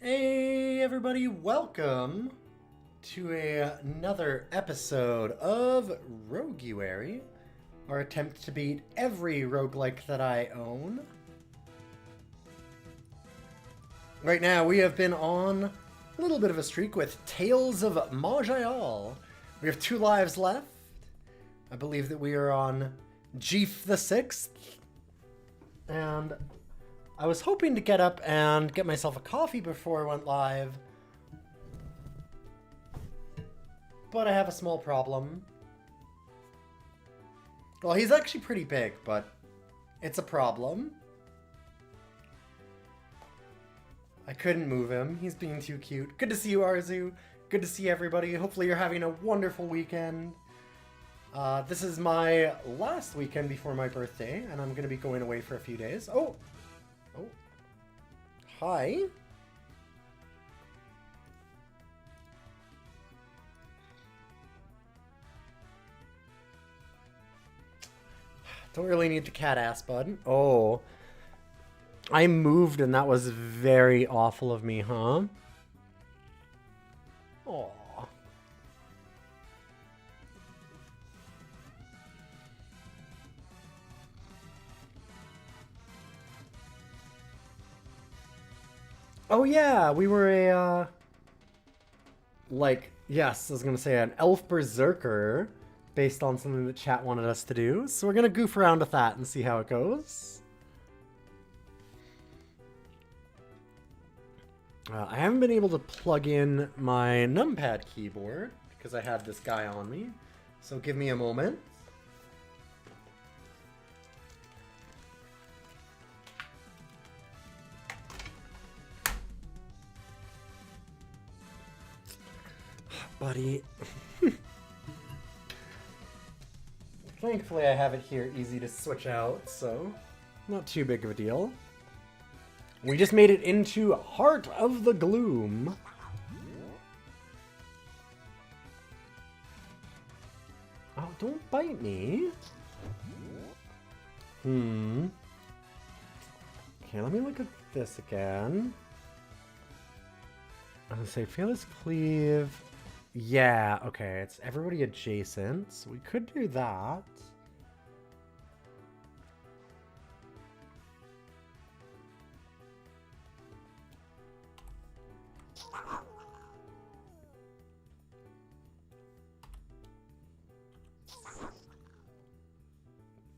Hey everybody, welcome to another episode of Roguary, our attempt to beat every roguelike that I own. Right now we have been on a little bit of a streak with Tales of Majayal. We have 2 lives left. I believe that we are on Jeef the 6th. And I was hoping to get up and get myself a coffee before I went live, but I have a small problem. Well, he's actually pretty big, but it's a problem. I couldn't move him. He's being too cute. Good to see you, Arzu. Good to see everybody. Hopefully you're having a wonderful weekend. This is my last weekend before my birthday, and I'm going to be going away for a few days. Oh! Hi. Don't really need the cat ass button. Oh. I moved and that was very awful of me, huh? Aw. Oh yeah, we were a, yes, I was gonna say an elf berserker based on something that chat wanted us to do. So we're gonna goof around with that and see how it goes. I haven't been able to plug in my numpad keyboard because I had this guy on me. So give me a moment. Buddy. Thankfully I have it here easy to switch out, so not too big of a deal. We just made it into Heart of the Gloom. Oh, don't bite me. Okay, let me look at this again. I'm gonna say Fearless Cleave. Yeah, okay, it's everybody adjacent, so we could do that.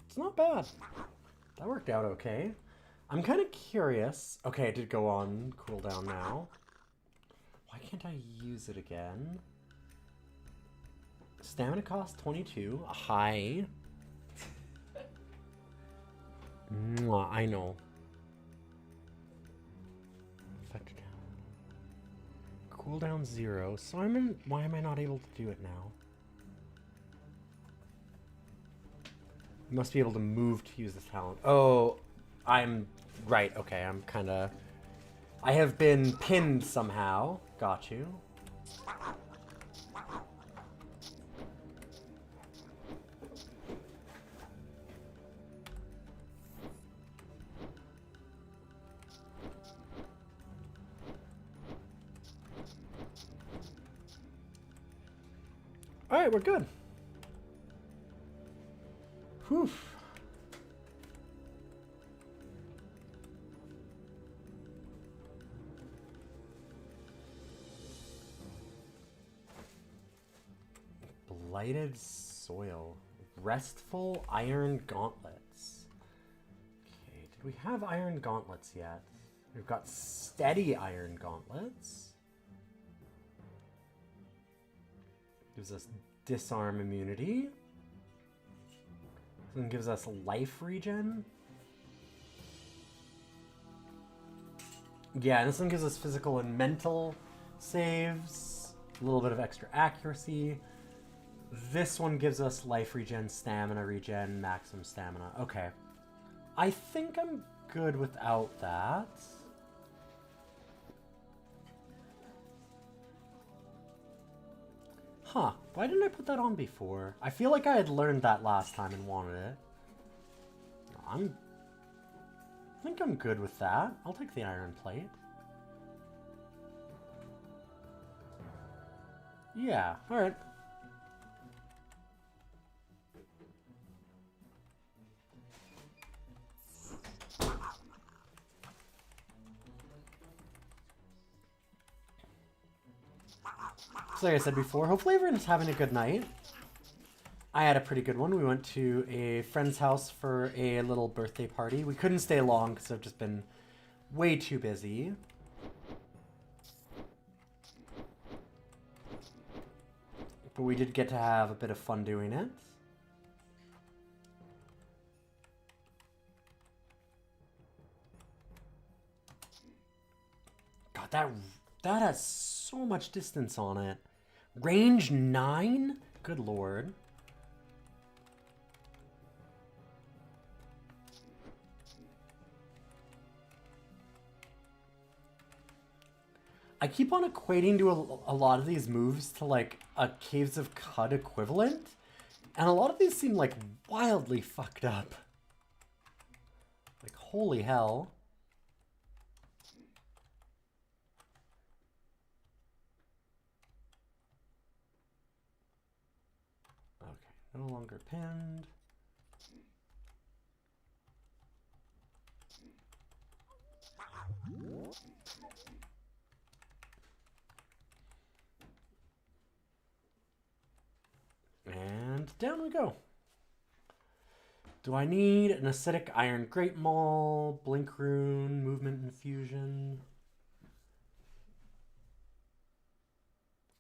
It's not bad. That worked out okay. I'm kind of curious. Okay, it did go on cooldown now. Why can't I use it again? Stamina cost 22. High. I know. Effect cooldown 0. Simon, why am I not able to do it now? You must be able to move to use this talent. Oh, I'm right. Okay, I'm kind of... I have been pinned somehow. Got you. Alright, we're good. Whew. Blighted soil. Restful iron gauntlets. Okay, did we have iron gauntlets yet? We've got steady iron gauntlets. Gives us disarm immunity. Then gives us life regen. Yeah, and this one gives us physical and mental saves. A little bit of extra accuracy. This one gives us life regen, stamina regen, maximum stamina. Okay. I think I'm good without that. Huh. Why didn't I put that on before? I feel like I had learned that last time and wanted it. I think I'm good with that. I'll take the iron plate. Yeah, alright. So like I said before, hopefully everyone's having a good night. I had a pretty good one. We went to a friend's house for a little birthday party. We couldn't stay long because I've just been way too busy. But we did get to have a bit of fun doing it. God, that has so much distance on it. Range 9? Good lord. I keep on equating to a lot of these moves to like a Caves of Cud equivalent. And a lot of these seem like wildly fucked up. Like, holy hell. Okay, no longer pinned. And down we go. Do I need an acidic iron great maul, blink rune, movement infusion,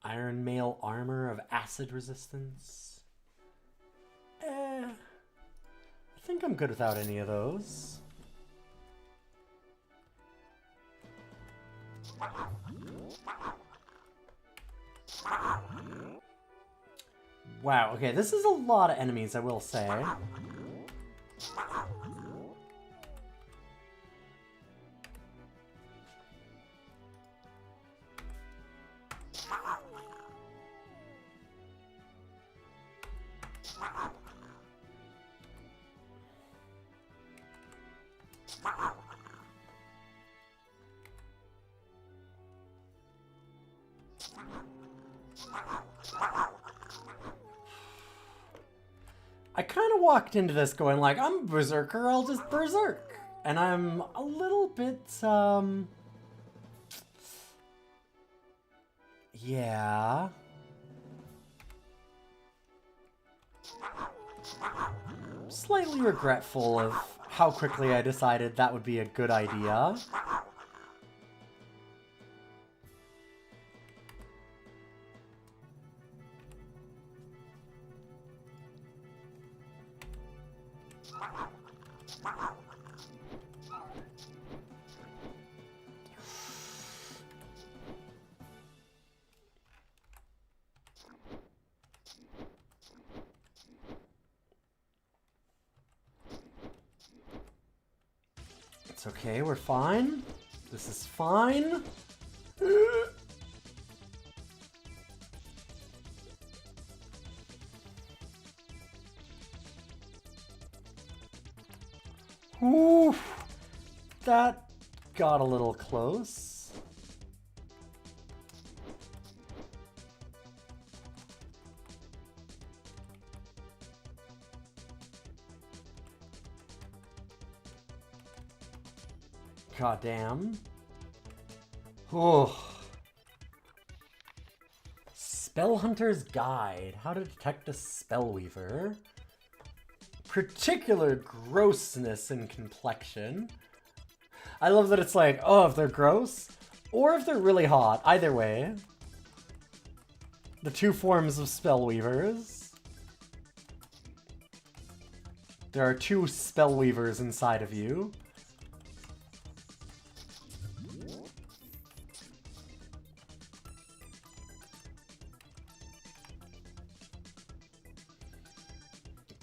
iron mail armor of acid resistance? I think I'm good without any of those. Wow, okay, this is a lot of enemies, I will say. I kind of walked into this going like, I'm a berserker, I'll just berserk. And I'm a little bit, yeah. Slightly regretful of how quickly I decided that would be a good idea. It's okay, we're fine. This is fine. Oof. That got a little close. God damn. Oh. Spellhunter's Guide. How to detect a spellweaver. Particular grossness and complexion. I love that it's like, oh, if they're gross, or if they're really hot. Either way. The two forms of spellweavers. There are two spellweavers inside of you.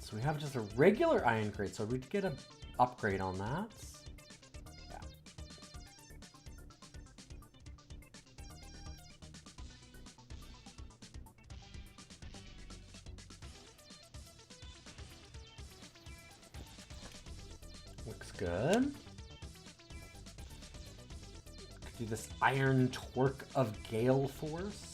So we have just a regular iron grate, so we'd get an upgrade on that. Yeah. Looks good. Could do this iron torque of gale force.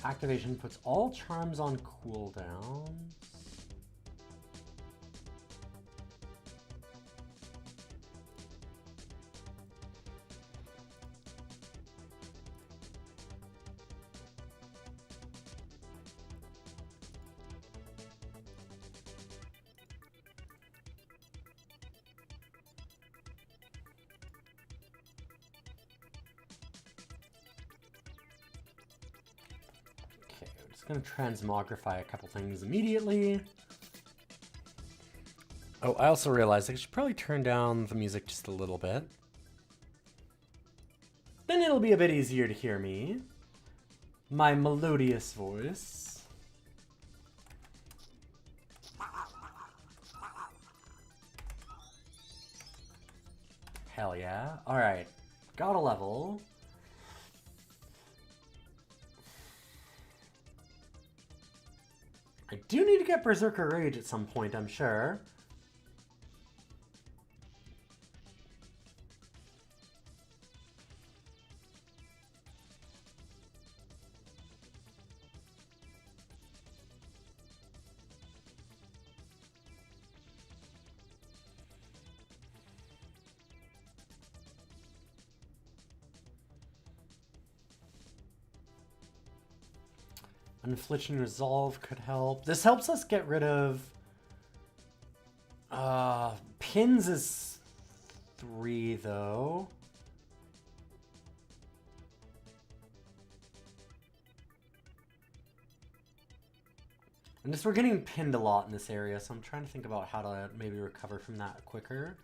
Activation puts all charms on cooldowns. Going to transmogrify a couple things immediately. Oh, I also realized I should probably turn down the music just a little bit. Then it'll be a bit easier to hear me. My melodious voice. Hell yeah. Alright. Got a level. I do need to get Berserker Rage at some point, I'm sure. Unflinching Resolve could help. This helps us get rid of... Pins is 3, though. And just we're getting pinned a lot in this area, so I'm trying to think about how to maybe recover from that quicker.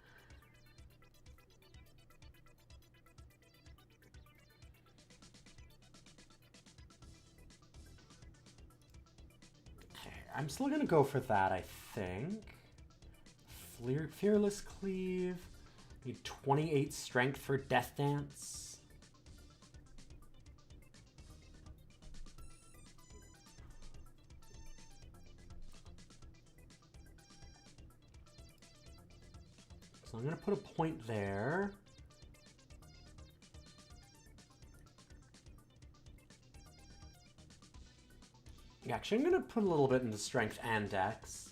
I'm still gonna go for that, I think. Fearless Cleave. Need 28 strength for Death Dance. So I'm gonna put a point there. Actually, I'm going to put a little bit into strength and dex.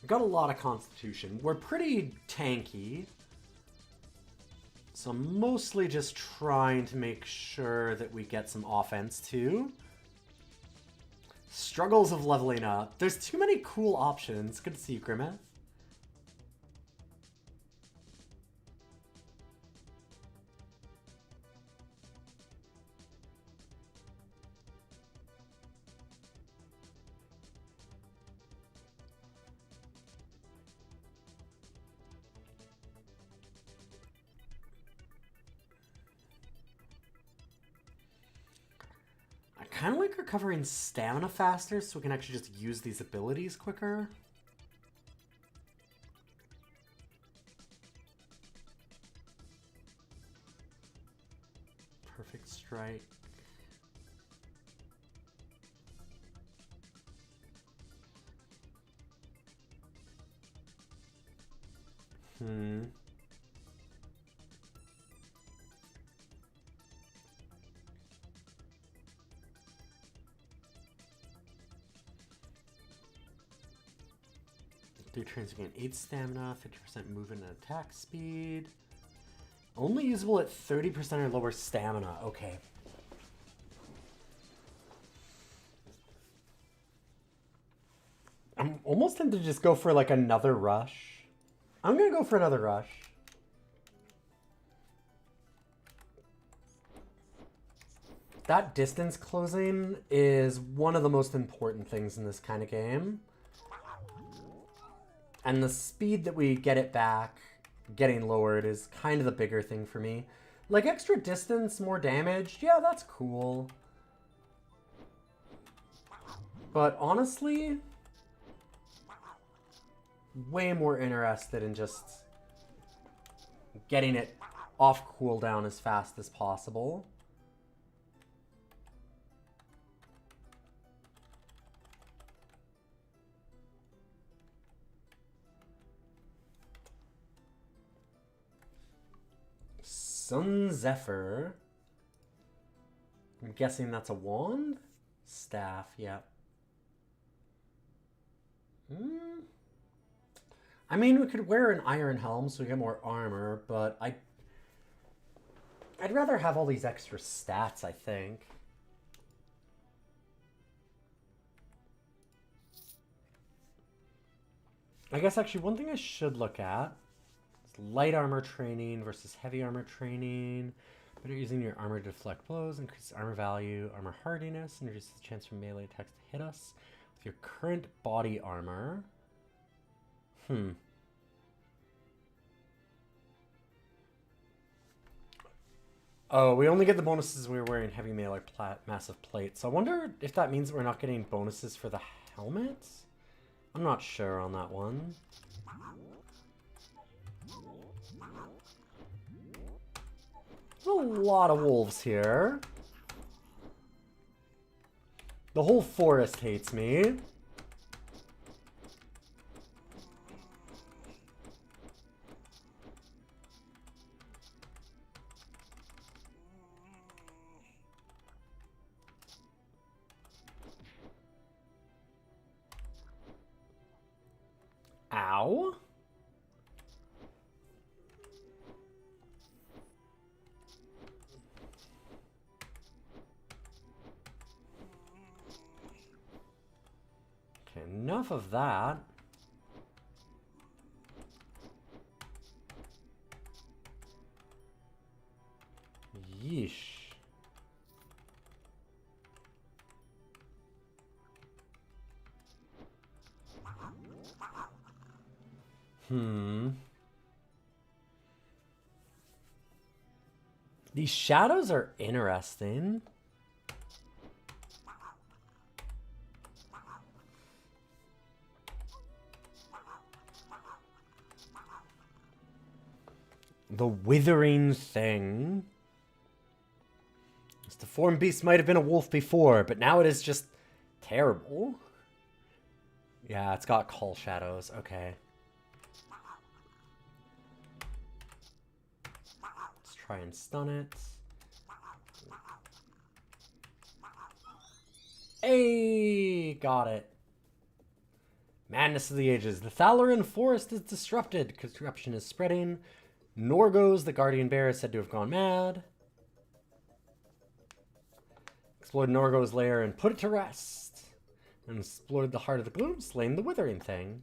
We've got a lot of constitution. We're pretty tanky. So I'm mostly just trying to make sure that we get some offense too. Struggles of leveling up. There's too many cool options. Good to see you, Grimace. Kind of like recovering stamina faster so we can actually just use these abilities quicker. Perfect Strike. Do turns again 8 stamina, 50% movement and attack speed. Only usable at 30% or lower stamina. Okay. I'm almost tempted to just go for like another rush. I'm gonna go for another rush. That distance closing is one of the most important things in this kind of game. And the speed that we get it back, getting lowered, is kind of the bigger thing for me. Like, extra distance, more damage, yeah, that's cool. But honestly, way more interested in just getting it off cooldown as fast as possible. Sun Zephyr. I'm guessing that's a wand? Staff, yeah. I mean, we could wear an iron helm so we get more armor, but I'd rather have all these extra stats, I think. I guess actually one thing I should look at is light armor training versus heavy armor training. Better using your armor to deflect blows, increase armor value, armor hardiness, and reduces the chance for melee attacks to hit us with your current body armor. Oh, we only get the bonuses when we're wearing heavy mail or massive plate. So I wonder if that means we're not getting bonuses for the helmets? I'm not sure on that one. There's a lot of wolves here. The whole forest hates me. Ow. Okay, enough of that. Yeesh. These shadows are interesting. The withering thing. This deformed beast might have been a wolf before, but now it is just terrible. Yeah, it's got call shadows. Okay. Let's try and stun it. Hey, got it. Madness of the Ages. The Thalaran forest is disrupted. Corruption is spreading. Norgos, the guardian bear, is said to have gone mad. Explored Norgo's lair and put it to rest. And explored the heart of the gloom, slain the withering thing.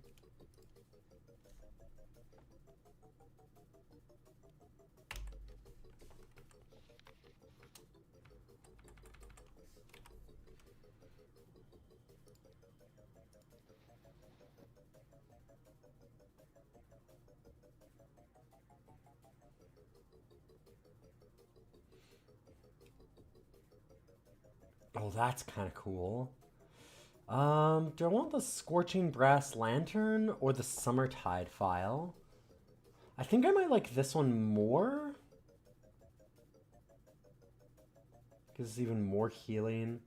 Oh, that's kind of cool. Do I want the Scorching Brass Lantern or the Summertide file? I think I might like this one more. Because it's even more healing.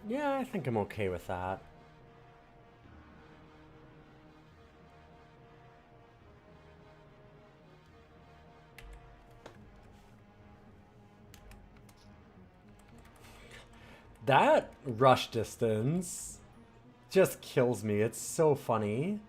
Yeah, I think I'm okay with that. That rush distance just kills me. It's so funny.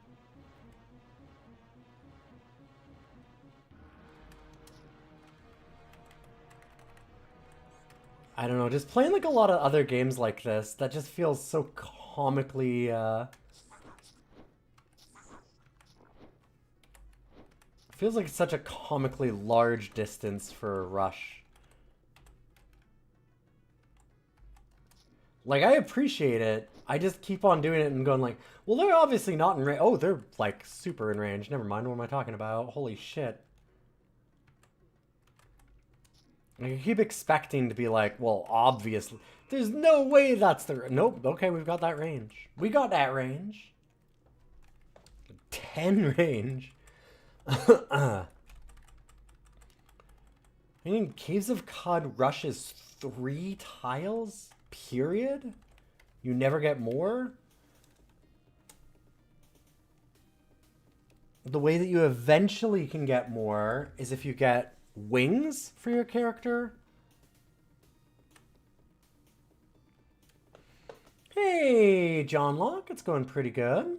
I don't know, just playing like a lot of other games like this, that just feels so comically, feels like such a comically large distance for a rush. Like, I appreciate it. I just keep on doing it and going like, well, they're obviously not in range. Oh, they're like super in range. Never mind, what am I talking about? Holy shit. I keep expecting to be like, well, obviously. There's no way that's the... Nope, okay, we've got that range. We got that range. 10 range. I mean, Caves of Cod Rush is 3 tiles? Period? You never get more? The way that you eventually can get more is if you get wings for your character. Hey, John Locke, it's going pretty good.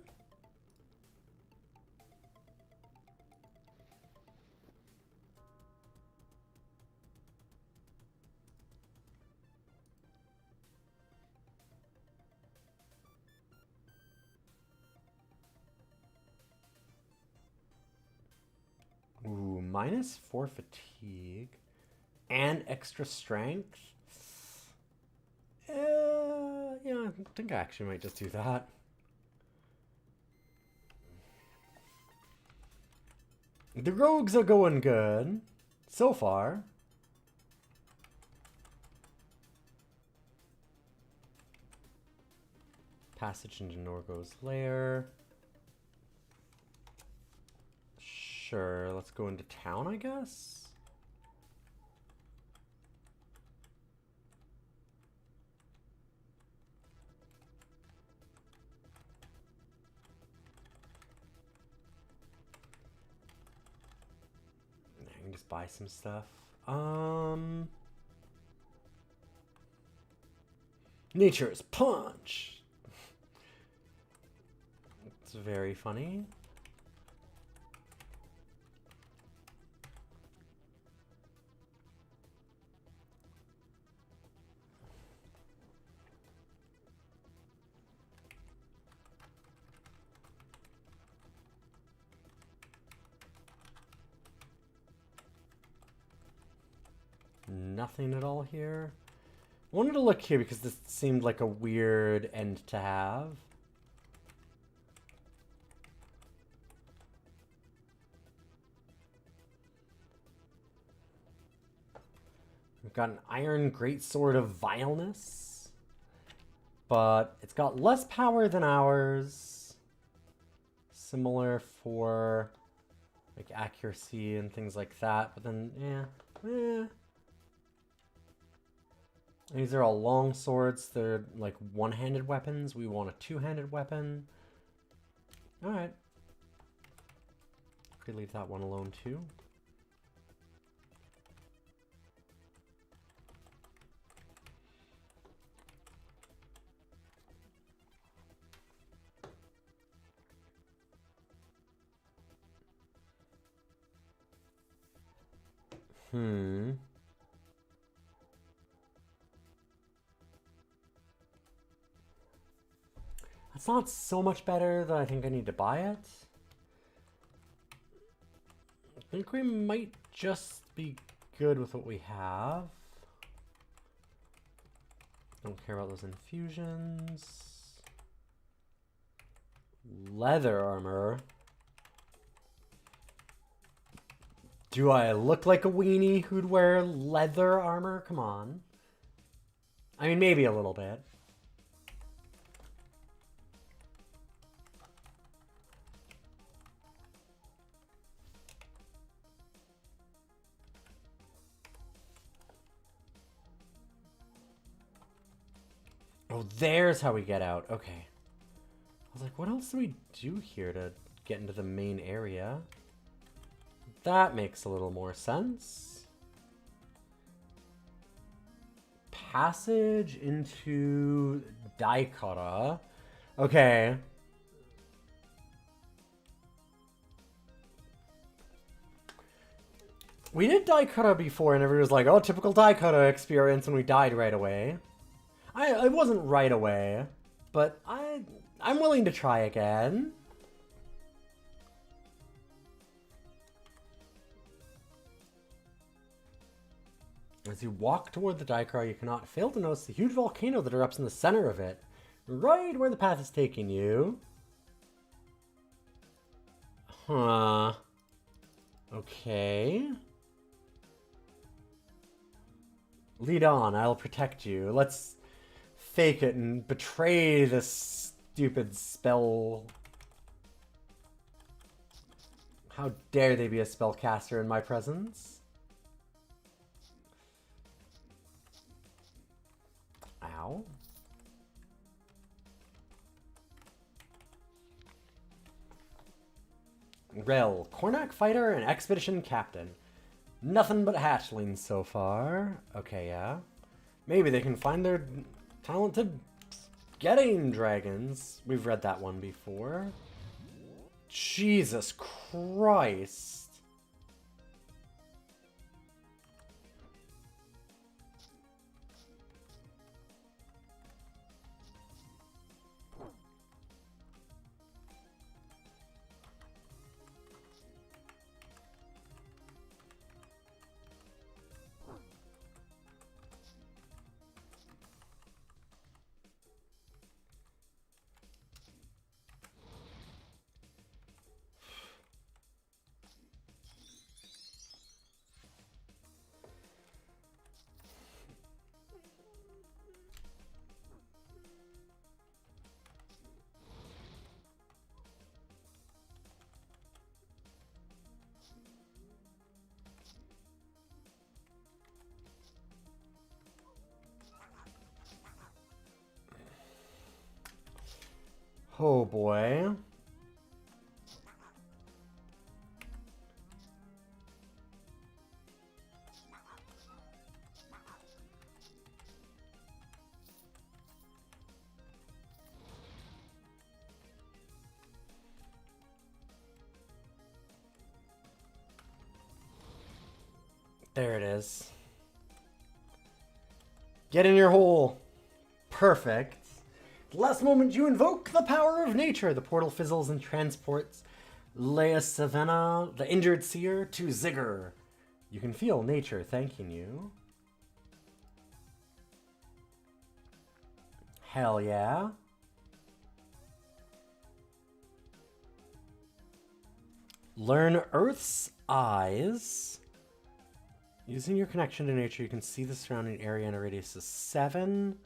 Ooh, -4 fatigue and extra strength. Yeah, I think I actually might just do that. The rogues are going good so far. Passage into Norgo's lair. Sure, let's go into town, I guess. I can just buy some stuff. Nature's Punch. It's very funny. Nothing at all here. I wanted to look here because this seemed like a weird end to have. We've got an iron greatsword of vileness, but it's got less power than ours. Similar for like accuracy and things like that, but then yeah. These are all long swords. They're like one-handed weapons. We want a two-handed weapon. All right. Could leave that one alone too. It's not so much better that I think I need to buy it. I think we might just be good with what we have. Don't care about those infusions. Leather armor. Do I look like a weenie who'd wear leather armor? Come on. I mean, maybe a little bit. Oh, there's how we get out. Okay. I was like, what else do we do here to get into the main area? That makes a little more sense. Passage into Daikara. Okay. We did Daikara before and everyone was like, oh, typical Daikara experience, and we died right away. I wasn't right away, but I'm willing to try again. As you walk toward the Daikara, you cannot fail to notice the huge volcano that erupts in the center of it, right where the path is taking you. Huh. Okay. Lead on, I'll protect you. Let's fake it and betray this stupid spell. How dare they be a spellcaster in my presence? Ow. Rel, Cornac fighter and expedition captain. Nothing but hatchlings so far. Okay, yeah. Maybe they can find their talent to getting dragons. We've read that one before. Jesus Christ. Oh boy. There it is. Get in your hole. Perfect. Last moment you invoke the power of nature. The portal fizzles and transports Leia Savannah, the injured seer, to Ziggur. You can feel nature thanking you. Hell yeah. Learn Earth's Eyes. Using your connection to nature, you can see the surrounding area in a radius of 7.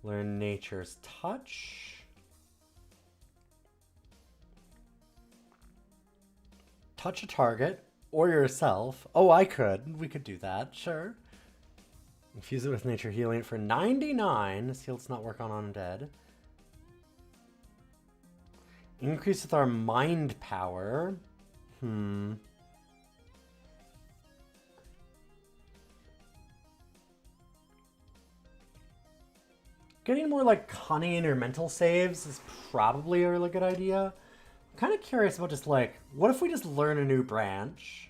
Learn Nature's Touch. Touch a target or yourself. Oh, I could. We could do that. Sure. Infuse it with nature healing for 99. See, let's not work on undead. Increase with our mind power. Getting more like cunning or mental saves is probably a really good idea. I'm kind of curious about just like, what if we just learn a new branch?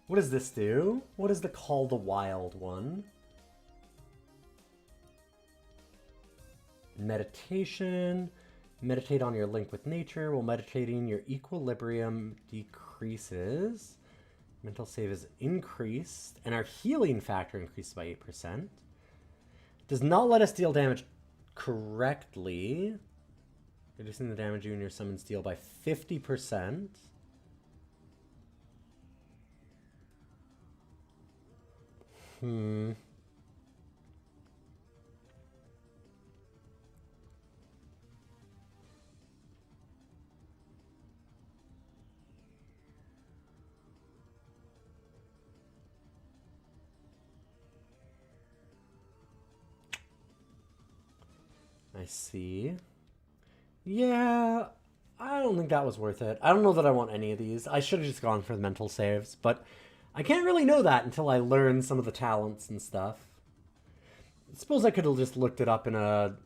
What does this do? What is the Call the Wild one? Meditation. Meditate on your link with nature. While meditating, your equilibrium decreases. Mental save is increased. And our healing factor increased by 8%. Does not let us deal damage correctly. Reducing the damage you and your summons deal by 50%. I see. Yeah, I don't think that was worth it. I don't know that I want any of these. I should have just gone for the mental saves, but I can't really know that until I learn some of the talents and stuff. I suppose I could have just looked it up in a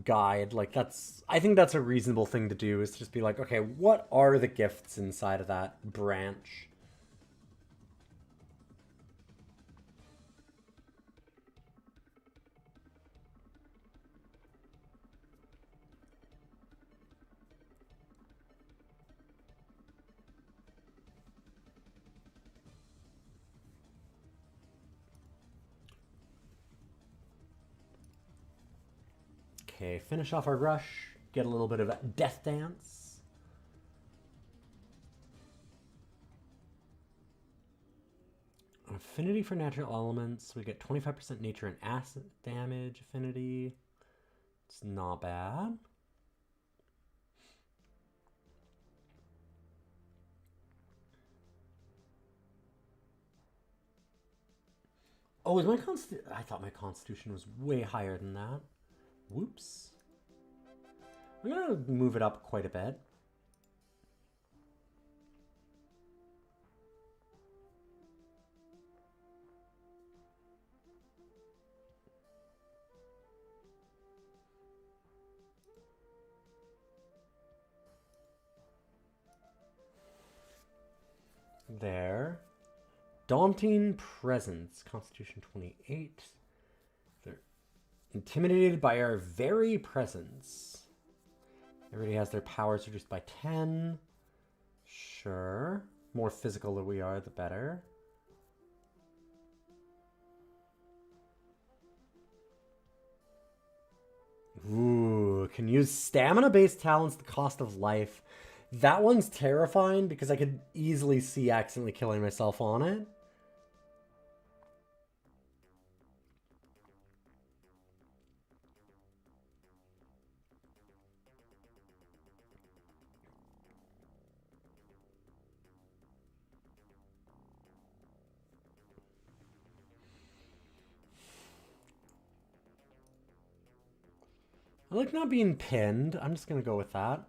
guide. Like, I think that's a reasonable thing to do, is to just be like, okay, what are the gifts inside of that branch? Okay, finish off our rush. Get a little bit of Death Dance. Affinity for natural elements. We get 25% nature and acid damage affinity. It's not bad. Oh, is my constitution? I thought my constitution was way higher than that. Whoops. I'm gonna move it up quite a bit. There. Daunting presence. Constitution 28. They're intimidated by our very presence. Everybody has their powers reduced by 10. Sure. More physical than we are, the better. Ooh, can use stamina-based talents at the cost of life. That one's terrifying because I could easily see accidentally killing myself on it. I like not being pinned. I'm just going to go with that.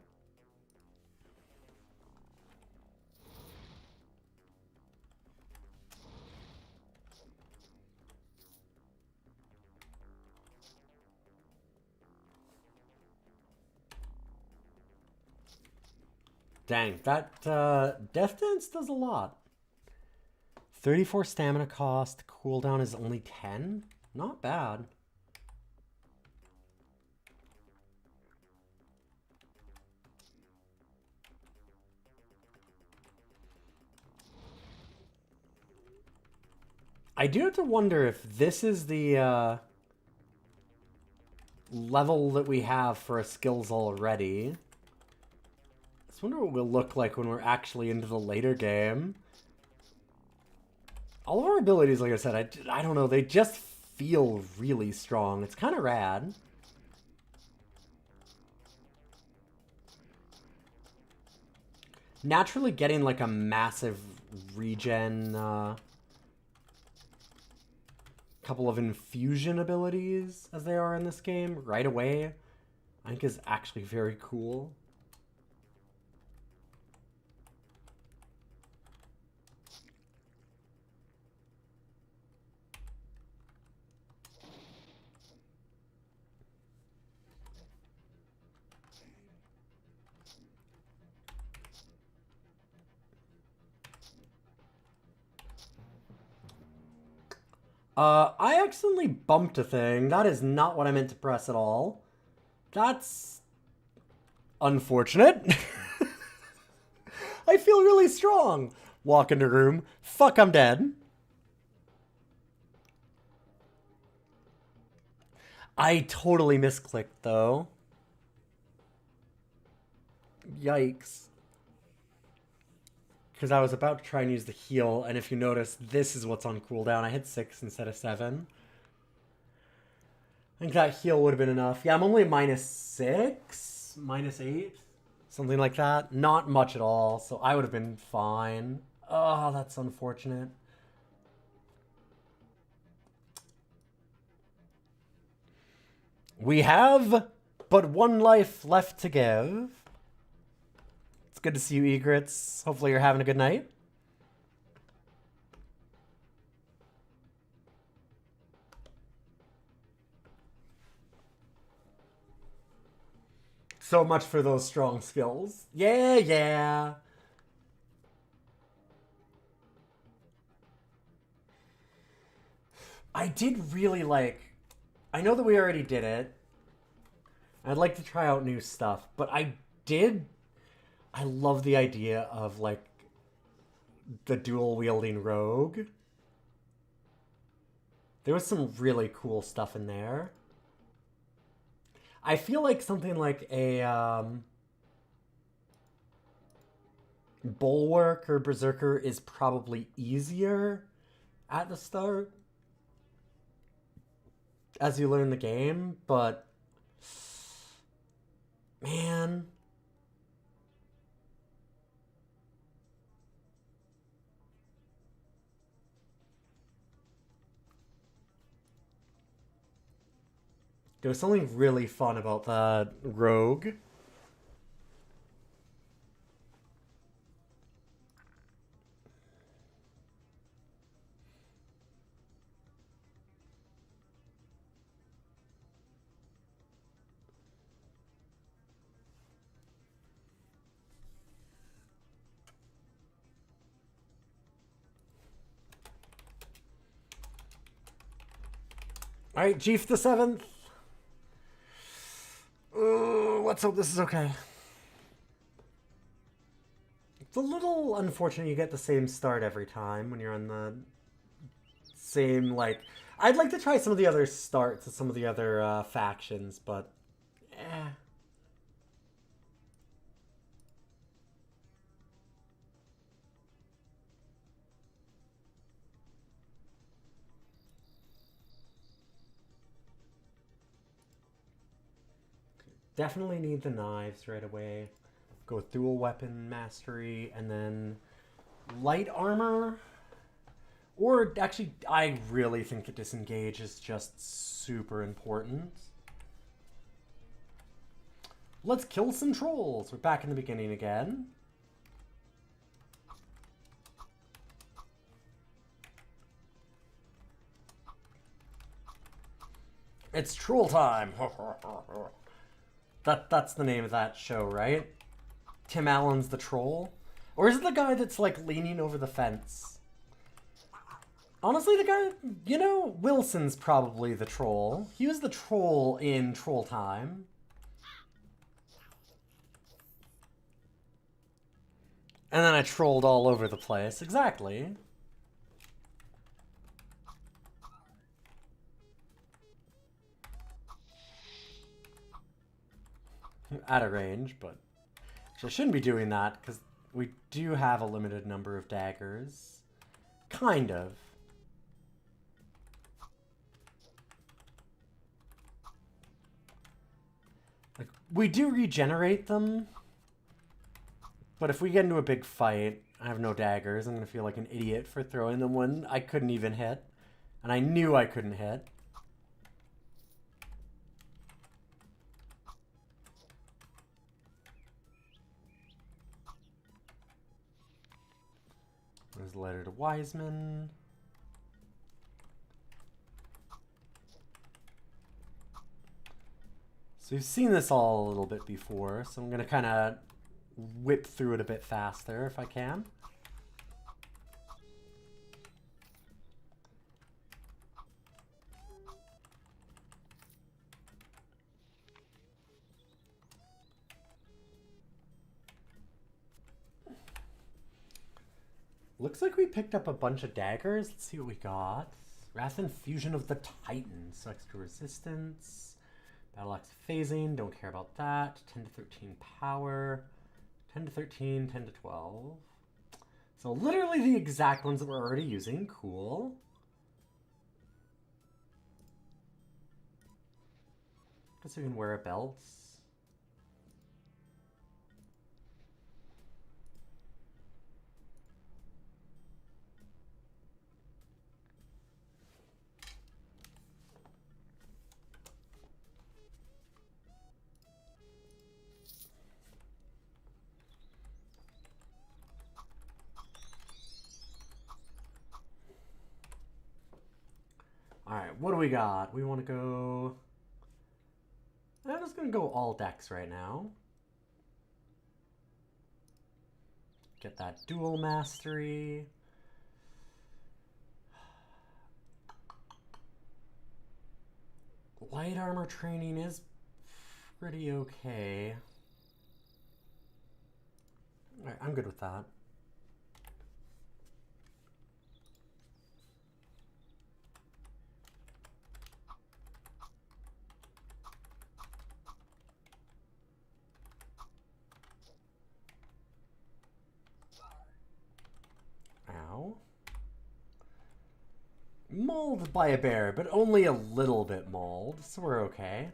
Dang, that Death Dance does a lot. 34 stamina cost. Cooldown is only 10. Not bad. I do have to wonder if this is the level that we have for our skills already. I just wonder what we'll look like when we're actually into the later game. All of our abilities, like I said, I don't know, they just feel really strong. It's kind of rad. Naturally getting like a massive regen, couple of infusion abilities as they are in this game right away, I think is actually very cool. I accidentally bumped a thing. That is not what I meant to press at all. That's unfortunate. I feel really strong. Walk into room. Fuck, I'm dead. I totally misclicked, though. Yikes. Because I was about to try and use the heal, and if you notice, this is what's on cooldown. I hit 6 instead of 7. I think that heal would have been enough. Yeah, I'm only -6, -8, something like that. Not much at all, so I would have been fine. Oh, that's unfortunate. We have but one life left to give. It's good to see you, Egrets. Hopefully you're having a good night. So much for those strong skills. Yeah, yeah. I did really like... I know that we already did it. I'd like to try out new stuff, but I love the idea of, like, the dual-wielding rogue. There was some really cool stuff in there. I feel like something like a Bulwark or Berserker is probably easier at the start as you learn the game, but man, There was something really fun about the rogue. Alright, Jeef the 7th. Let's hope this is okay. It's a little unfortunate you get the same start every time when you're on the same, like... I'd like to try some of the other starts of some of the other factions, but... eh. Definitely need the knives right away. Go with dual weapon mastery, and then light armor. Or actually, I really think the disengage is just super important. Let's kill some trolls. We're back in the beginning again. It's troll time. That's the name of that show, right? Tim Allen's the troll? Or is it the guy that's like leaning over the fence? Honestly, the guy, you know, Wilson's probably the troll. He was the troll in Troll Time. And then I trolled all over the place. Exactly. Out of range, but... I shouldn't be doing that, because we do have a limited number of daggers. Kind of. Like, we do regenerate them, but if we get into a big fight, I have no daggers, I'm going to feel like an idiot for throwing them when I couldn't even hit. And I knew I couldn't hit. There's a letter to Wiseman. So you've seen this all a little bit before, so I'm going to kind of whip through it a bit faster if I can. Looks like we picked up a bunch of daggers. Let's see what we got. Wrath and Fusion of the Titans. So extra resistance. Battle Axe phasing. Don't care about that. 10 to 13 power. 10 to 13. 10 to 12. So literally the exact ones that we're already using. Cool. Guess we can wear belts. Alright, what do we got? We want to go... I'm just going to go all decks right now. Get that dual mastery. Light armor training is pretty okay. Alright, I'm good with that. Ow. Mauled by a bear, but only a little bit mauled, so we're okay.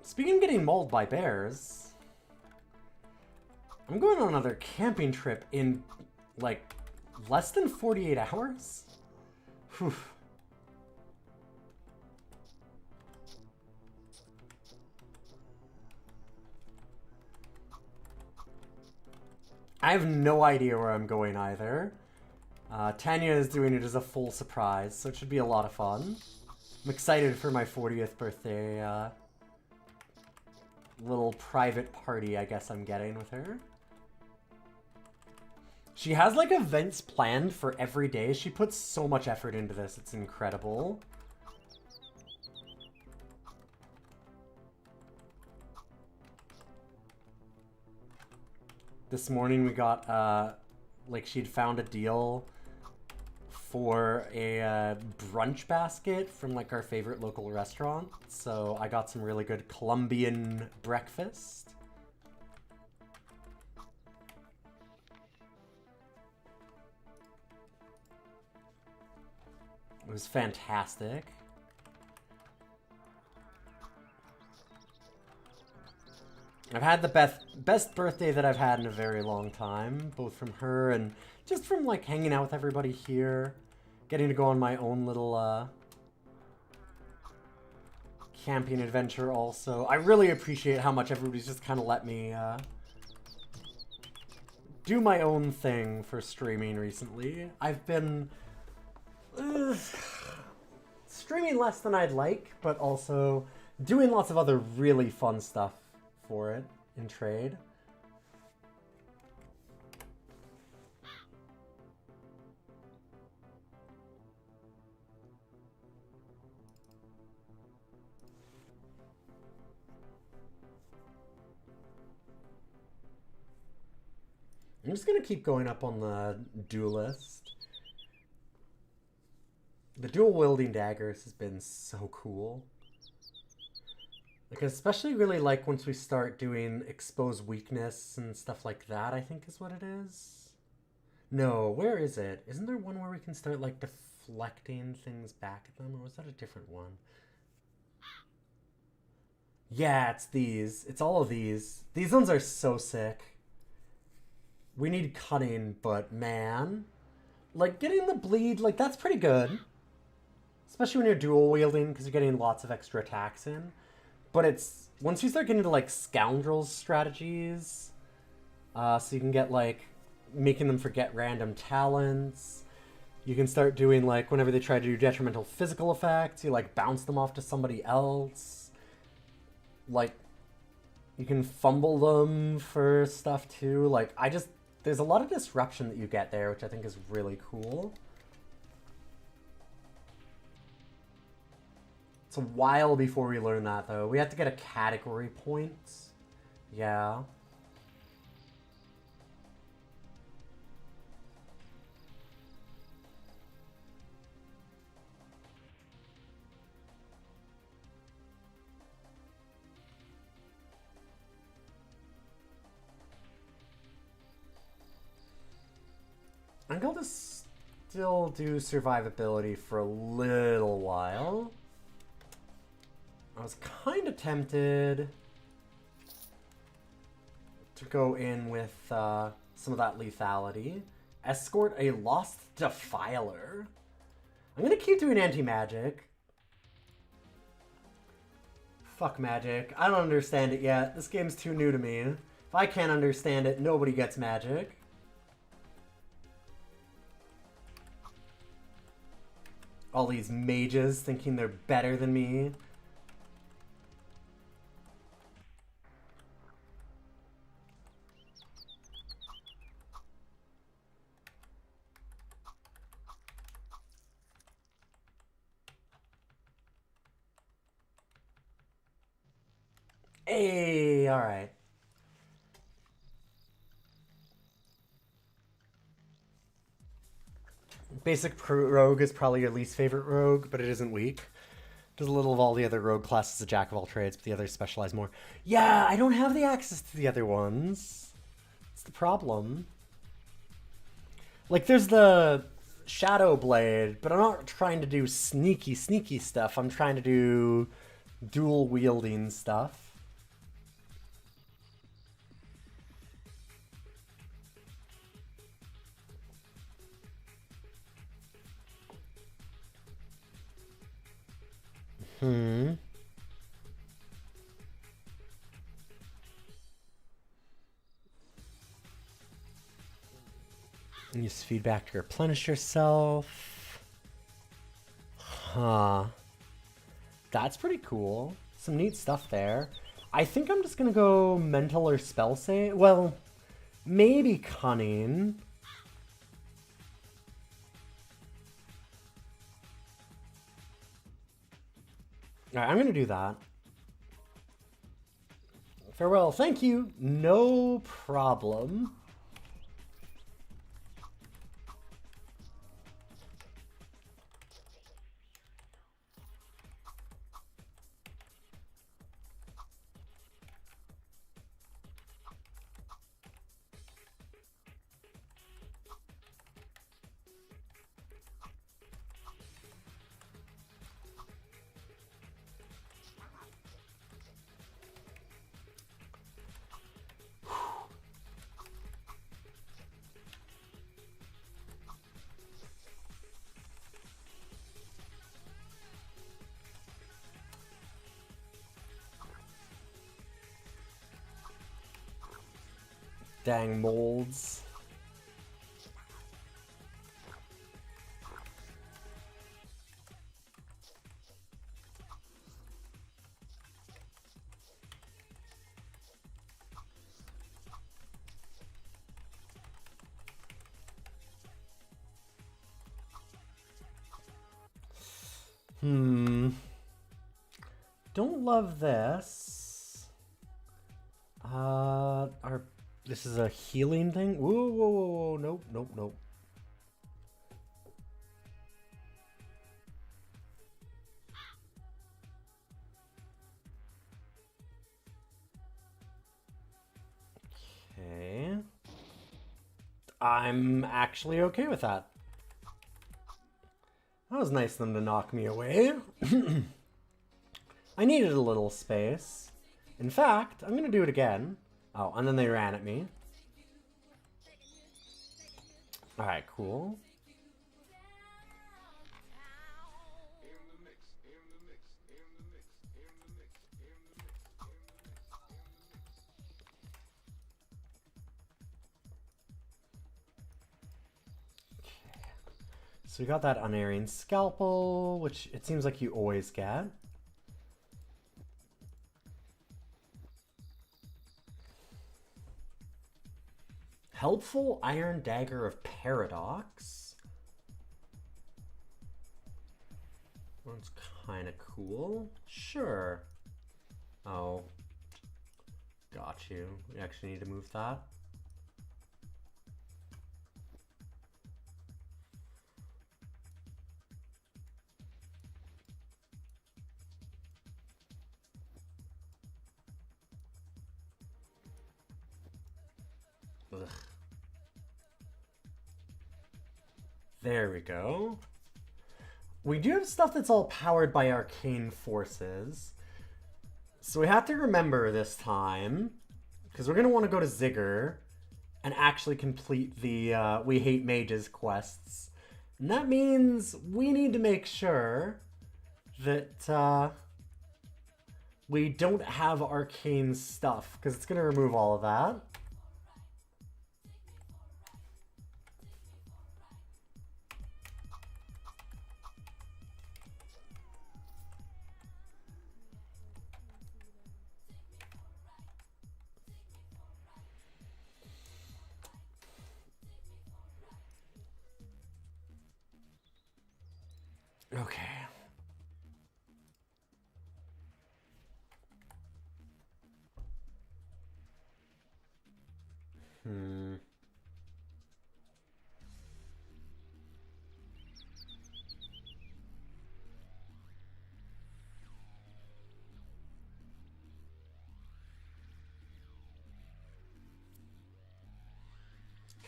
Speaking of getting mauled by bears, I'm going on another camping trip in, like, less than 48 hours? Whew. I have no idea where I'm going either. Tanya is doing it as a full surprise, so it should be a lot of fun. I'm excited for my 40th birthday little private party I guess I'm getting with her. She has like events planned for every day. She puts so much effort into this. It's incredible. This morning we got, like she'd found a deal for a brunch basket from like our favorite local restaurant. So I got some really good Colombian breakfast. It was fantastic. I've had the best birthday that I've had in a very long time, both from her and just from like hanging out with everybody here, getting to go on my own little camping adventure also. I really appreciate how much everybody's just kind of let me do my own thing for streaming recently. I've been streaming less than I'd like, but also doing lots of other really fun stuff for it in trade. I'm just gonna keep going up on the duelist. The dual wielding daggers has been so cool. Like, I especially really like once we start doing expose weakness and stuff like that, I think is what it is. No, where is it? Isn't there one where we can start, like, deflecting things back at them? Or was that a different one? Yeah, it's these. It's all of these. These ones are so sick. We need cutting, but man. Like, getting the bleed, like, that's pretty good. Especially when you're dual wielding, because you're getting lots of extra attacks in. But it's, once you start getting into like scoundrels strategies, so you can get like, making them forget random talents. You can start doing like, whenever they try to do detrimental physical effects, you like bounce them off to somebody else. Like, you can fumble them for stuff too. Like, there's a lot of disruption that you get there, which I think is really cool. It's a while before we learn that, though. We have to get a category point. Yeah. I'm going to still do survivability for a little while. I was kind of tempted to go in with some of that lethality. Escort a Lost Defiler. I'm going to keep doing anti-magic. Fuck magic. I don't understand it yet. This game's too new to me. If I can't understand it, nobody gets magic. All these mages thinking they're better than me. Hey, all right. Basic rogue is probably your least favorite rogue, but it isn't weak. Does a little of all the other rogue classes, a jack of all trades, but the others specialize more. Yeah, I don't have the access to the other ones. That's the problem. Like, there's the Shadow Blade, but I'm not trying to do sneaky stuff. I'm trying to do dual wielding stuff. Use feedback to replenish yourself. Huh. That's pretty cool. Some neat stuff there. I think I'm just gonna go mental or spell save. Well, maybe cunning. Alright, I'm gonna do that. Farewell, thank you. No problem. Dang molds. Don't love this. This is a healing thing? Whoa, whoa, whoa, whoa. Nope, nope, nope. Okay. I'm actually okay with that. That was nice of them to knock me away. I needed a little space. In fact, I'm gonna do it again. Oh, and then they ran at me. Alright, cool. So we got that unerring scalpel, which it seems like you always get. Helpful Iron Dagger of Paradox. That's kind of cool. Sure. Oh. Got you. We actually need to move that. Ugh. There we go. We do have stuff that's all powered by arcane forces. So we have to remember this time, because we're going to want to go to Ziggur and actually complete the We Hate Mages quests. And that means we need to make sure that we don't have arcane stuff, because it's going to remove all of that. Okay.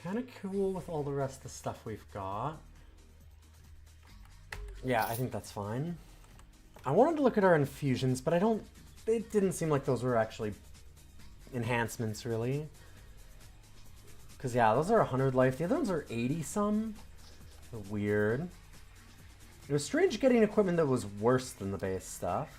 Kind of cool with all the rest of the stuff we've got. Yeah, I think that's fine. I wanted to look at our infusions, but it didn't seem like those were actually enhancements, really. Because, yeah, those are 100 life. The other ones are 80-some. Weird. It was strange getting equipment that was worse than the base stuff.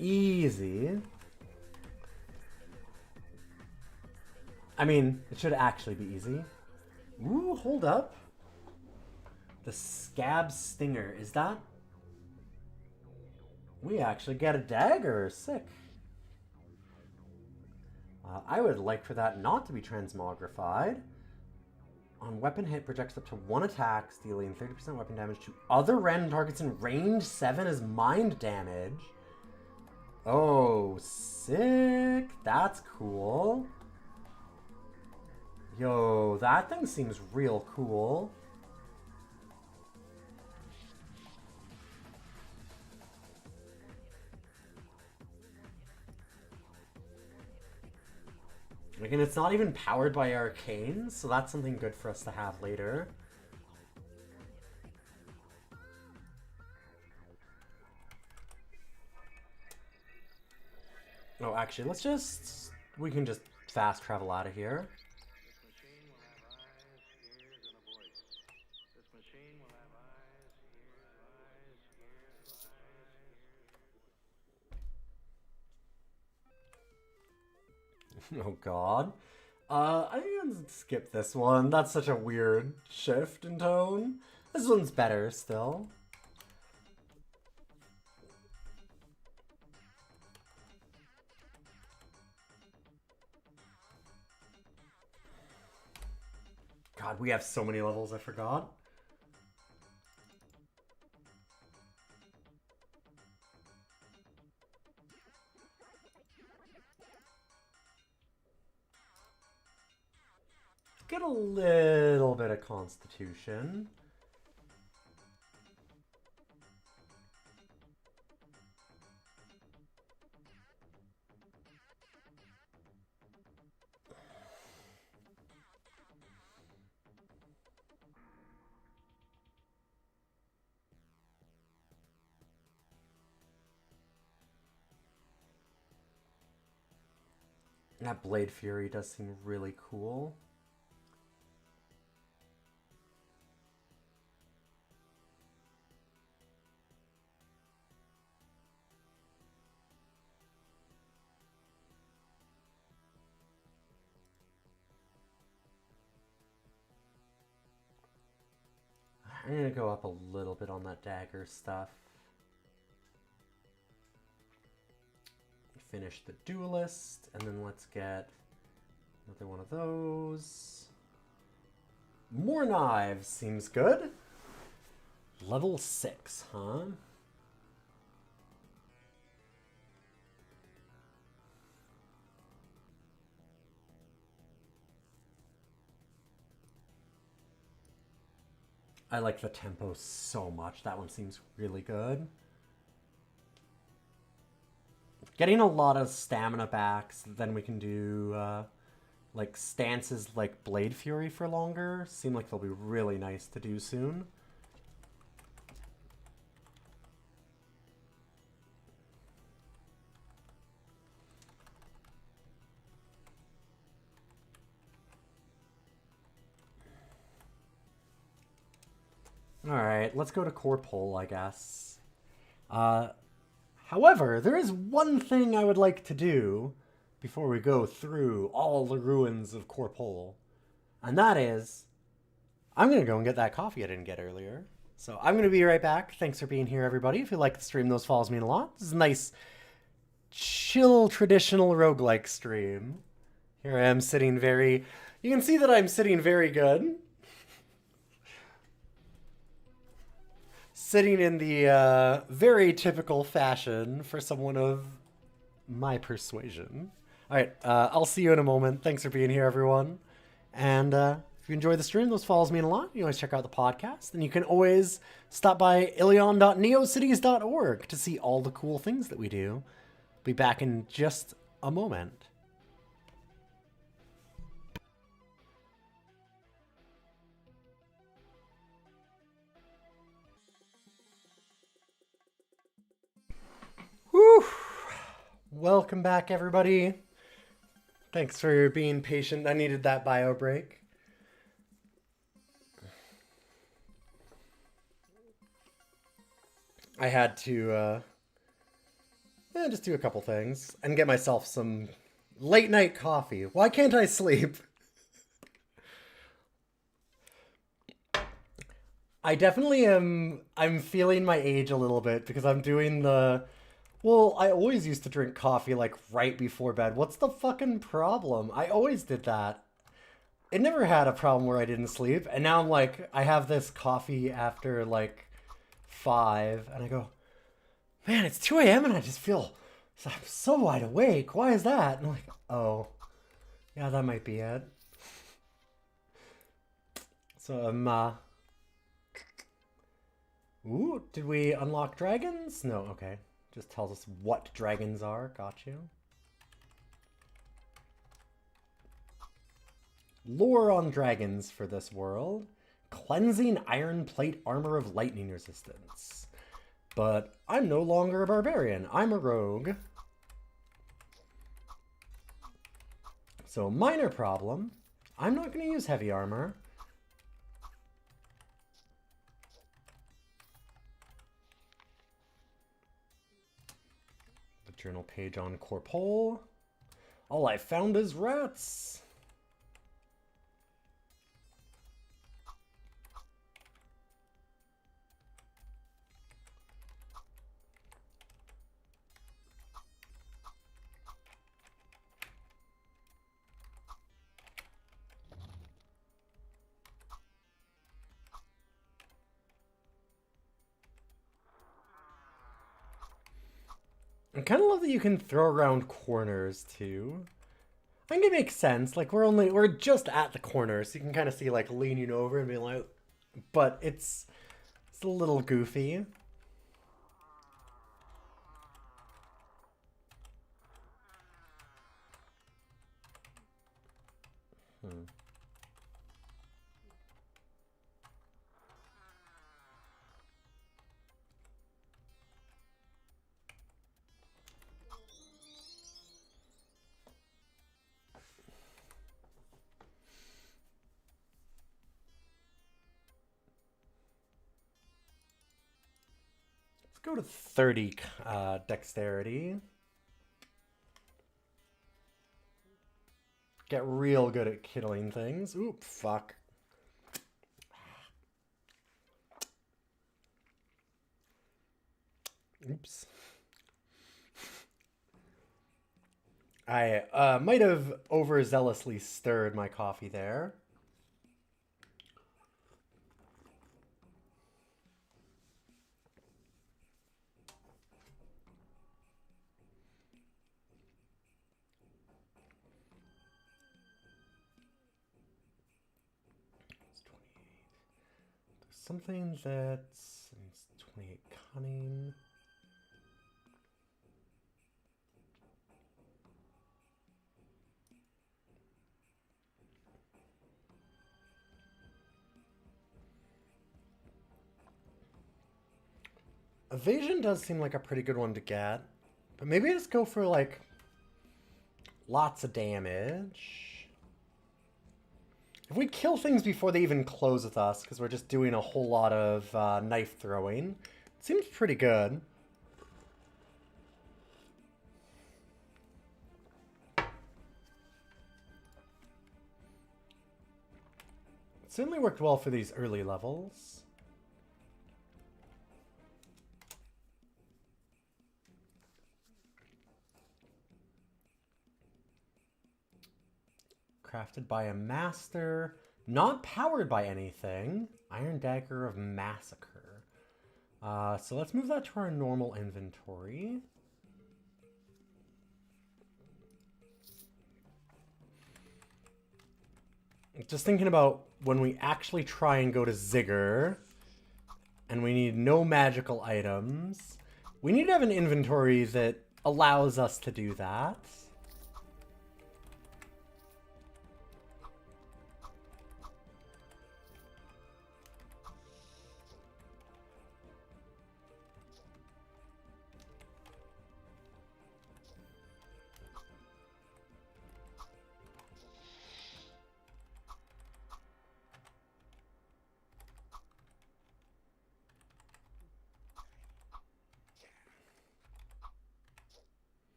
easy. I mean, it should actually be easy. Ooh, hold up. The Scab Stinger. Is that... We actually get a dagger. Sick. I would like for that not to be transmogrified. On weapon hit, projects up to one attack, dealing 30% weapon damage to other random targets in range 7 as mind damage. Oh, sick. That's cool. Yo, that thing seems real cool. Again, it's not even powered by arcane, so that's something good for us to have later. Oh, actually, let's just... We can just fast travel out of here. Oh god. I think I'm gonna skip this one. That's such a weird shift in tone. This one's better still. God, we have so many levels, I forgot. Get a little bit of Constitution. That Blade Fury does seem really cool. I'm gonna go up a little bit on that dagger stuff. Finish the duelist, and then let's get another one of those. More knives seems good. Level 6, huh? I like the tempo so much. That one seems really good. Getting a lot of stamina back, so then we can do like stances like Blade Fury for longer. Seem like they'll be really nice to do soon. Alright, let's go to Corpole, I guess. However, there is one thing I would like to do before we go through all the ruins of Corpole. And that is, I'm going to go and get that coffee I didn't get earlier. So I'm going to be right back. Thanks for being here, everybody. If you like the stream, those follows mean a lot. This is a nice, chill, traditional roguelike stream. Here I am sitting very... You can see that I'm sitting very good. Sitting in the very typical fashion for someone of my persuasion. All right, I'll see you in a moment. Thanks for being here, everyone. And if you enjoy the stream, those follows mean a lot. You can always check out the podcast. And you can always stop by ilion.neocities.org to see all the cool things that we do. Be back in just a moment. Whew. Welcome back, everybody. Thanks for being patient. I needed that bio break. I had to Just do a couple things and get myself some late night coffee. Why can't I sleep? I definitely am. I'm feeling my age a little bit because I'm doing the. Well, I always used to drink coffee like right before bed. What's the fucking problem? I always did that. It never had a problem where I didn't sleep. And now I'm like, I have this coffee after like 5, and I go, man, it's 2 a.m. and I just feel I'm so wide awake. Why is that? And I'm like, oh, yeah, that might be it. So ooh, did we unlock dragons? No, okay. Just tells us what dragons are. Got you. Lore on dragons for this world. Cleansing iron plate armor of lightning resistance. But I'm no longer a barbarian. I'm a rogue. So minor problem. I'm not going to use heavy armor. The journal page on Corpole. All I found is rats. I kind of love that you can throw around corners too. I think it makes sense. Like we're just at the corner, so you can kind of see like leaning over and being like, but it's a little goofy. Let's go to 30 dexterity. Get real good at killing things. Oop, fuck. Oops. I might have overzealously stirred my coffee there. It's 28. There's something that's 28 cunning. Evasion does seem like a pretty good one to get. But maybe I just go for like lots of damage. If we kill things before they even close with us, because we're just doing a whole lot of knife throwing, it seems pretty good. It certainly worked well for these early levels. Crafted by a master, not powered by anything. Iron Dagger of Massacre. So let's move that to our normal inventory. Just thinking about when we actually try and go to Ziggur, and we need no magical items. We need to have an inventory that allows us to do that.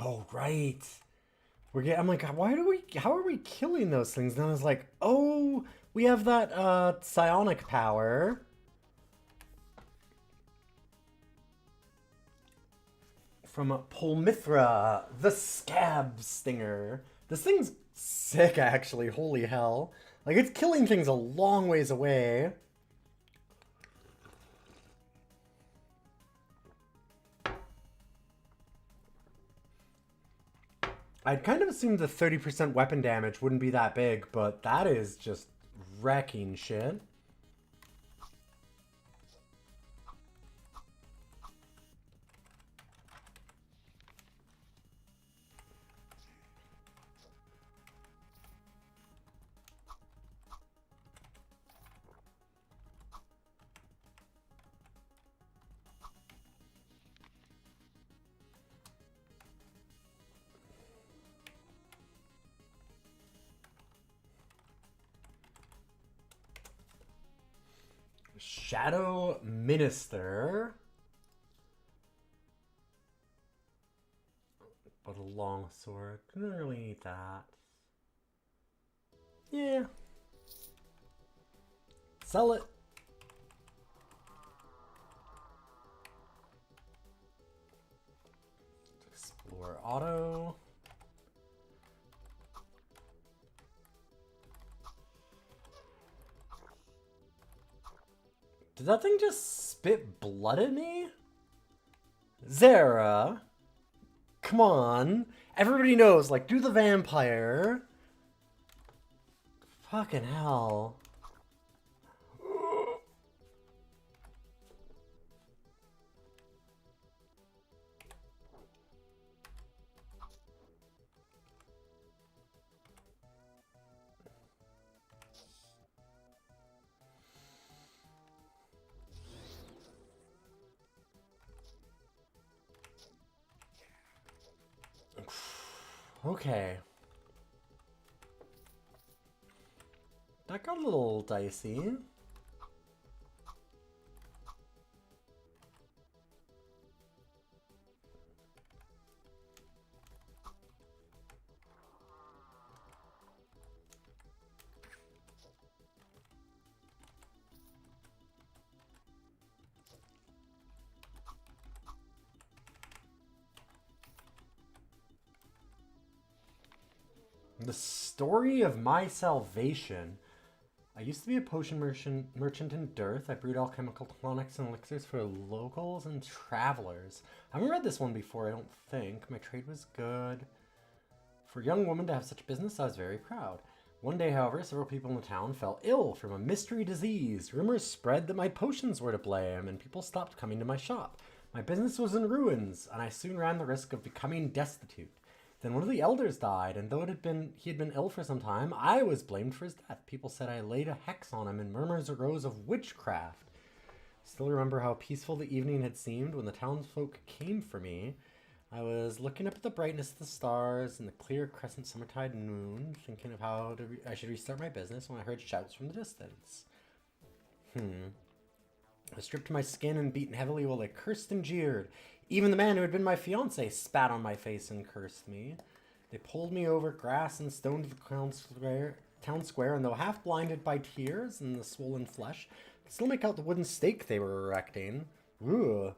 Oh, right. I'm like, how are we killing those things? And I was like, oh, we have that psionic power. From Pulmithra, the Scab Stinger. This thing's sick, actually. Holy hell. Like, it's killing things a long ways away. I'd kind of assumed the 30% weapon damage wouldn't be that big, but that is just wrecking shit. Shadow Minister. But a long sword. Didn't really need that. Yeah. Sell it. Explore auto. Did that thing just spit blood at me? Zara. Come on. Everybody knows, like, do the vampire. Fucking hell. Okay. That got a little dicey. The story of my salvation. I used to be a potion merchant in Dearth. I brewed alchemical tonics and elixirs for locals and travelers. I haven't read this one before, I don't think. My trade was good. For a young woman to have such business, I was very proud. One day, however, several people in the town fell ill from a mystery disease. Rumors spread that my potions were to blame, and people stopped coming to my shop. My business was in ruins, and I soon ran the risk of becoming destitute. Then one of the elders died, and though he had been ill for some time, I was blamed for his death. People said I laid a hex on him, and murmurs arose of witchcraft. Still remember how peaceful the evening had seemed when the townsfolk came for me. I was looking up at the brightness of the stars and the clear crescent summertide moon, thinking of how I should restart my business when I heard shouts from the distance. I stripped to my skin and beaten heavily while they cursed and jeered. Even the man who had been my fiance spat on my face and cursed me. They pulled me over grass and stone to the town square, and though half blinded by tears and the swollen flesh, I could still make out the wooden stake they were erecting. Ugh.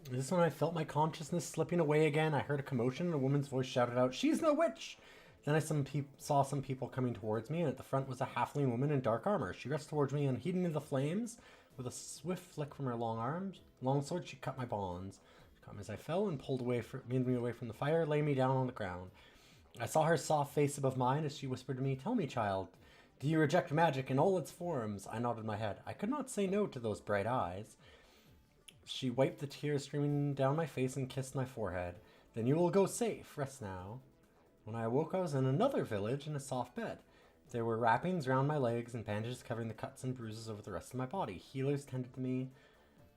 This is when I felt my consciousness slipping away again. I heard a commotion and a woman's voice shouted out, "She's no witch!" Then I saw some people coming towards me, and at the front was a halfling woman in dark armor. She rushed towards me, and heeding the flames, with a swift flick from her long sword, she cut my bonds. She caught me as I fell and made me away from the fire, laying me down on the ground. I saw her soft face above mine as she whispered to me, "Tell me, child, do you reject magic in all its forms?" I nodded my head. I could not say no to those bright eyes. She wiped the tears streaming down my face and kissed my forehead. "Then you will go safe. Rest now." When I awoke, I was in another village in a soft bed. There were wrappings around my legs and bandages covering the cuts and bruises over the rest of my body. Healers tended to me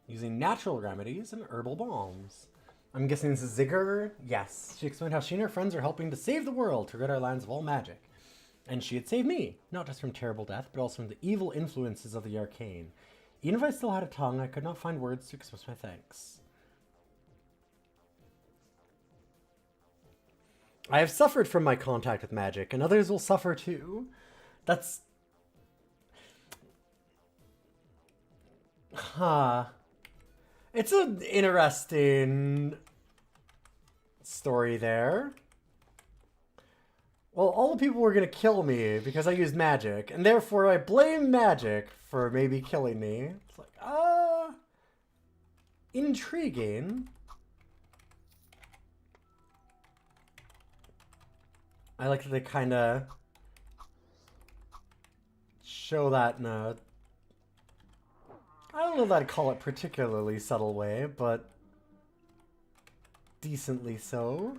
using natural remedies and herbal balms. I'm guessing this is Ziggur? Yes. She explained how she and her friends are helping to save the world to rid our lands of all magic. And she had saved me, not just from terrible death, but also from the evil influences of the arcane. Even if I still had a tongue, I could not find words to express my thanks. I have suffered from my contact with magic, and others will suffer too. That's... Huh. It's an interesting story there. Well, all the people were going to kill me because I used magic, and therefore I blame magic for maybe killing me. It's like, intriguing. I like that they kind of show that in a... I don't know that I'd call it particularly subtle way, but decently so.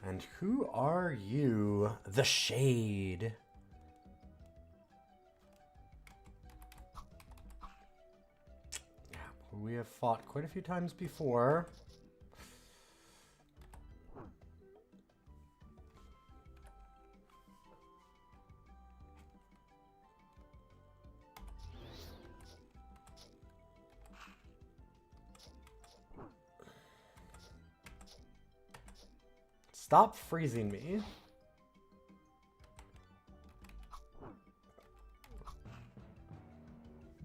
And who are you? The Shade. Yeah, we have fought quite a few times before. Stop freezing me.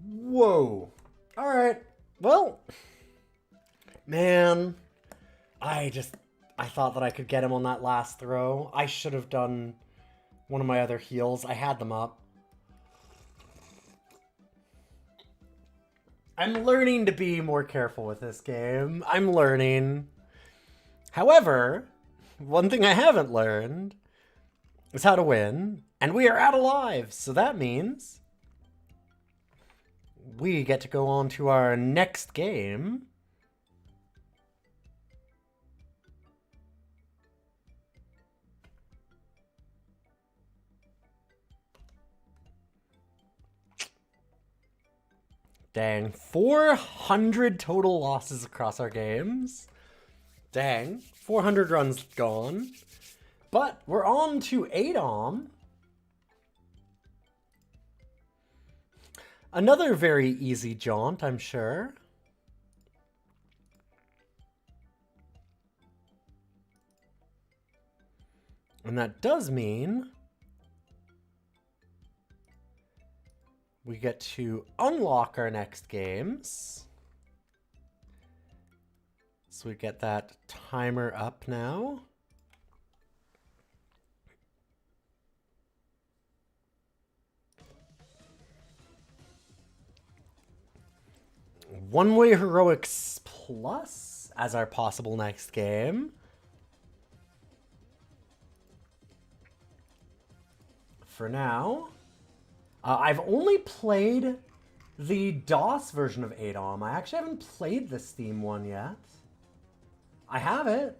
Whoa. Alright. Well. Man. I thought that I could get him on that last throw. I should have done one of my other heals. I had them up. I'm learning to be more careful with this game. I'm learning. However... one thing I haven't learned is how to win, and we are out alive, so that means we get to go on to our next game. Dang, 400 total losses across our games. Dang, 400 runs gone. But we're on to Adom. Another very easy jaunt, I'm sure. And that does mean we get to unlock our next games. So we get that timer up now. One-Way Heroics Plus as our possible next game. For now, I've only played the DOS version of Adom. I actually haven't played the Steam one yet. I have it.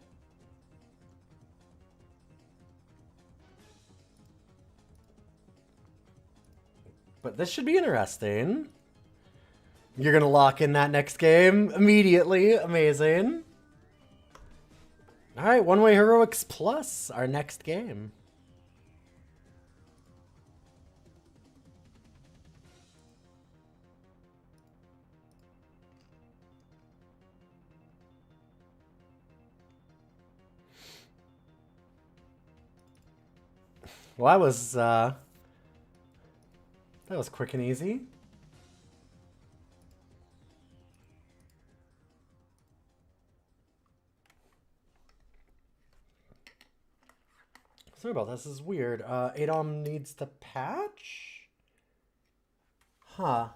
But this should be interesting. You're going to lock in that next game immediately. Amazing. All right, One-Way Heroics Plus, our next game. Well, that was quick and easy. Sorry about this. This is weird. Adom needs to patch? Huh.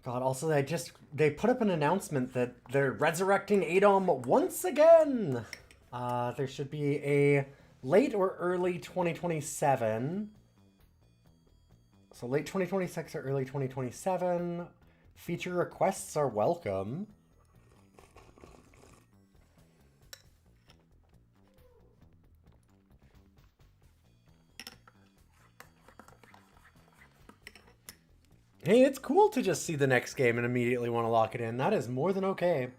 God, also they put up an announcement that they're resurrecting Adom once again. There should be a late or early 2027. So late 2026 or early 2027. Feature requests are welcome. Hey, it's cool to just see the next game and immediately want to lock it in. That is more than okay.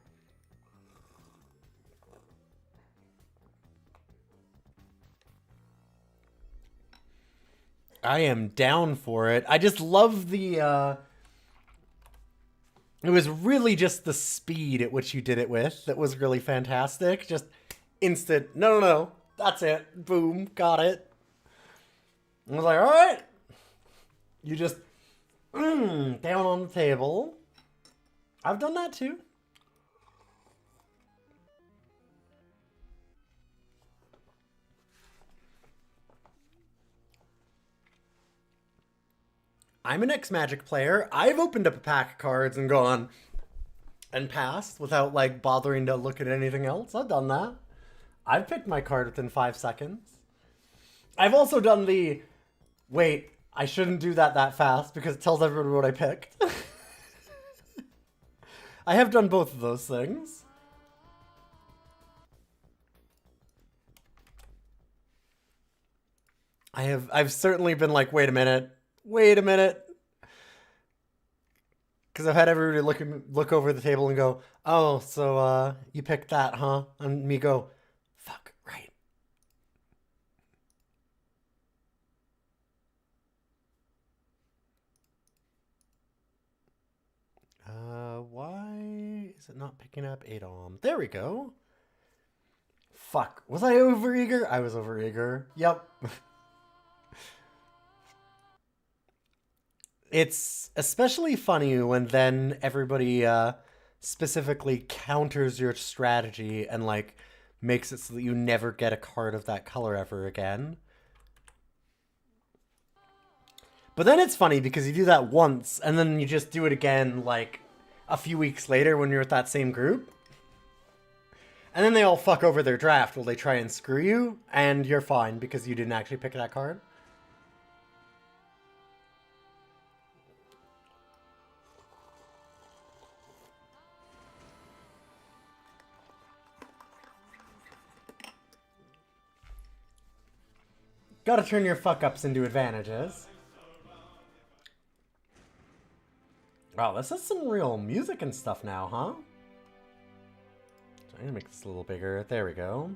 I am down for it. I just love the, it was really just the speed at which you did it with that was really fantastic. Just instant, no, that's it. Boom, got it. I was like, all right. You just, down on the table. I've done that too. I'm an ex-Magic player. I've opened up a pack of cards and gone and passed without like bothering to look at anything else. I've done that. I've picked my card within 5 seconds. I've also done the, wait, I shouldn't do that fast because it tells everyone what I picked. I have done both of those things. I've certainly been like, wait a minute. Because I've had everybody look over the table and go, oh, so you picked that, huh? And me go, fuck, right. Why is it not picking up Adom? There we go. Fuck, was I overeager? I was overeager. Yep. It's especially funny when then everybody specifically counters your strategy and like makes it so that you never get a card of that color ever again. But then it's funny because you do that once and then you just do it again like a few weeks later when you're with that same group. And then they all fuck over their draft while they try and screw you, and you're fine because you didn't actually pick that card. Gotta turn your fuck-ups into advantages. Wow, this is some real music and stuff now, huh? So I'm gonna make this a little bigger. There we go.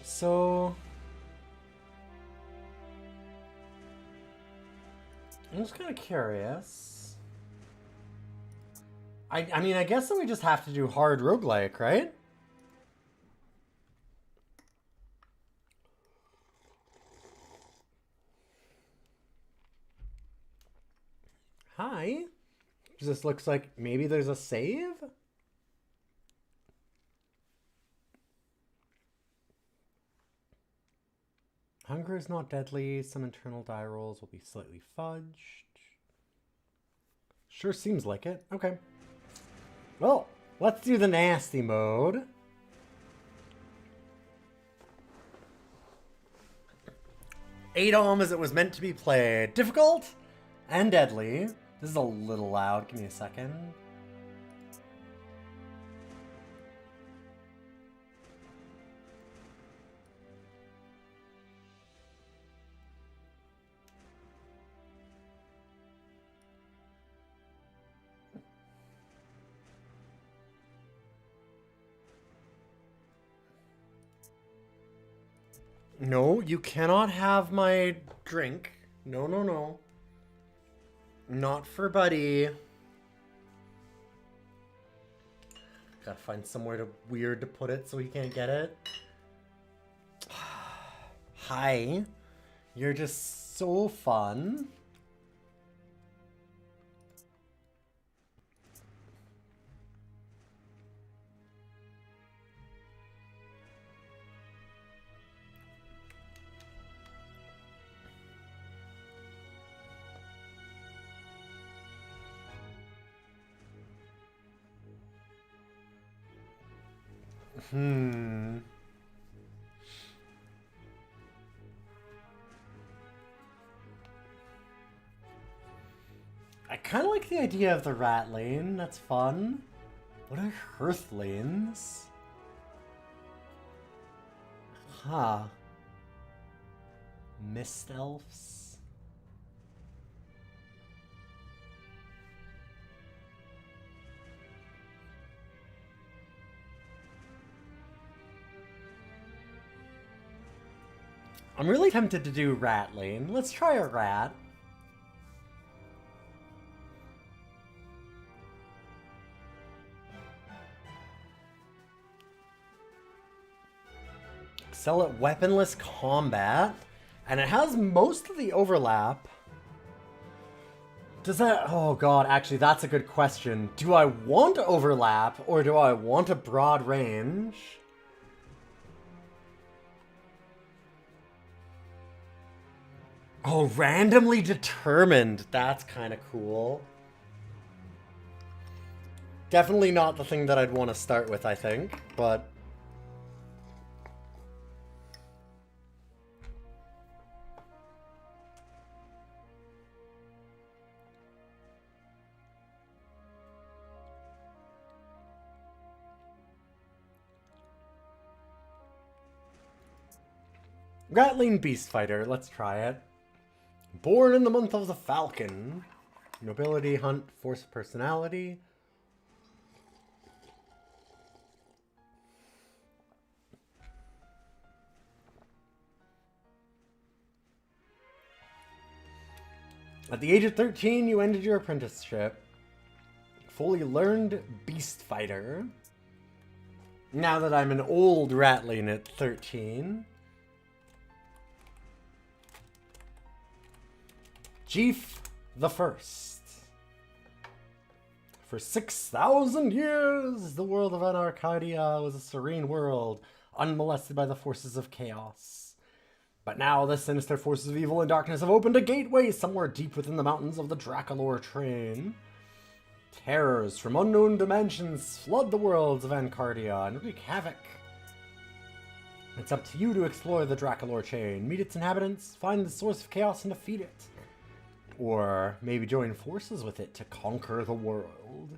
So I'm just kind of curious. I mean, I guess that we just have to do hard roguelike, right? Hi. This looks like maybe there's a save? Hunger is not deadly. Some internal die rolls will be slightly fudged. Sure seems like it. Okay. Well, let's do the nasty mode. Adom as it was meant to be played. Difficult and deadly. This is a little loud. Give me a second. No, you cannot have my drink. No, no, no. Not for Buddy. Gotta find somewhere weird to put it so he can't get it. Hi. You're just so fun. kind of like the idea of the rat lane. That's fun. What are hearth lanes? Huh. Mist elves? I'm really tempted to do rat lane. Let's try a rat. Excel at weaponless combat. And it has most of the overlap. Does that... Oh god, actually that's a good question. Do I want overlap or do I want a broad range? Oh, randomly determined. That's kind of cool. Definitely not the thing that I'd want to start with, I think, but... Rattling Beast Fighter, let's try it. Born in the month of the Falcon. Nobility, hunt, force of personality. At the age of 13, you ended your apprenticeship. Fully learned Beast Fighter. Now that I'm an old Ratling at 13. Jeef the First. For 6,000 years, the world of Anarcadia was a serene world, unmolested by the forces of chaos. But now the sinister forces of evil and darkness have opened a gateway somewhere deep within the mountains of the Dracolor Train. Terrors from unknown dimensions flood the worlds of Ancardia and wreak havoc. It's up to you to explore the Dracolor Chain, meet its inhabitants, find the source of chaos and defeat it. Or maybe join forces with it to conquer the world.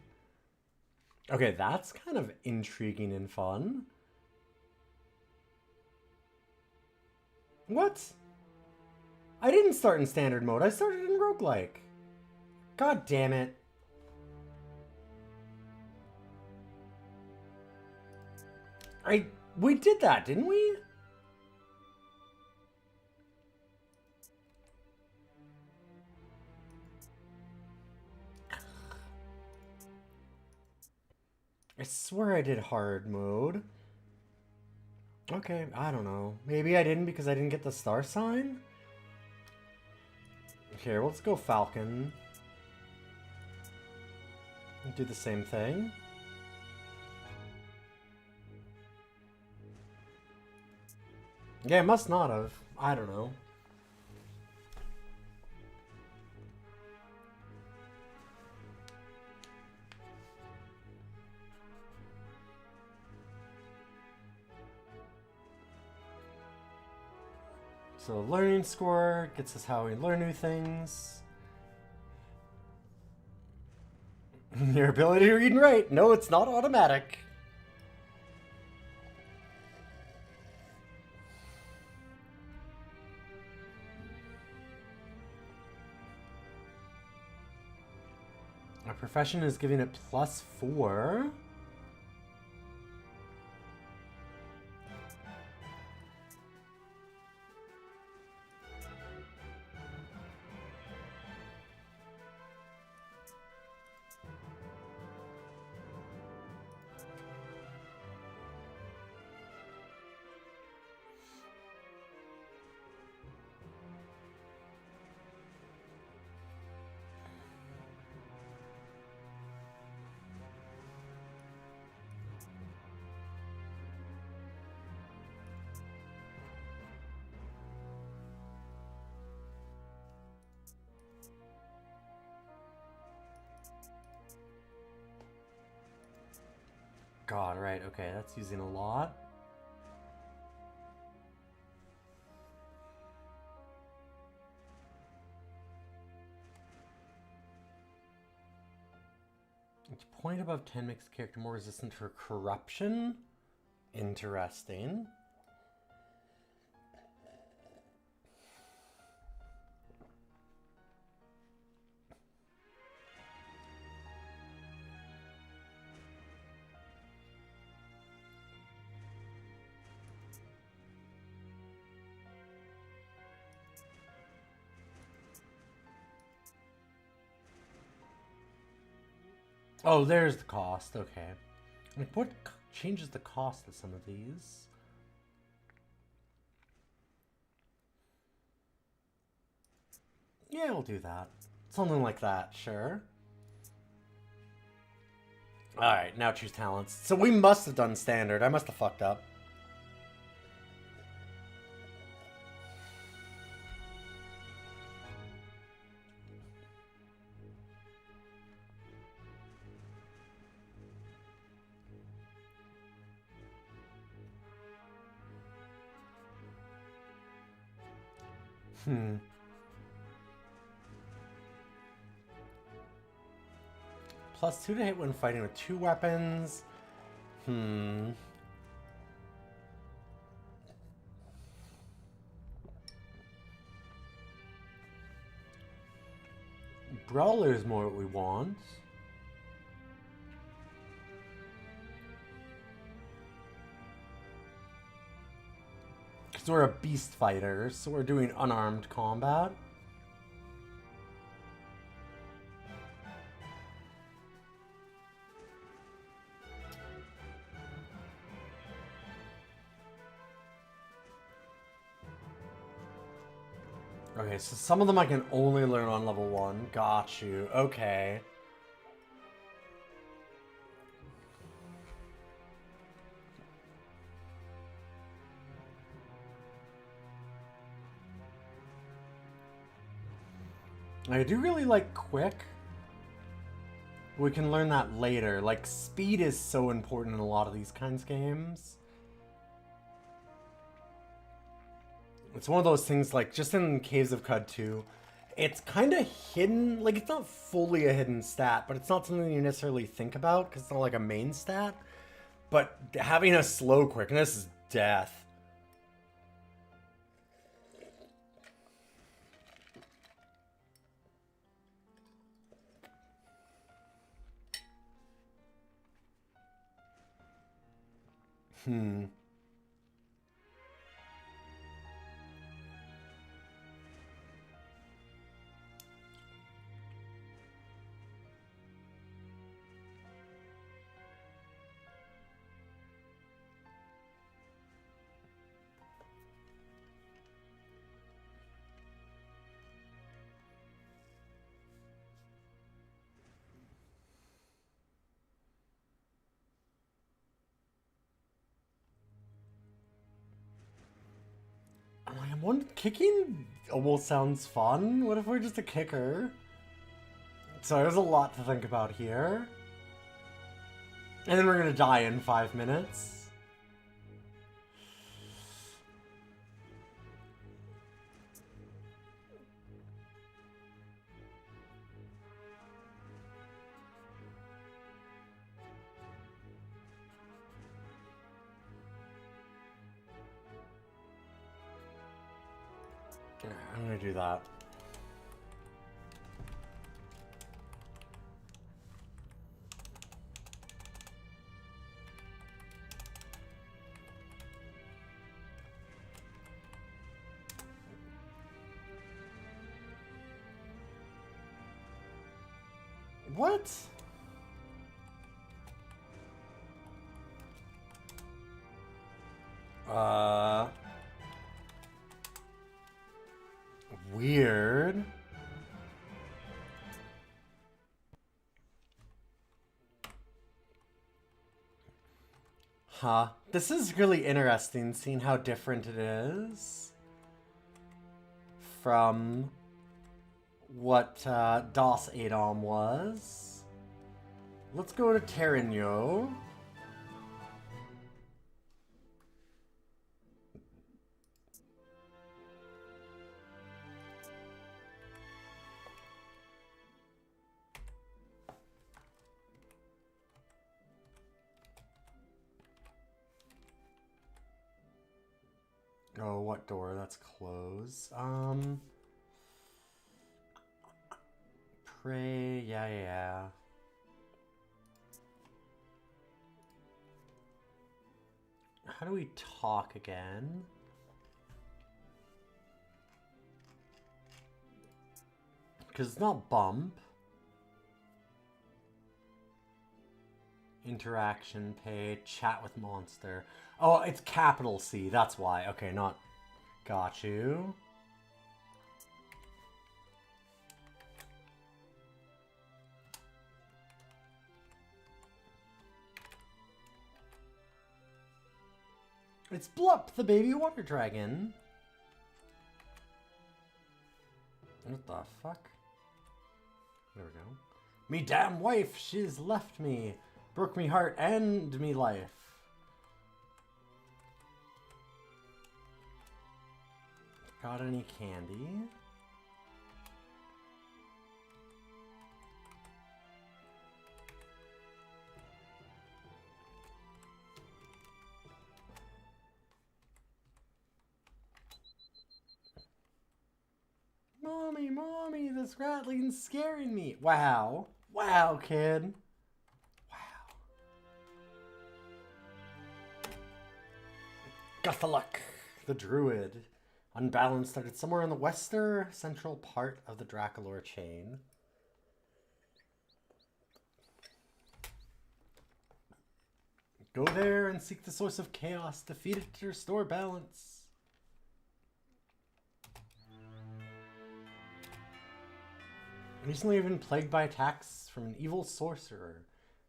Okay, that's kind of intriguing and fun. What? I didn't start in standard mode. I started in roguelike. God damn it. We did that, didn't we? I swear I did hard mode. Okay, I don't know. Maybe I didn't because I didn't get the star sign? Here, let's go Falcon. Do the same thing. Yeah, it must not have. I don't know. So learning score gets us how we learn new things. Your ability to read and write. No, it's not automatic. Our profession is giving it +4. God, right, okay, that's using a lot. Each point above 10 makes the character more resistant to corruption. Interesting. Oh, there's the cost. Okay. Like, what changes the cost of some of these? Yeah, we'll do that. Something like that, sure. Alright, now choose talents. So we must have done standard. I must have fucked up. +2 to hit when fighting with 2 weapons. Brawler is more what we want. Because we're a beast fighter, so we're doing unarmed combat. Okay, so some of them I can only learn on level 1. Got you. Okay. I do really like quick. We can learn that later. Like, speed is so important in a lot of these kinds of games. It's one of those things, like, just in Caves of Cud 2, it's kind of hidden. Like, it's not fully a hidden stat, but it's not something you necessarily think about, because it's not like a main stat. But having a slow quickness is death. Kicking almost sounds fun. What if we're just a kicker? So there's a lot to think about here. And then we're gonna die in 5 minutes. I'm gonna do that. What? Weird. Huh. This is really interesting, seeing how different it is from what DOS Adom was. Let's go to Terranyo. Oh, what door? That's closed. Pray. Yeah. How do we talk again? Because it's not bump. Interaction, pay, chat with monster. Oh, it's capital C. That's why. Okay, not... Got you. It's Blup, the baby water dragon. What the fuck? There we go. Me damn wife, she's left me. Broke me heart and me life. Got any candy? Mommy, this rattling's scaring me. Wow. Wow, kid. Wow. Guthaluk, the druid. Unbalanced, started somewhere in the western central part of the Draculor chain. Go there and seek the source of chaos. Defeat it to restore balance. Recently I've been plagued by attacks from an evil sorcerer.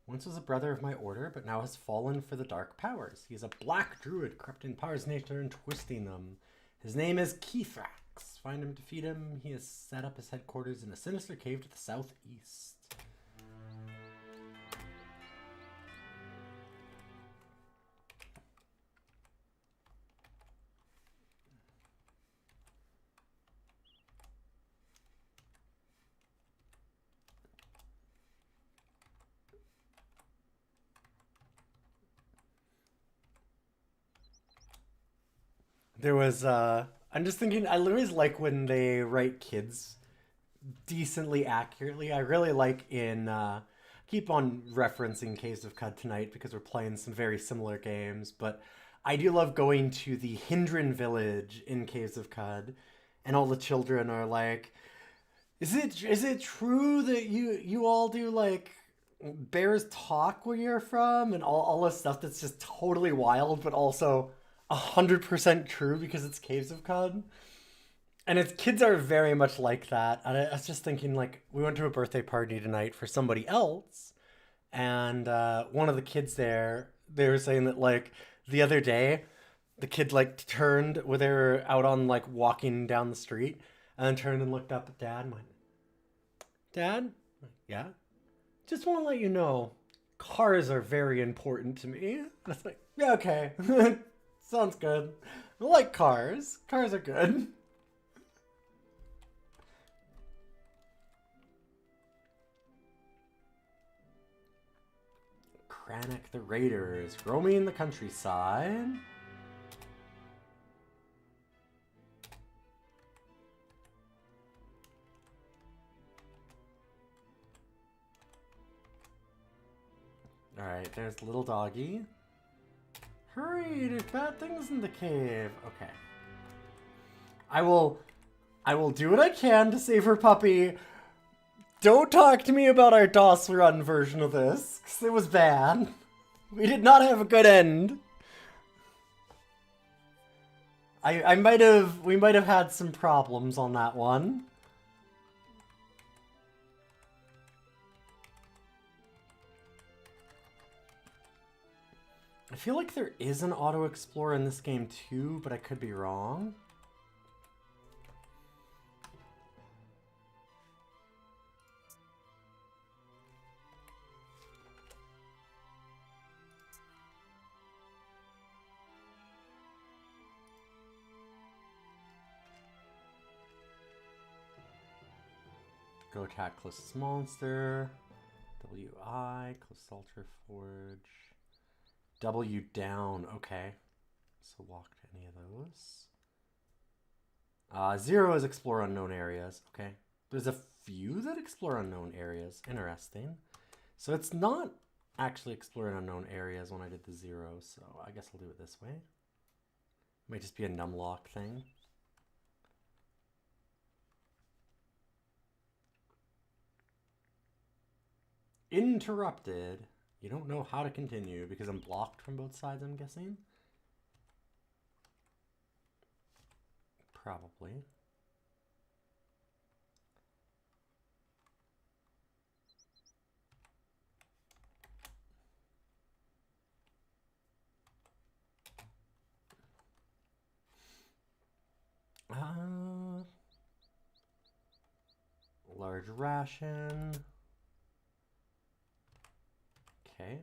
Once was a brother of my order, but now has fallen for the dark powers. He is a black druid, corrupting powers nature and twisting them. His name is Keythrax. Find him, defeat him. He has set up his headquarters in a sinister cave to the southeast. There was, I'm just thinking, I always like when they write kids decently accurately. I really like in, keep on referencing Caves of Cud tonight because we're playing some very similar games, but I do love going to the Hindran village in Caves of Cud, and all the children are like, is it true that you all do, like, bears talk where you're from, and all this stuff that's just totally wild, but also 100% true because it's Caves of Cod. And its kids are very much like that. And I was just thinking, like, we went to a birthday party tonight for somebody else, and one of the kids there, they were saying that, like, the other day, the kid, like, turned when they were out on, like, walking down the street, and then turned and looked up at Dad and went, Dad? Yeah? Just want to let you know, cars are very important to me. And I was like, yeah, okay. Sounds good. I like cars. Cars are good. Kranich the Raiders, roaming the countryside. Alright, there's the little doggy. Hurry, there's bad things in the cave. Okay. I will do what I can to save her puppy. Don't talk to me about our DOS run version of this, because it was bad. We did not have a good end. We might have had some problems on that one. I feel like there is an auto explorer in this game too, but I could be wrong. Go attack closest monster. WI, close altar forge. W down, okay. So walk to any of those. 0 is explore unknown areas. Okay. There's a few that explore unknown areas. Interesting. So it's not actually exploring unknown areas when I did the 0, so I guess I'll do it this way. Might just be a numlock thing. Interrupted. You don't know how to continue because I'm blocked from both sides, I'm guessing. Probably. Large ration. Okay.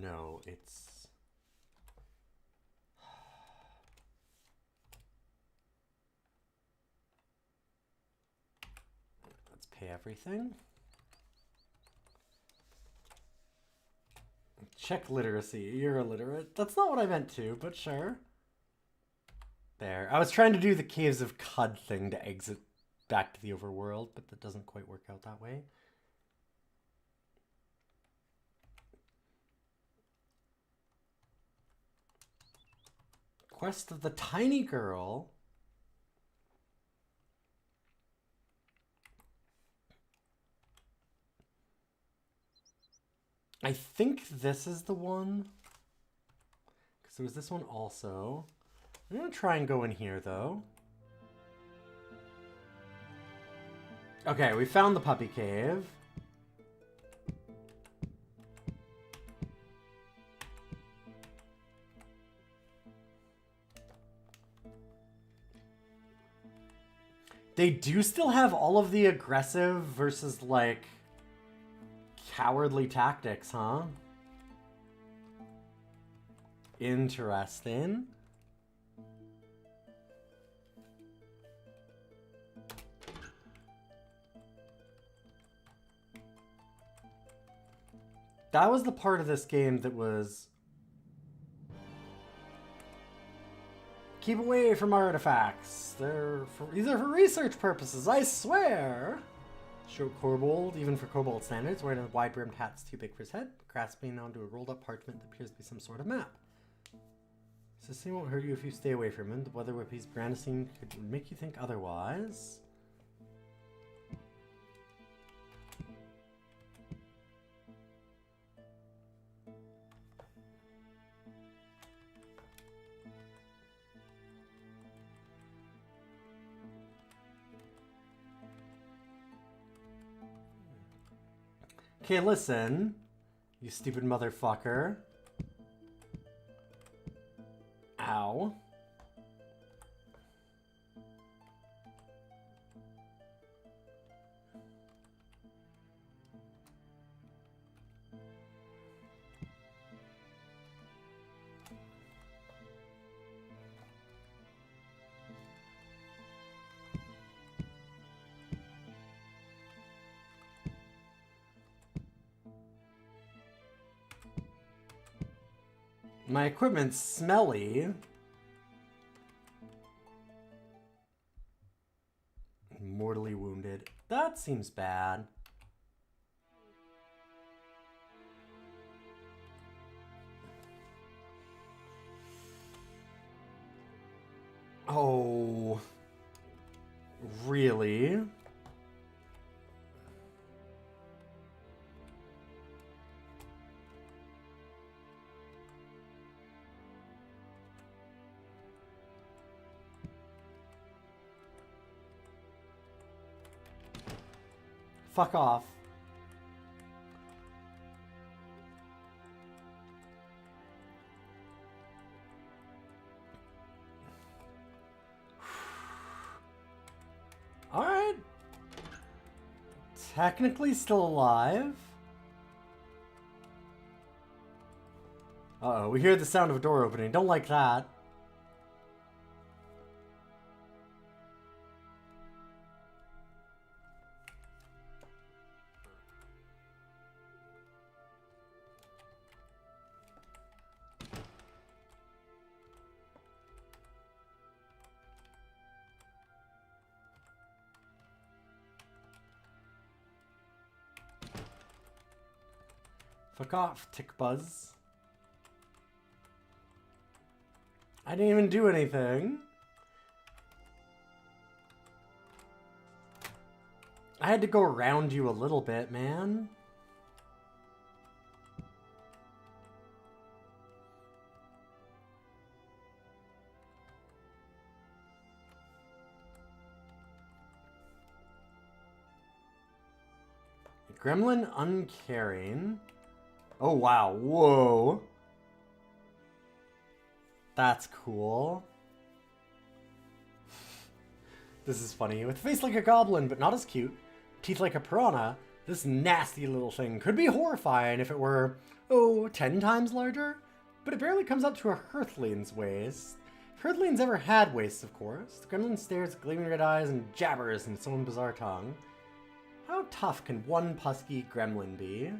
No, it's... Let's pay everything. Check literacy. You're illiterate. That's not what I meant to, but sure. There. I was trying to do the Caves of Cud thing to exit back to the overworld, but that doesn't quite work out that way. Quest of the Tiny Girl. I think this is the one. Because there was this one also. I'm going to try and go in here, though. Okay, we found the puppy cave. They do still have all of the aggressive versus, like, cowardly tactics, huh? Interesting. That was the part of this game that was... Keep away from artifacts. These are for research purposes, I swear! Show kobold, even for kobold standards, wearing a wide-brimmed hat's too big for his head, grasping onto a rolled-up parchment that appears to be some sort of map. So this thing won't hurt you if you stay away from him. The weather whip he's brandishing could make you think otherwise. Okay, listen, you stupid motherfucker. Ow. My equipment's smelly. Mortally wounded. That seems bad. Oh. Really? Fuck off. Alright. Technically still alive. Uh-oh, we hear the sound of a door opening. Don't like that. Fuck off, Tick Buzz. I didn't even do anything. I had to go around you a little bit, man. Gremlin uncaring. Oh, wow. Whoa. That's cool. This is funny. With a face like a goblin, but not as cute. Teeth like a piranha. This nasty little thing could be horrifying if it were, 10 times larger. But it barely comes up to a Hearthling's waist. If Hearthlings ever had waists, of course. The gremlin stares with gleaming red eyes and jabbers in its own bizarre tongue. How tough can one pusky gremlin be?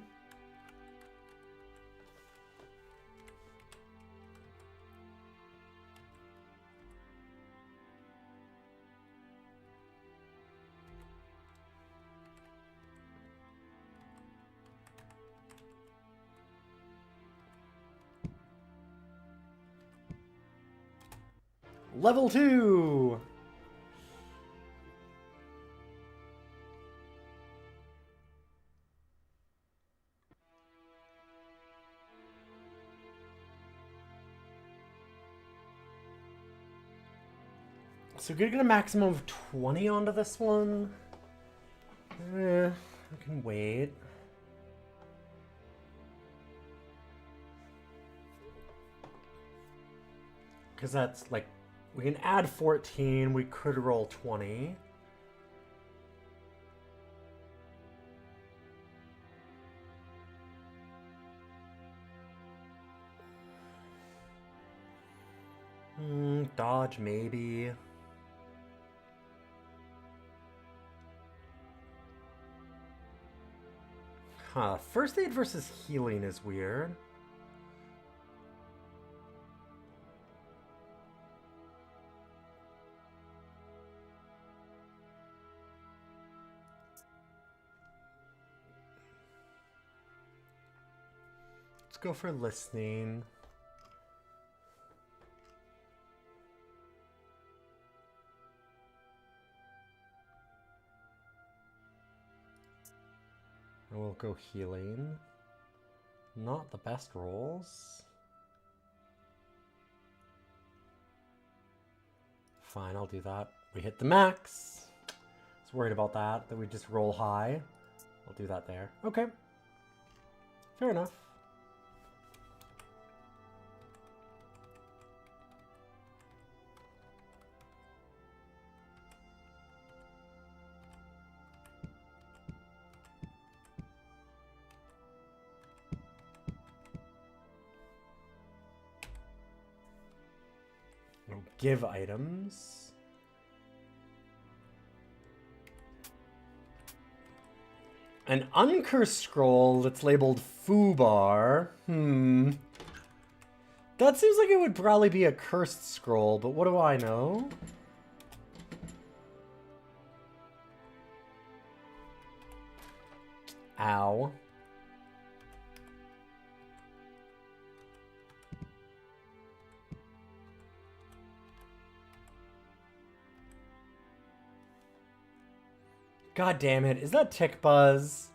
Level 2! So we're gonna get a maximum of 20 onto this one. I can wait. Because that's like, we can add 14, we could roll 20. Dodge maybe. Huh, first aid versus healing is weird. Let's go for listening. And we'll go healing. Not the best rolls. Fine, I'll do that. We hit the max. I was worried about that we just roll high. I'll do that there. Okay. Fair enough. Give items. An uncursed scroll that's labeled Foobar. That seems like it would probably be a cursed scroll, but what do I know? Ow. God damn it. Is that Tick Buzz?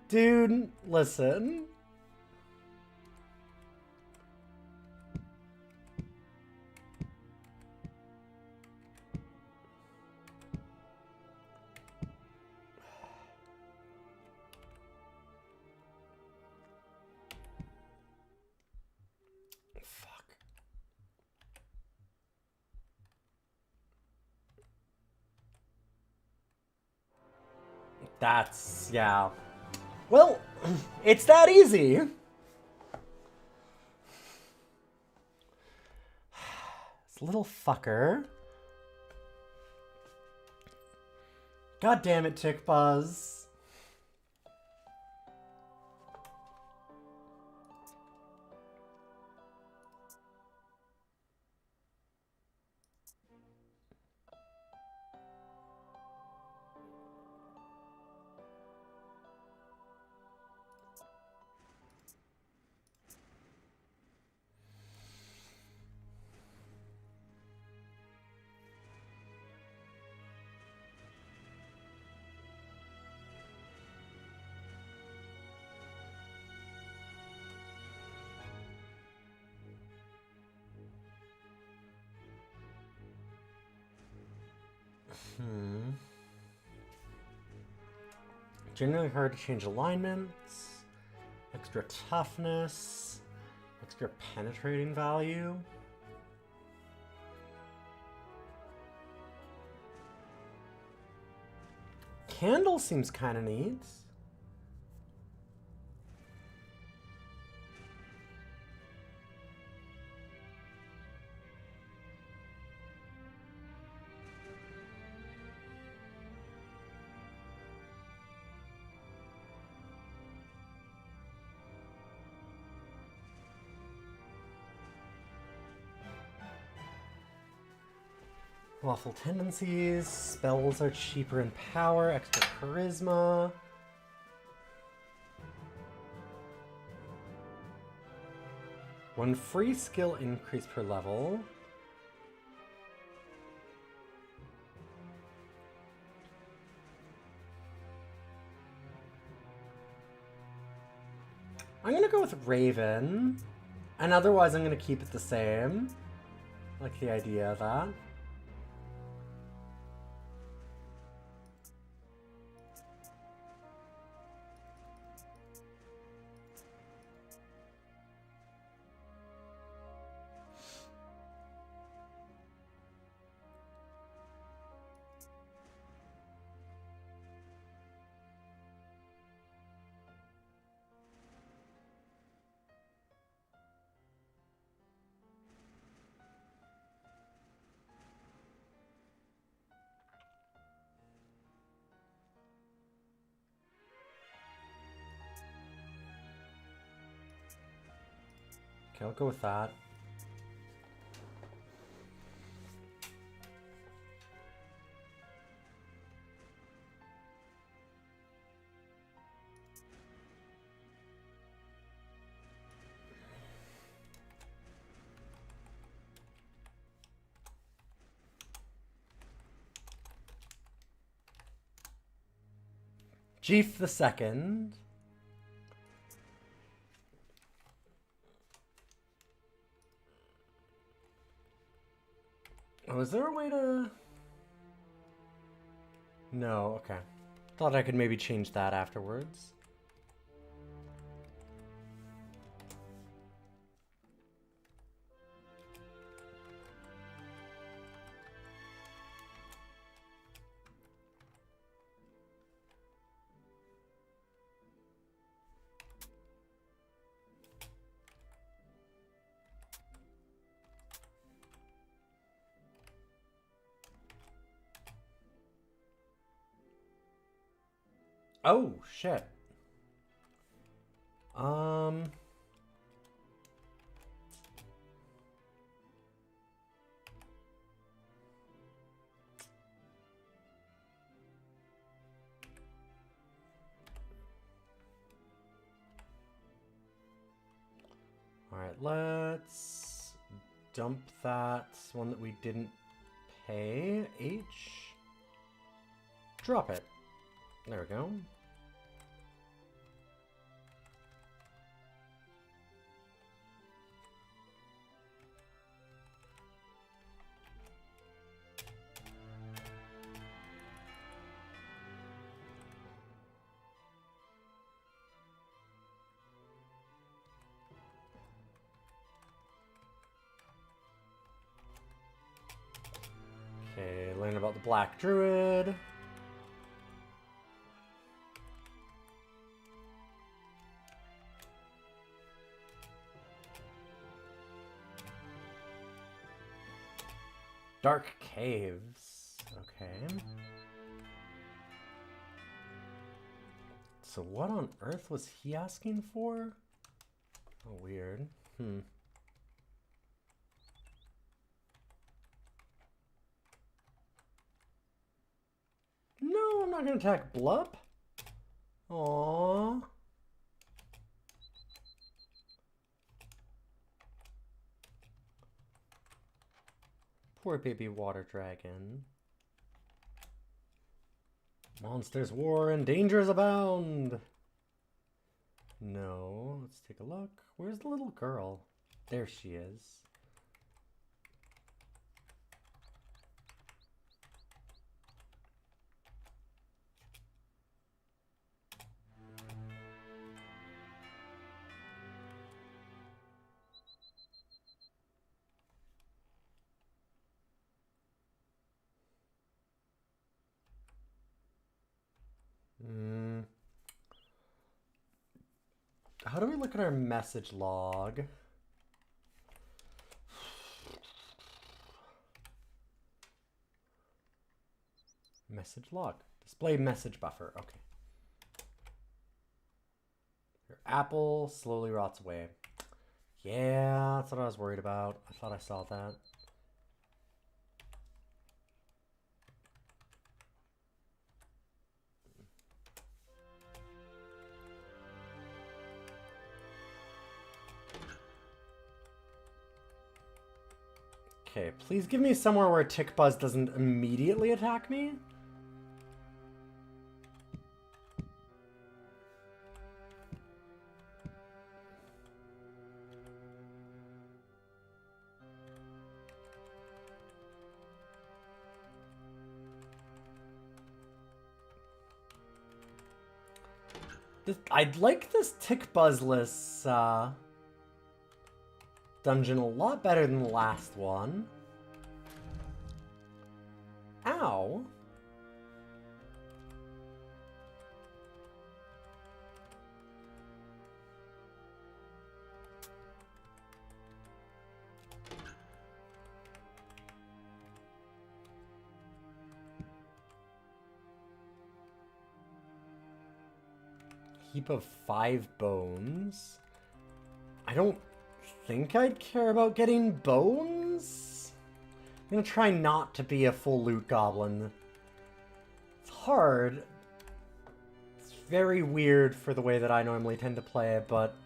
Dude, listen. That's, yeah. Well, it's that easy. This little fucker. God damn it, Tick Buzz. Generally hard to change alignments. Extra toughness. Extra penetrating value. Candle seems kind of neat. Lawful tendencies. Spells are cheaper in power. Extra charisma. One free skill increase per level. I'm gonna go with Raven. And otherwise I'm gonna keep it the same. I like the idea of that. Okay, I'll go with that. Jeef the Second. Oh, is there a way to... No, okay. Thought I could maybe change that afterwards. Oh, shit. All right, let's dump that one that we didn't pay. H. Drop it. There we go. Okay, learn about the Black Druid. Dark Caves. Okay. So what on earth was he asking for? Oh, weird. No, I'm not gonna attack Blup. Aww. Poor baby water dragon. Monsters war and dangers abound. No, let's take a look. Where's the little girl? There she is. how do we look at our message log? Message log. Display message buffer. Okay. Your apple slowly rots away. Yeah, that's what I was worried about. I thought I saw that. Okay, please give me somewhere where tick buzz doesn't immediately attack me. I'd like this tick buzzless dungeon a lot better than the last one. Ow. Heap of 5 bones. I don't think I'd care about getting bones. I'm gonna try not to be a full loot goblin. It's hard. It's very weird for the way that I normally tend to play it, but...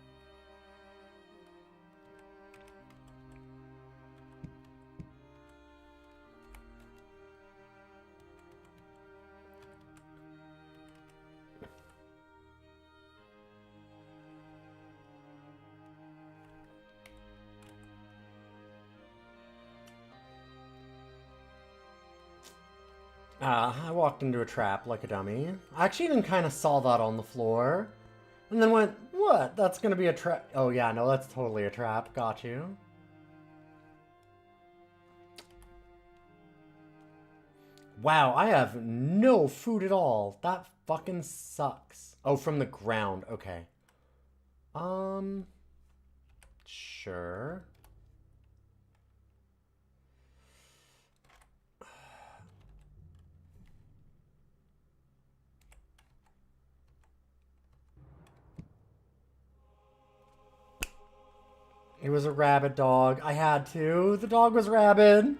I walked into a trap like a dummy. I actually even kind of saw that on the floor. And then went, what? That's gonna be a trap. Oh yeah, no, that's totally a trap. Got you. Wow, I have no food at all. That fucking sucks. Oh, from the ground. Okay. Sure. It was a rabid dog. I had to. The dog was rabid.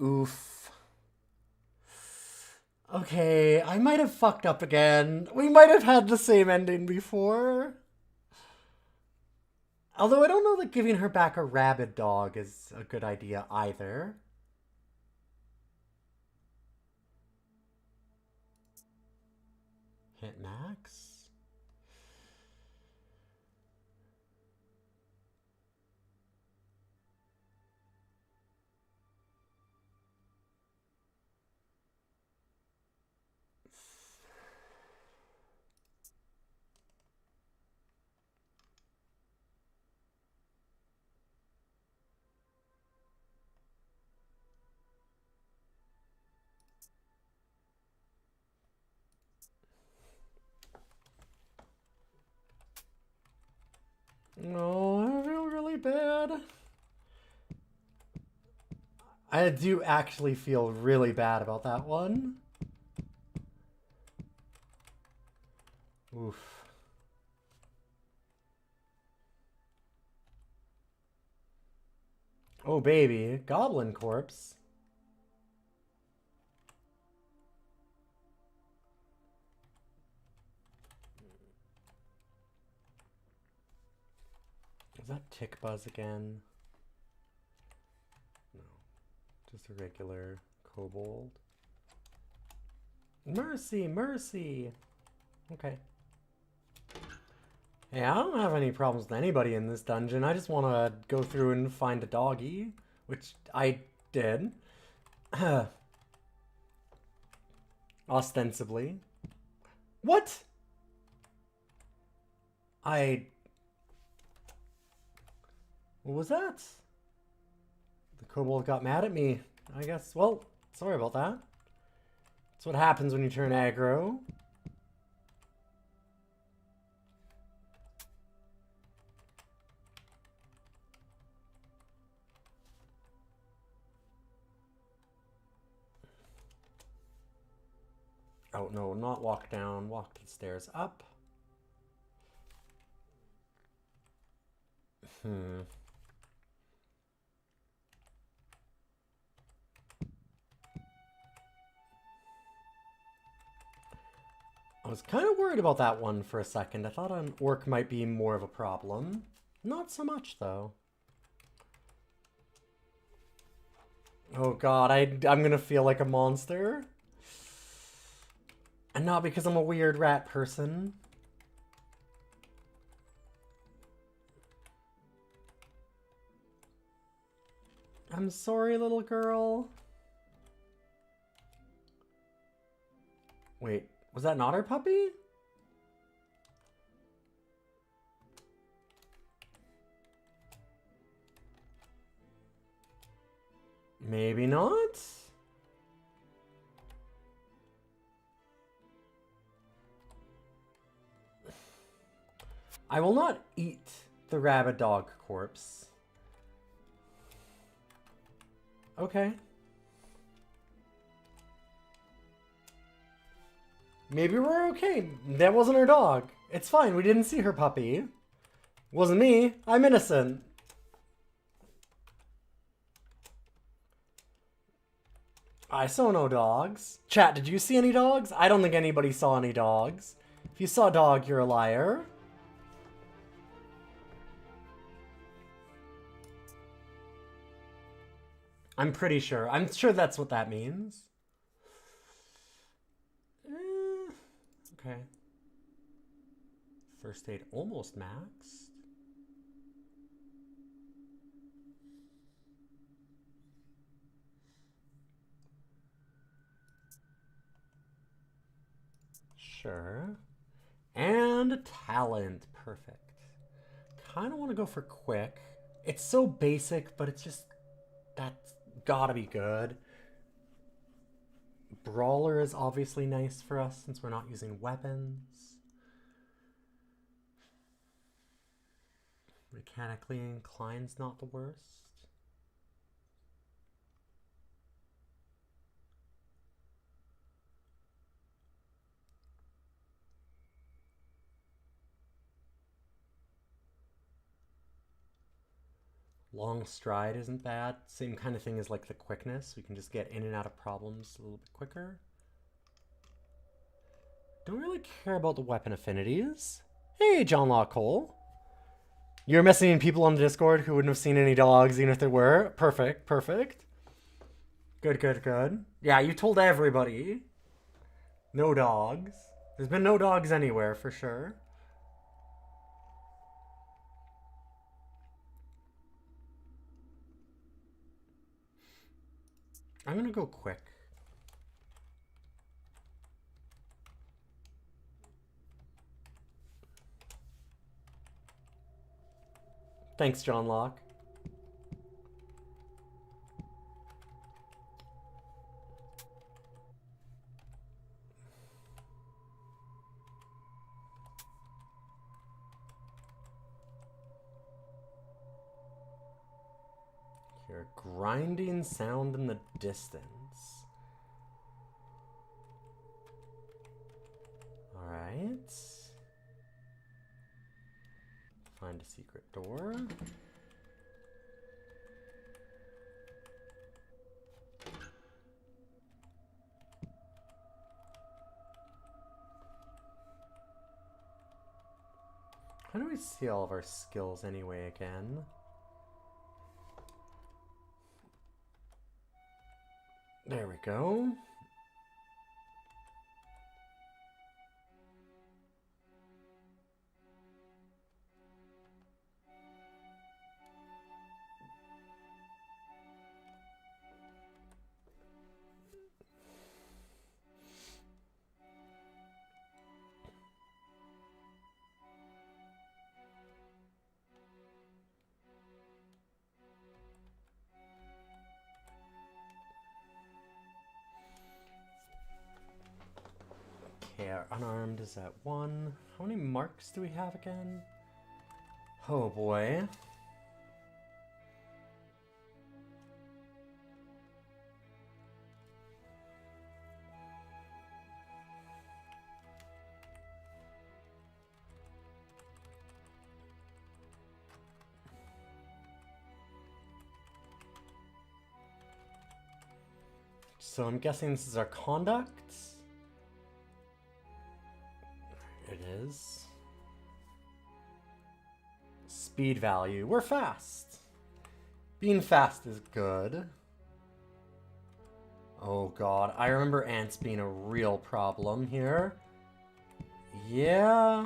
Oof. Okay, I might have fucked up again. We might have had the same ending before. Although I don't know that giving her back a rabid dog is a good idea either. Hit max? No, I feel really bad. I do actually feel really bad about that one. Oof. Oh, baby. Goblin corpse. Is that tick buzz again? No. Just a regular kobold. Mercy, mercy. Okay. Hey, I don't have any problems with anybody in this dungeon. I just want to go through and find a doggy, which I did. Ostensibly. What? What was that? The kobold got mad at me. I guess, well, sorry about that. That's what happens when you turn aggro. Oh, no, not walk down. Walk the stairs up. I was kind of worried about that one for a second. I thought an orc might be more of a problem. Not so much, though. Oh god, I'm gonna feel like a monster. And not because I'm a weird rat person. I'm sorry, little girl. Wait, was that not our puppy? Maybe not? I will not eat the rabid dog corpse. Okay. Maybe we're okay. That wasn't her dog. It's fine. We didn't see her puppy. It wasn't me. I'm innocent. I saw no dogs. Chat, did you see any dogs? I don't think anybody saw any dogs. If you saw a dog, you're a liar. I'm pretty sure. I'm sure that's what that means. Okay. First aid almost maxed. Sure. And talent. Perfect. Kind of want to go for quick. It's so basic, but it's just... That's gotta be good. Brawler is obviously nice for us since we're not using weapons. Mechanically inclined's not the worst. Long stride isn't bad. Same kind of thing as like the quickness. We can just get in and out of problems a little bit quicker. Don't really care about the weapon affinities. Hey, John Law Cole. You're messaging people on the Discord who wouldn't have seen any dogs even if there were. Perfect, perfect. Good, good, good. Yeah, you told everybody. No dogs. There's been no dogs anywhere for sure. I'm gonna go quick. Thanks, John Locke. Hear a grinding sound in the distance. Alright. Find a secret door. How do we see all of our skills anyway again? There we go. our unarmed is at 1. How many marks do we have again? Oh boy. So I'm guessing this is our conduct. It is. Speed value. We're fast. Being fast is good. Oh god, I remember ants being a real problem here. Yeah.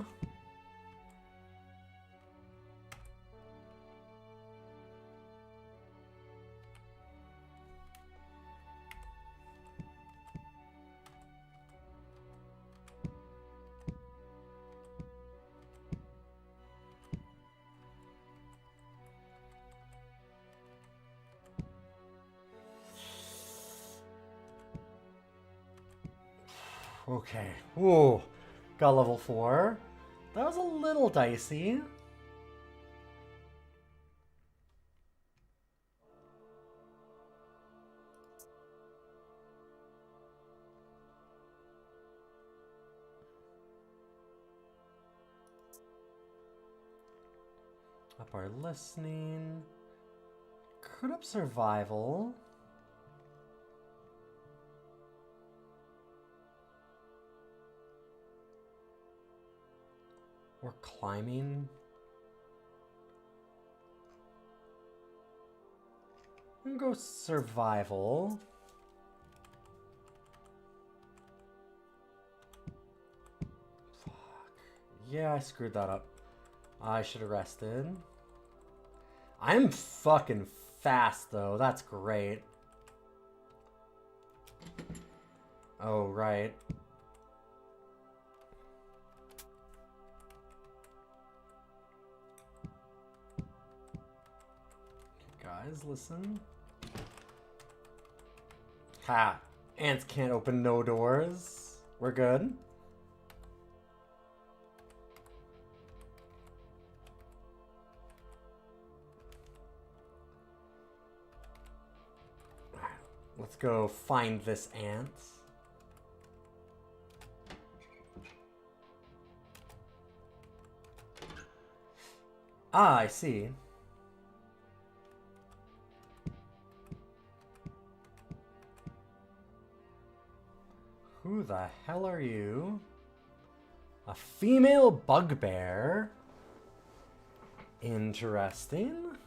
Okay. Ooh. Got level 4. That was a little dicey. Up our listening. Could up survival. Or climbing. I'm gonna go survival. Fuck. Yeah, I screwed that up. I should have rested. I'm fucking fast though. That's great. Oh, right. Guys, listen. Ha! Ants can't open no doors. We're good. Let's go find this ant. Ah, I see. Who the hell are you? A female bugbear. Interesting.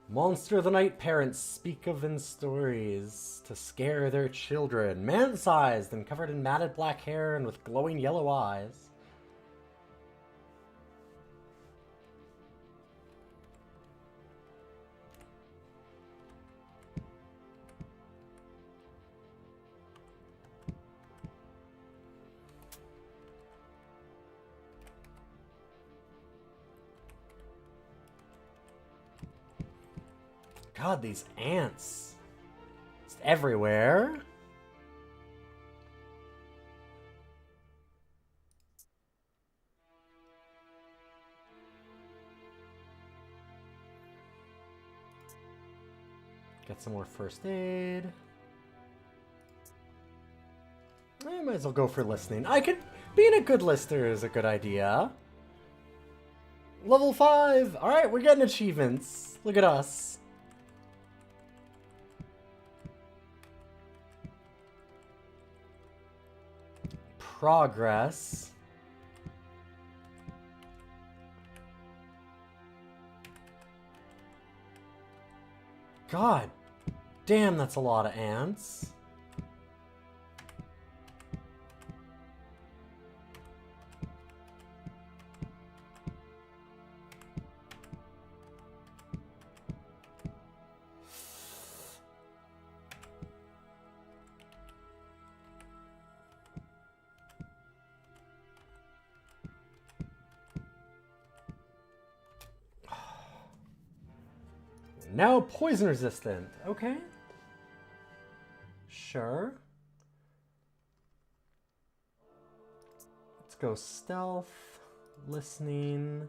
Monster of the night parents speak of in stories to scare their children. Man-sized and covered in matted black hair and with glowing yellow eyes. God, these ants. It's everywhere. Get some more first aid. I might as well go for listening. Being a good listener is a good idea. Level 5. All right, we're getting achievements. Look at us. Progress. God damn, that's a lot of ants. Now poison resistant. Okay. Sure. go stealth, listening.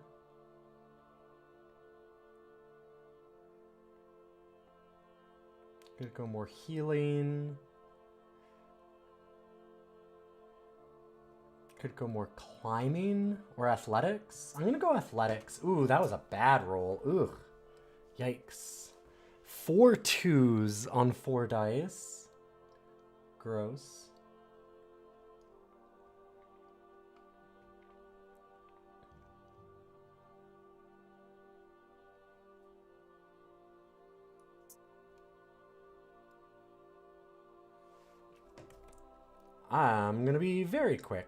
Could go more healing. Could go more climbing or athletics. I'm gonna go athletics. Ooh, that was a bad roll. Ugh. Yikes. 4 2s on 4 dice. Gross. I'm gonna be very quick.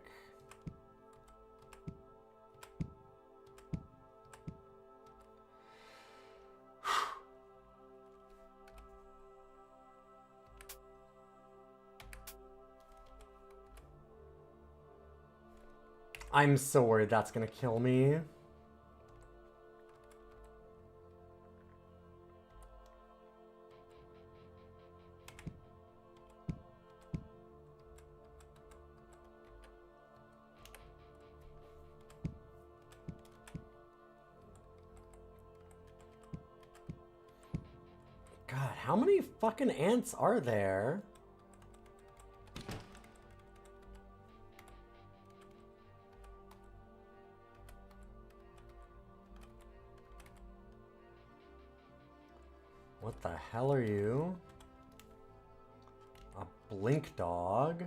I'm so worried that's gonna kill me. God, how many fucking ants are there? What the hell are you? A blink dog?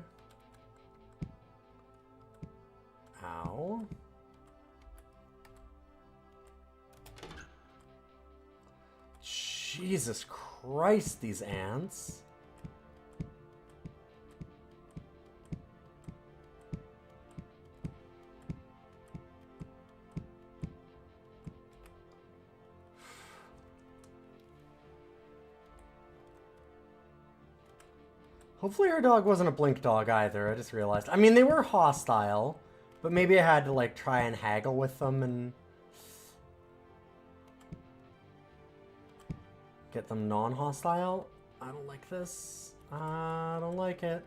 Ow. Jesus Christ, these ants. Hopefully our dog wasn't a blink dog either, I just realized. I mean, they were hostile, but maybe I had to, like, try and haggle with them and get them non-hostile. I don't like this. I don't like it.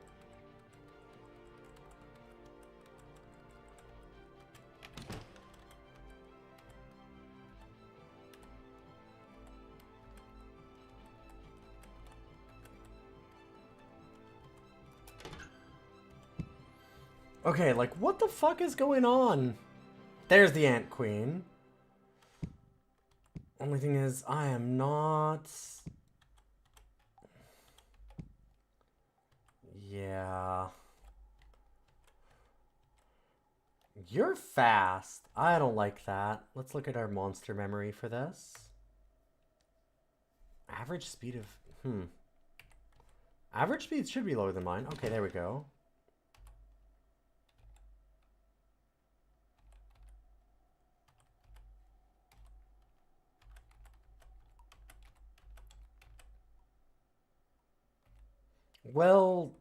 Okay, like, what the fuck is going on? There's the Ant Queen. Only thing is, I am not... Yeah. You're fast. I don't like that. Let's look at our monster memory for this. Average speed of... Average speed should be lower than mine. Okay, there we go. Well,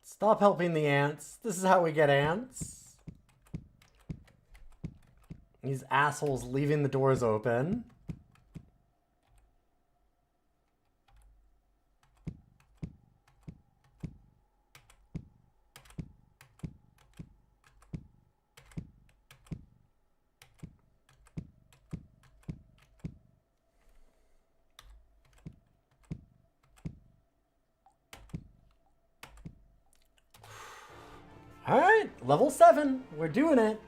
stop helping the ants. This is how we get ants. These assholes leaving the doors open. All right, level 7. We're doing it.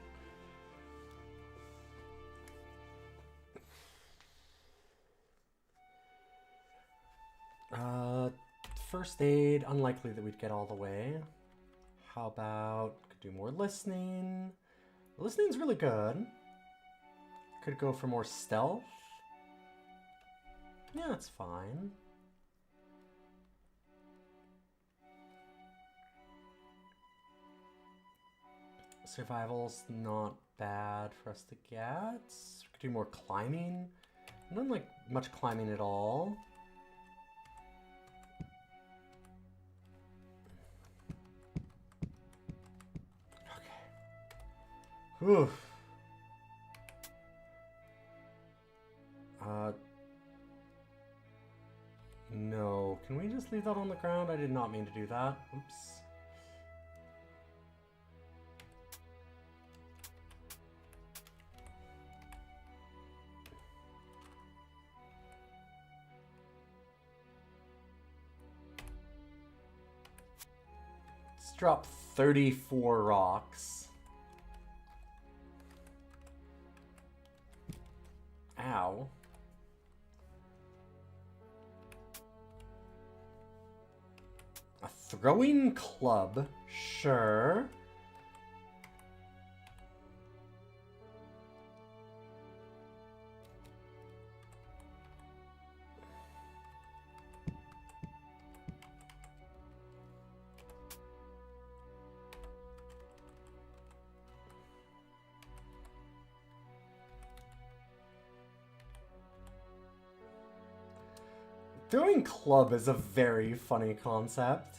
First aid, unlikely that we'd get all the way. How about, could do more listening. Listening's really good. Could go for more stealth. Yeah, that's fine. Survival's not bad for us to get. Could do more climbing. Not like much climbing at all. Okay. Oof. No. Can we just leave that on the ground? I did not mean to do that. Oops. drop 34 rocks. Ow. A throwing club, sure. Throwing club is a very funny concept.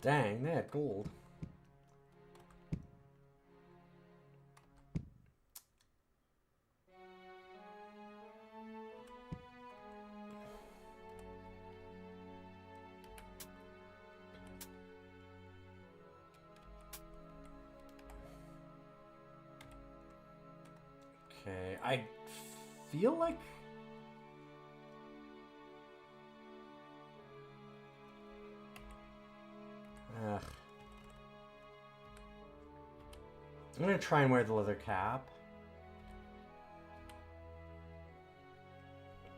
Dang, they had gold. Okay, I feel like... Ugh. I'm gonna try and wear the leather cap.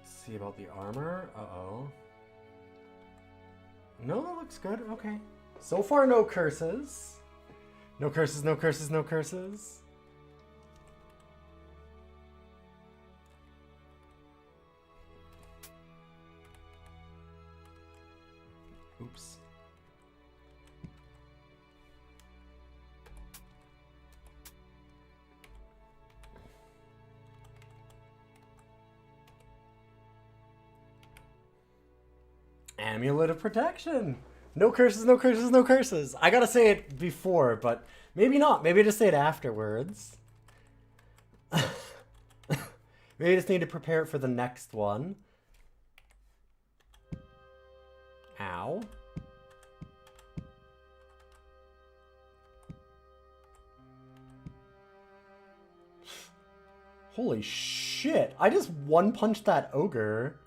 See about the armor. Uh-oh. No, that looks good. Okay. So far, no curses. No curses, no curses, no curses. Oops. Amulet of Protection. No curses, no curses, no curses. I gotta say it before, but maybe not. Maybe just say it afterwards. Maybe I just need to prepare it for the next one. Ow. Holy shit. I just one-punched that ogre.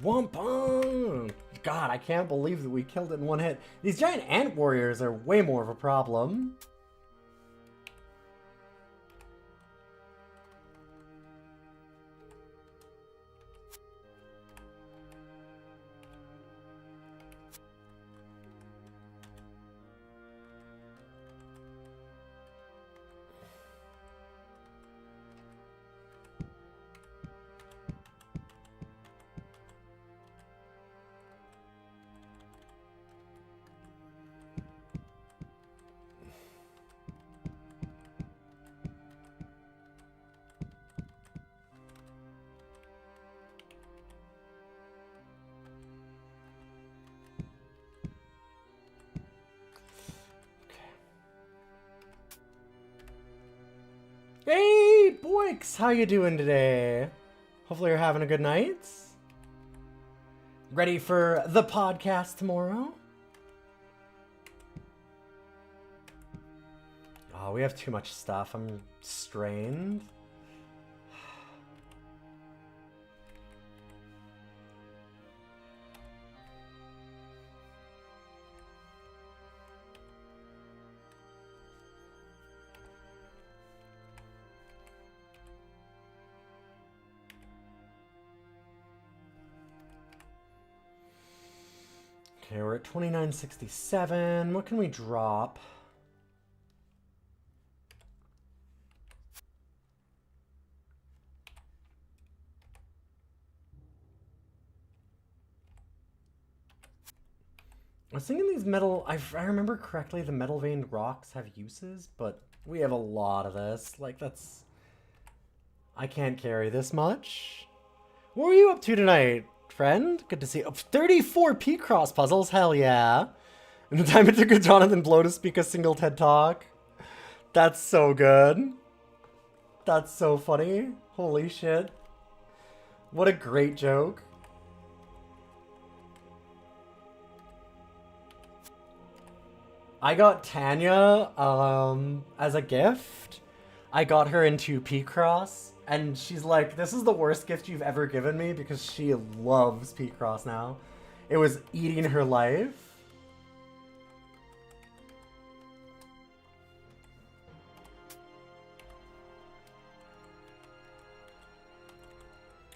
Whompong! God, I can't believe that we killed it in one hit. These giant ant warriors are way more of a problem. Hey, Boix! How you doing today? Hopefully you're having a good night. Ready for the podcast tomorrow? Oh, we have too much stuff. I'm strained. Okay, we're at 2967. What can we drop? was thinking these metal... I remember correctly, the metal veined rocks have uses, but we have a lot of this. Like, that's... I can't carry this much. What were you up to tonight, friend? Good to see you. Oh, 34 P-Cross puzzles? Hell yeah. And the time it took a Jonathan Blow to speak a single TED Talk. That's so good. That's so funny. Holy shit. What a great joke. I got Tanya as a gift. I got her into P-Cross, and she's like, this is the worst gift you've ever given me, because she loves P-Cross now. It was eating her life.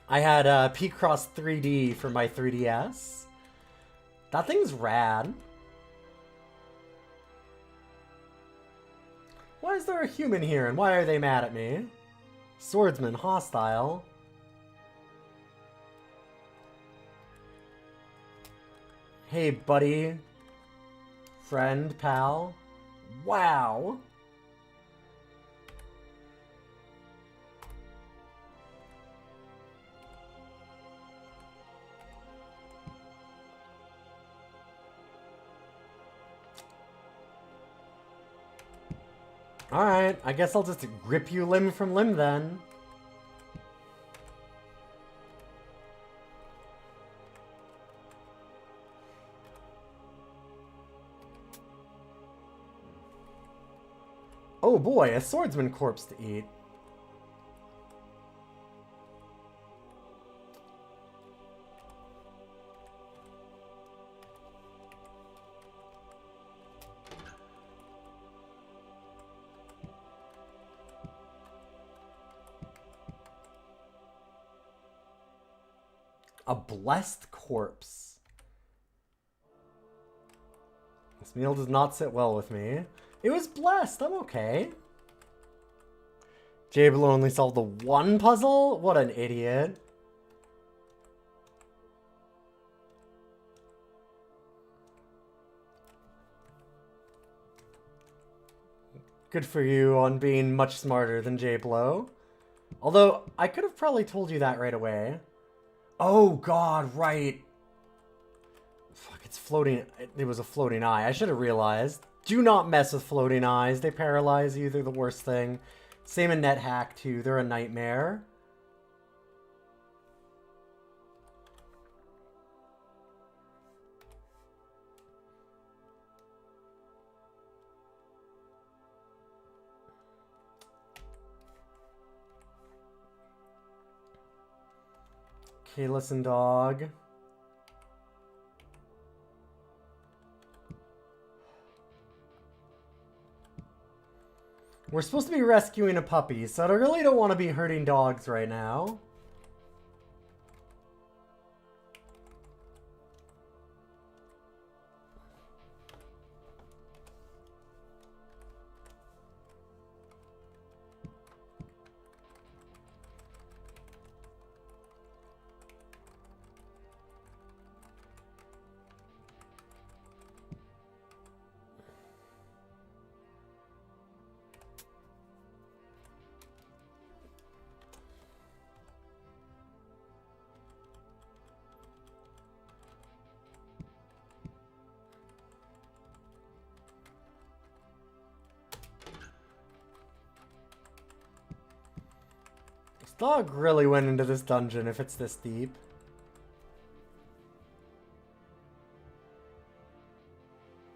I had P-Cross 3D for my 3DS. That thing's rad. Why is there a human here, and why are they mad at me? Swordsman, hostile. Hey, buddy. Friend, pal. Wow. Alright, I guess I'll just rip you limb from limb then. Oh boy, a swordsman corpse to eat. A blessed corpse. This meal does not sit well with me. It was blessed. I'm okay. Jablo only solved the one puzzle? What an idiot. Good for you on being much smarter than Jablo. Although, I could have probably told you that right away. Oh god, right. Fuck, it's floating. It was a floating eye. I should have realized. Do not mess with floating eyes. They paralyze you. They're the worst thing. Same in NetHack too. They're a nightmare. Okay, listen, dog. We're supposed to be rescuing a puppy, so I really don't want to be hurting dogs right now. Dog really went into this dungeon if it's this deep.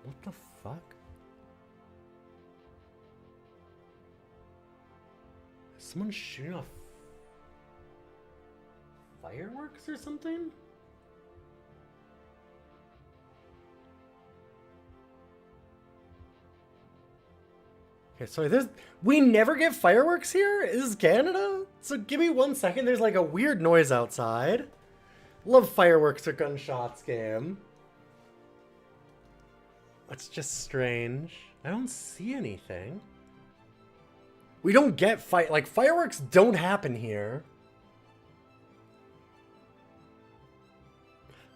What the fuck? Is someone shooting off fireworks or something? Okay, so we never get fireworks here? This is Canada? So give me 1 second, there's like a weird noise outside. Love fireworks or gunshots game. That's just strange. I don't see anything. We don't get like fireworks don't happen here.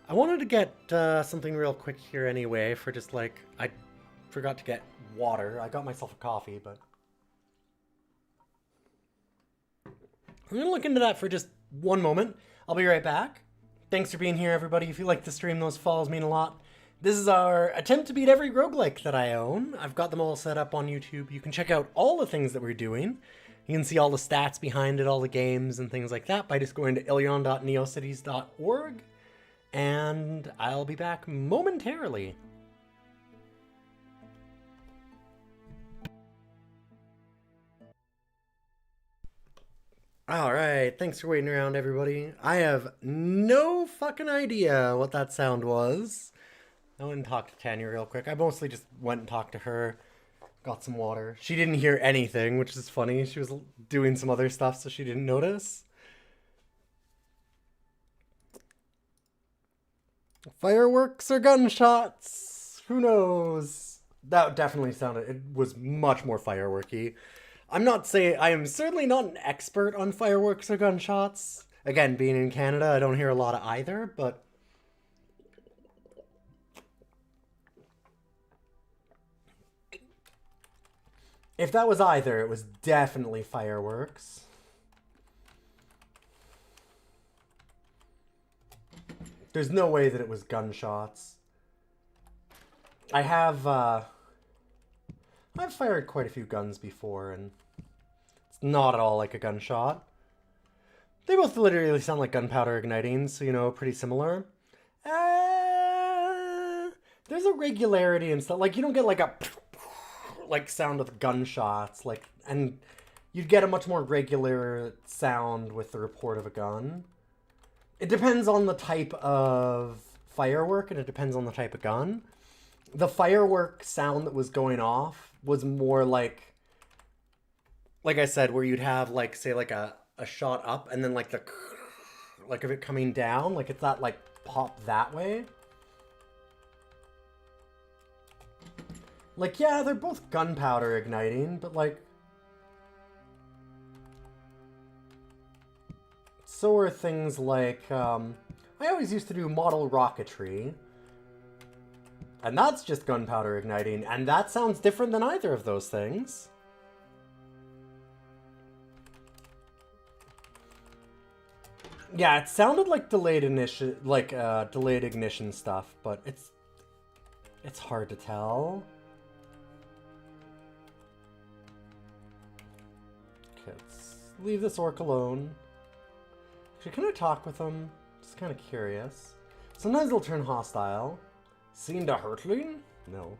I wanted to get something real quick here anyway for just like, I forgot to get water. I got myself a coffee, but I'm going to look into that for just one moment. I'll be right back. Thanks for being here, everybody. If you like the stream, those follows mean a lot. This is our attempt to beat every roguelike that I own. I've got them all set up on YouTube. You can check out all the things that we're doing. You can see all the stats behind it, all the games and things like that by just going to ilion.neocities.org. And I'll be back momentarily. Alright, thanks for waiting around, everybody. I have no fucking idea what that sound was. I went and talked to Tanya real quick. I mostly just went and talked to her, got some water. She didn't hear anything, which is funny. She was doing some other stuff, so she didn't notice. Fireworks or gunshots? Who knows? That definitely sounded, it was much more fireworky. I'm not saying, I am certainly not an expert on fireworks or gunshots. Again, being in Canada, I don't hear a lot of either, but if that was either, it was definitely fireworks. There's no way that it was gunshots. I've fired quite a few guns before, and it's not at all like a gunshot. They both literally sound like gunpowder igniting, so, you know, pretty similar. There's a regularity and stuff. Like, you don't get like a like sound with gunshots, like, and you'd get a much more regular sound with the report of a gun. It depends on the type of firework, and it depends on the type of gun. The firework sound that was going off was more like I said, where you'd have, like, say, like a shot up, and then, like, the, like, of it coming down, like, it's that, like, pop that way. Like, yeah, they're both gunpowder igniting, but, like, so are things like, I always used to do model rocketry, and that's just gunpowder igniting, and that sounds different than either of those things. Yeah, it sounded like delayed ignition, delayed ignition stuff, but it's hard to tell. Okay, let's leave this orc alone. Actually, can I talk with them? Just kind of curious. Sometimes they'll turn hostile. Seen the hurtling? No.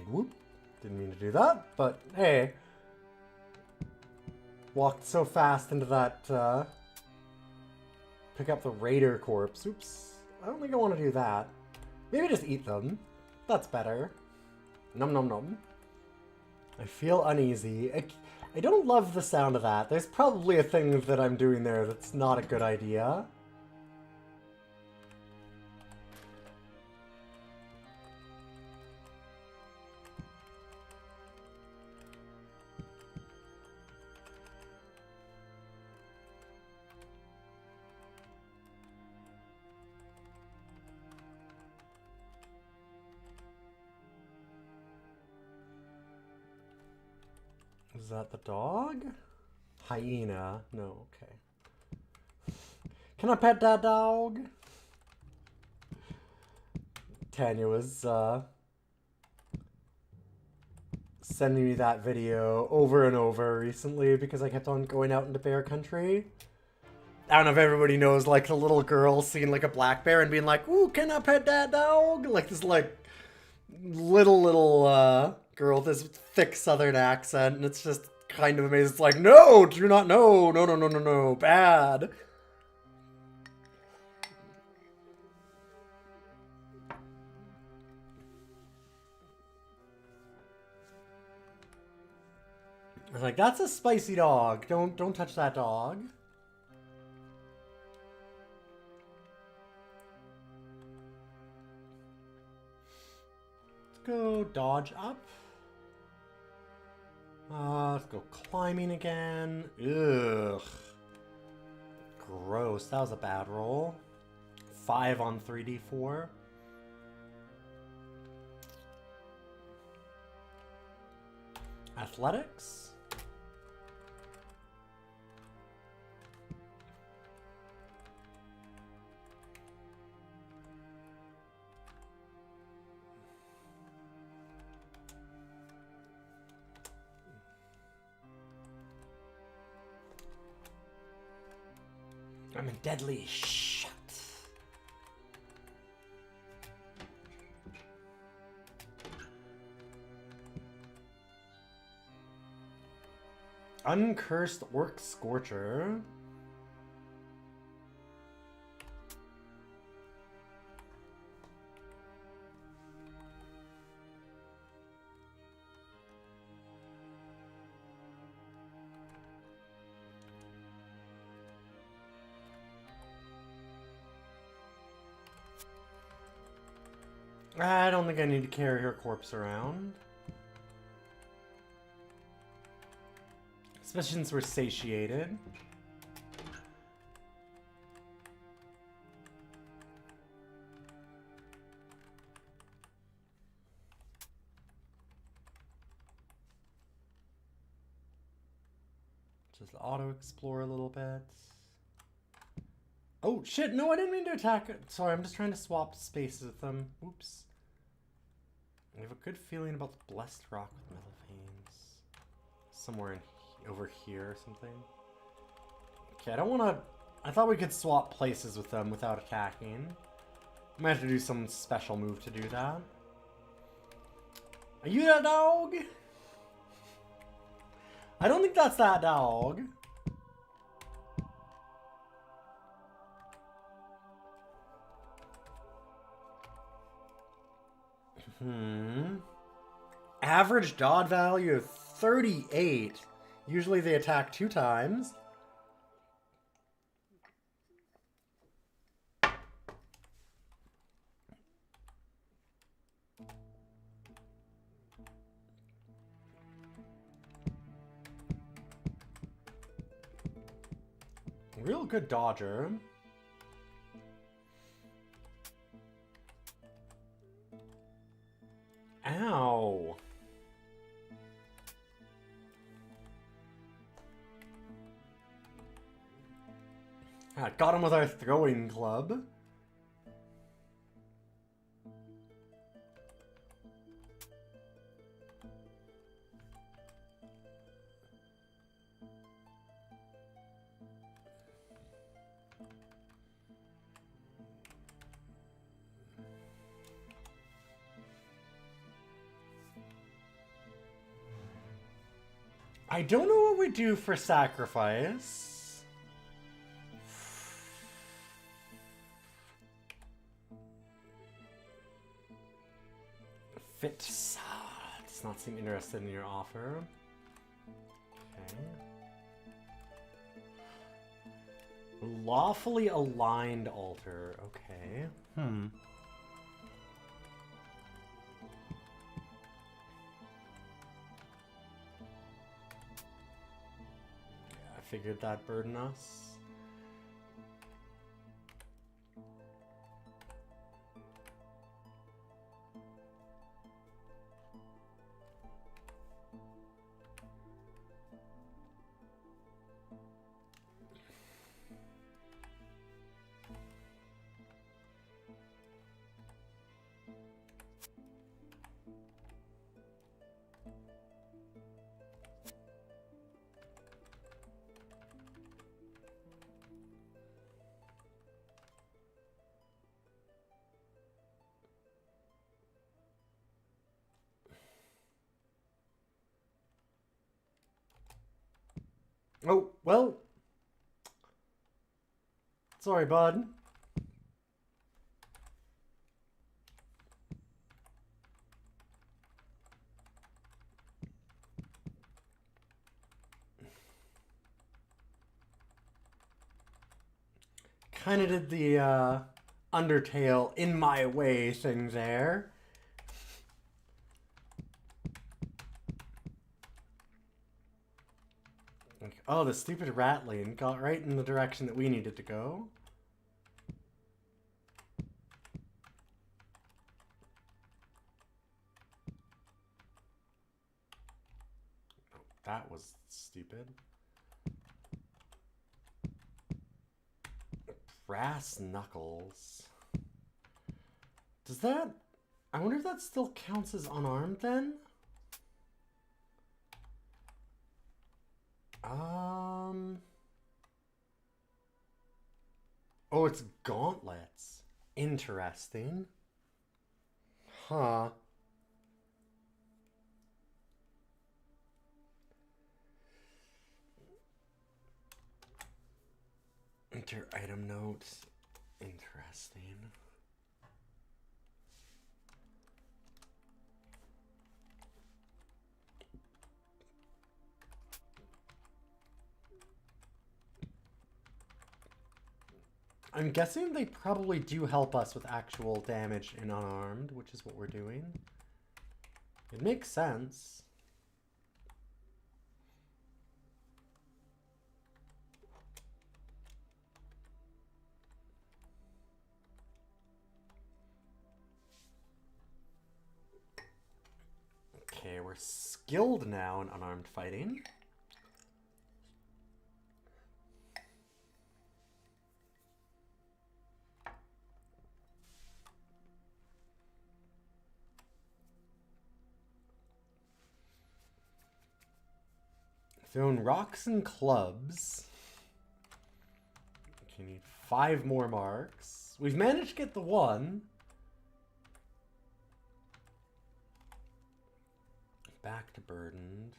Whoop. Didn't mean to do that, but hey. Walked so fast into that, pick up the raider corpse. Oops. I don't think I want to do that. Maybe just eat them. That's better. Nom nom nom. I feel uneasy. I don't love the sound of that. There's probably a thing that I'm doing there that's not a good idea. Is that the dog? Hyena? No, okay. Can I pet that dog? Tanya was, sending me that video over and over recently because I kept on going out into bear country. I don't know if everybody knows, like, the little girl seeing, like, a black bear and being like, ooh, can I pet that dog? Like, this, like, little girl with this thick southern accent, and it's just kind of amazing. It's like, no, do not, no, no, no, no, no, no, bad. I was like, that's a spicy dog. Don't touch that dog. go dodge up. Let's go climbing again. Ugh. Gross. That was a bad roll. 5 on 3d4. Athletics. I'm in deadly shot. Uncursed Orc Scorcher. I don't think I need to carry her corpse around. Especially since we're satiated. Just auto-explore a little bit. Oh, shit! No, I didn't mean to attack it. Sorry, I'm just trying to swap spaces with them. Oops. I have a good feeling about the blessed rock with metal veins. Somewhere over here or something. Okay, I don't want to... I thought we could swap places with them without attacking. I might have to do some special move to do that. Are you that dog? I don't think that's that dog. Average dodge value of 38. Usually they attack 2 times. Real good dodger. Ow. Ah, got him with our throwing club. I don't know what we do for sacrifice. Fit Sad does not seem interested in your offer. Okay. Lawfully aligned altar. Okay. Figured that'd burden us. Oh, well. Sorry, bud. Kind of did the Undertale in my way thing there. Like, oh, the stupid Ratling got right in the direction that we needed to go. Oh, that was stupid. Brass knuckles. Does that... I wonder if that still counts as unarmed then? Oh, it's gauntlets. Interesting. Huh. Enter item notes. Interesting. I'm guessing they probably do help us with actual damage in unarmed, which is what we're doing. It makes sense. Okay, we're skilled now in unarmed fighting. Throwing rocks and clubs. Okay, need 5 more marks. We've managed to get the 1. Back to burdened.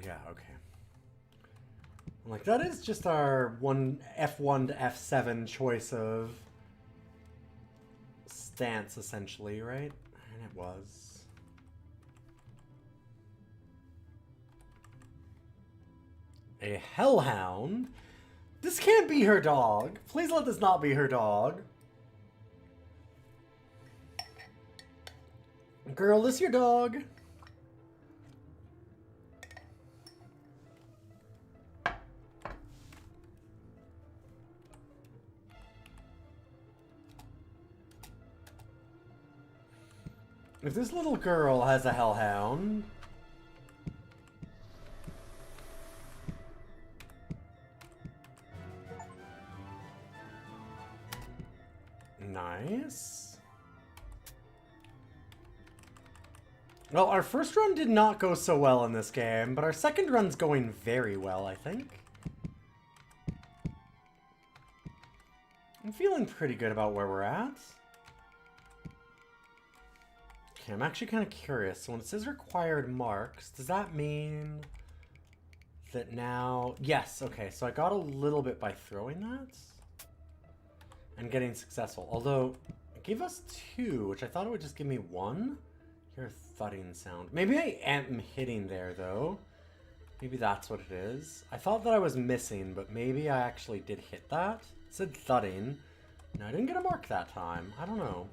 Yeah, okay. Like, that is just our F1 to F7 choice of stance, essentially, right? And it was. A hellhound? This can't be her dog. Please let this not be her dog. Girl, this your dog? If this little girl has a hellhound... Nice. Well, our first run did not go so well in this game, but our second run's going very well, I think. I'm feeling pretty good about where we're at. Okay, I'm actually kind of curious. So when it says required marks, does that mean that now... Yes, okay, so I got a little bit by throwing that. And getting successful. Although, it gave us 2, which I thought it would just give me 1. Hear a thudding sound. Maybe I am hitting there, though. Maybe that's what it is. I thought that I was missing, but maybe I actually did hit that. It said thudding. No, I didn't get a mark that time. I don't know.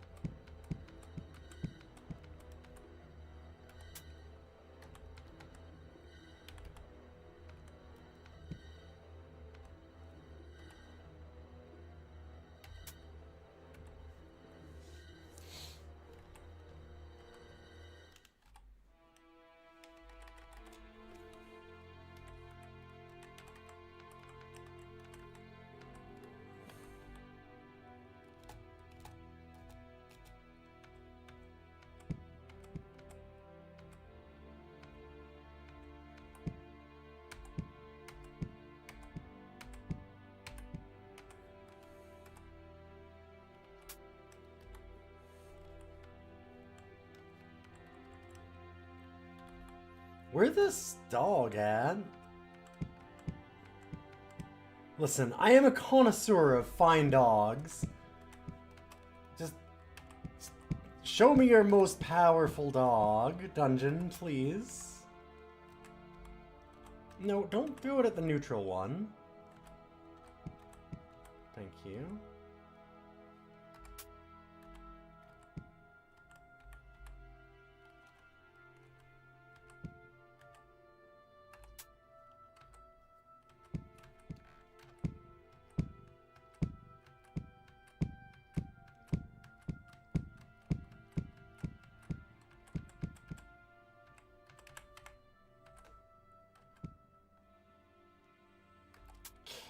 Where's this dog at? Listen, I am a connoisseur of fine dogs. Just Show me your most powerful dog. Dungeon, please. No, don't throw it at the neutral one. Thank you.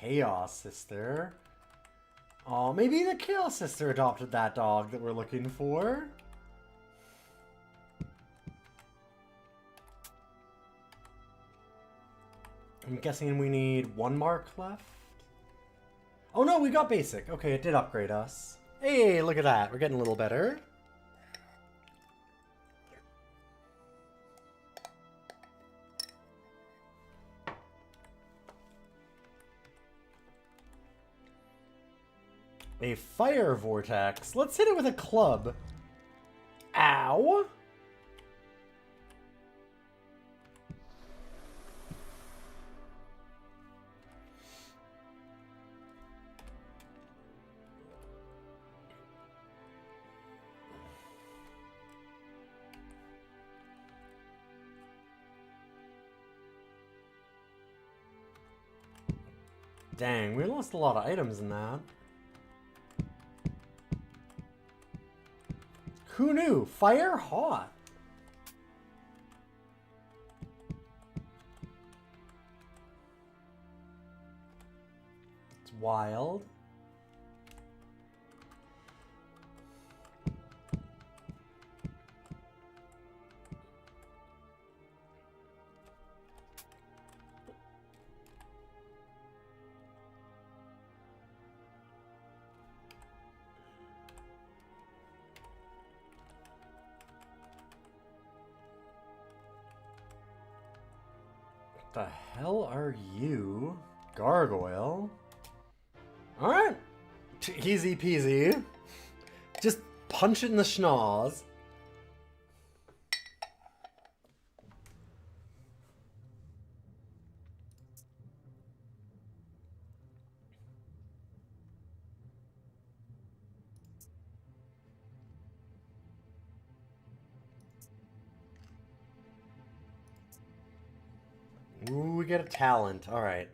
Chaos Sister. Oh, maybe the Chaos Sister adopted that dog that we're looking for. I'm guessing we need one mark left. Oh no, we got basic. Okay, it did upgrade us. Hey, look at that. We're getting a little better. A fire vortex. Let's hit it with a club. Ow. Dang, we lost a lot of items in that. Who knew? Fire hot. It's wild. The hell are you? Gargoyle? Alright. Easy peasy. Just punch it in the schnoz. Ooh, we get a talent. Alright.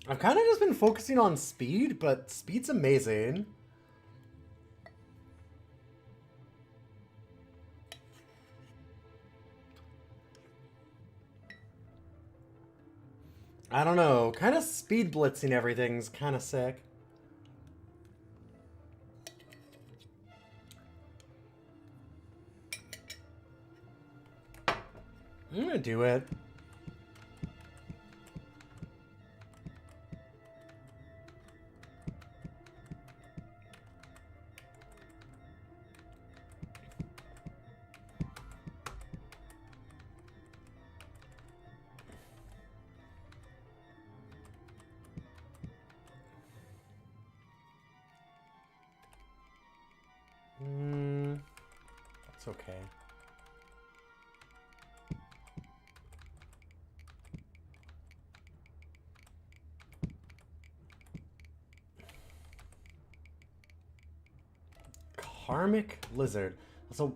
I've kind of just been focusing on speed, but speed's amazing. I don't know. Kind of speed blitzing everything's kind of sick. I'm gonna do it. It's okay. Karmic Lizard. So,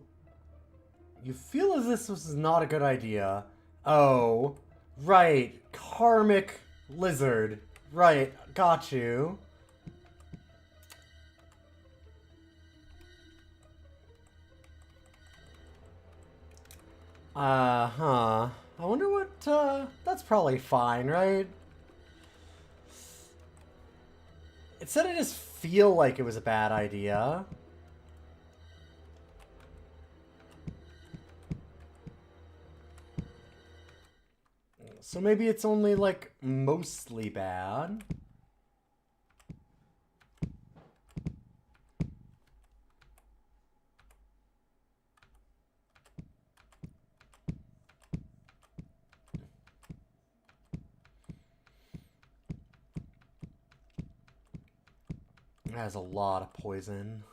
you feel as this was not a good idea. Oh, right. Karmic Lizard. Right, got you. I wonder what, that's probably fine, right? It said it just feel like it was a bad idea. So maybe it's only, like, mostly bad. has a lot of poison.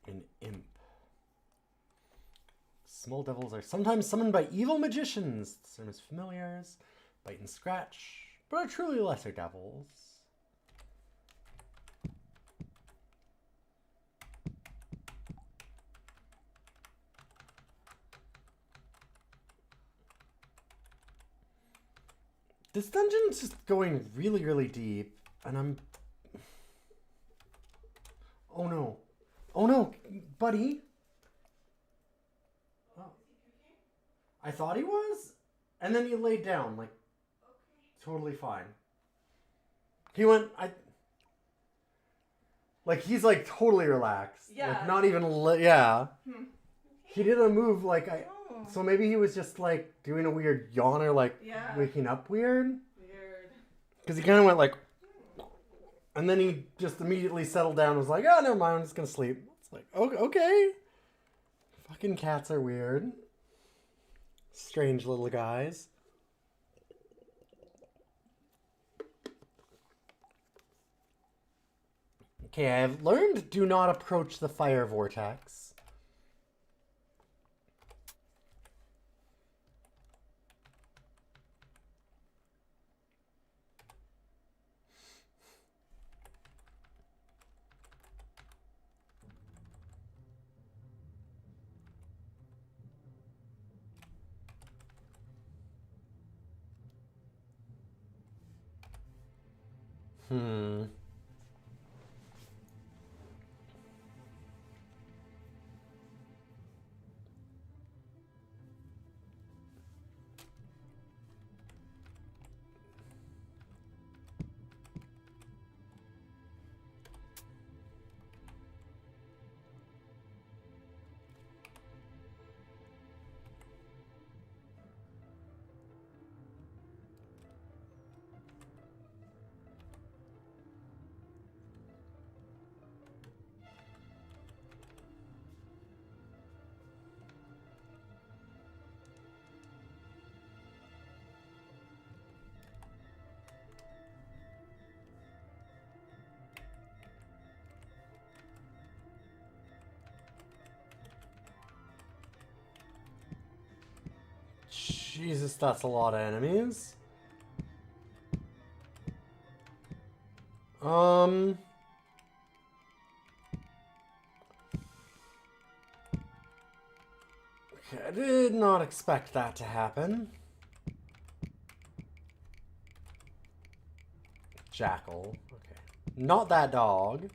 An imp. Small devils are sometimes summoned by evil magicians. Serve as familiars, bite and scratch, but are truly lesser devils. This dungeon's just going really, really deep, and I'm... Oh no. Oh no, buddy. Oh. I thought he was, and then he laid down, like, totally fine. He went, like, he's, like, totally relaxed. Yeah. Like, not even, yeah. He did a move, like, so maybe he was just, like, doing a weird yawn or, like, waking up weird. Because he kind of went, like, and then he just immediately settled down and was like, oh, never mind, I'm just going to sleep. It's like, okay. Fucking cats are weird. Strange little guys. Okay, I've learned do not approach the fire vortex. Jesus, that's a lot of enemies. Okay, I did not expect that to happen. Jackal. Okay. Not that dog.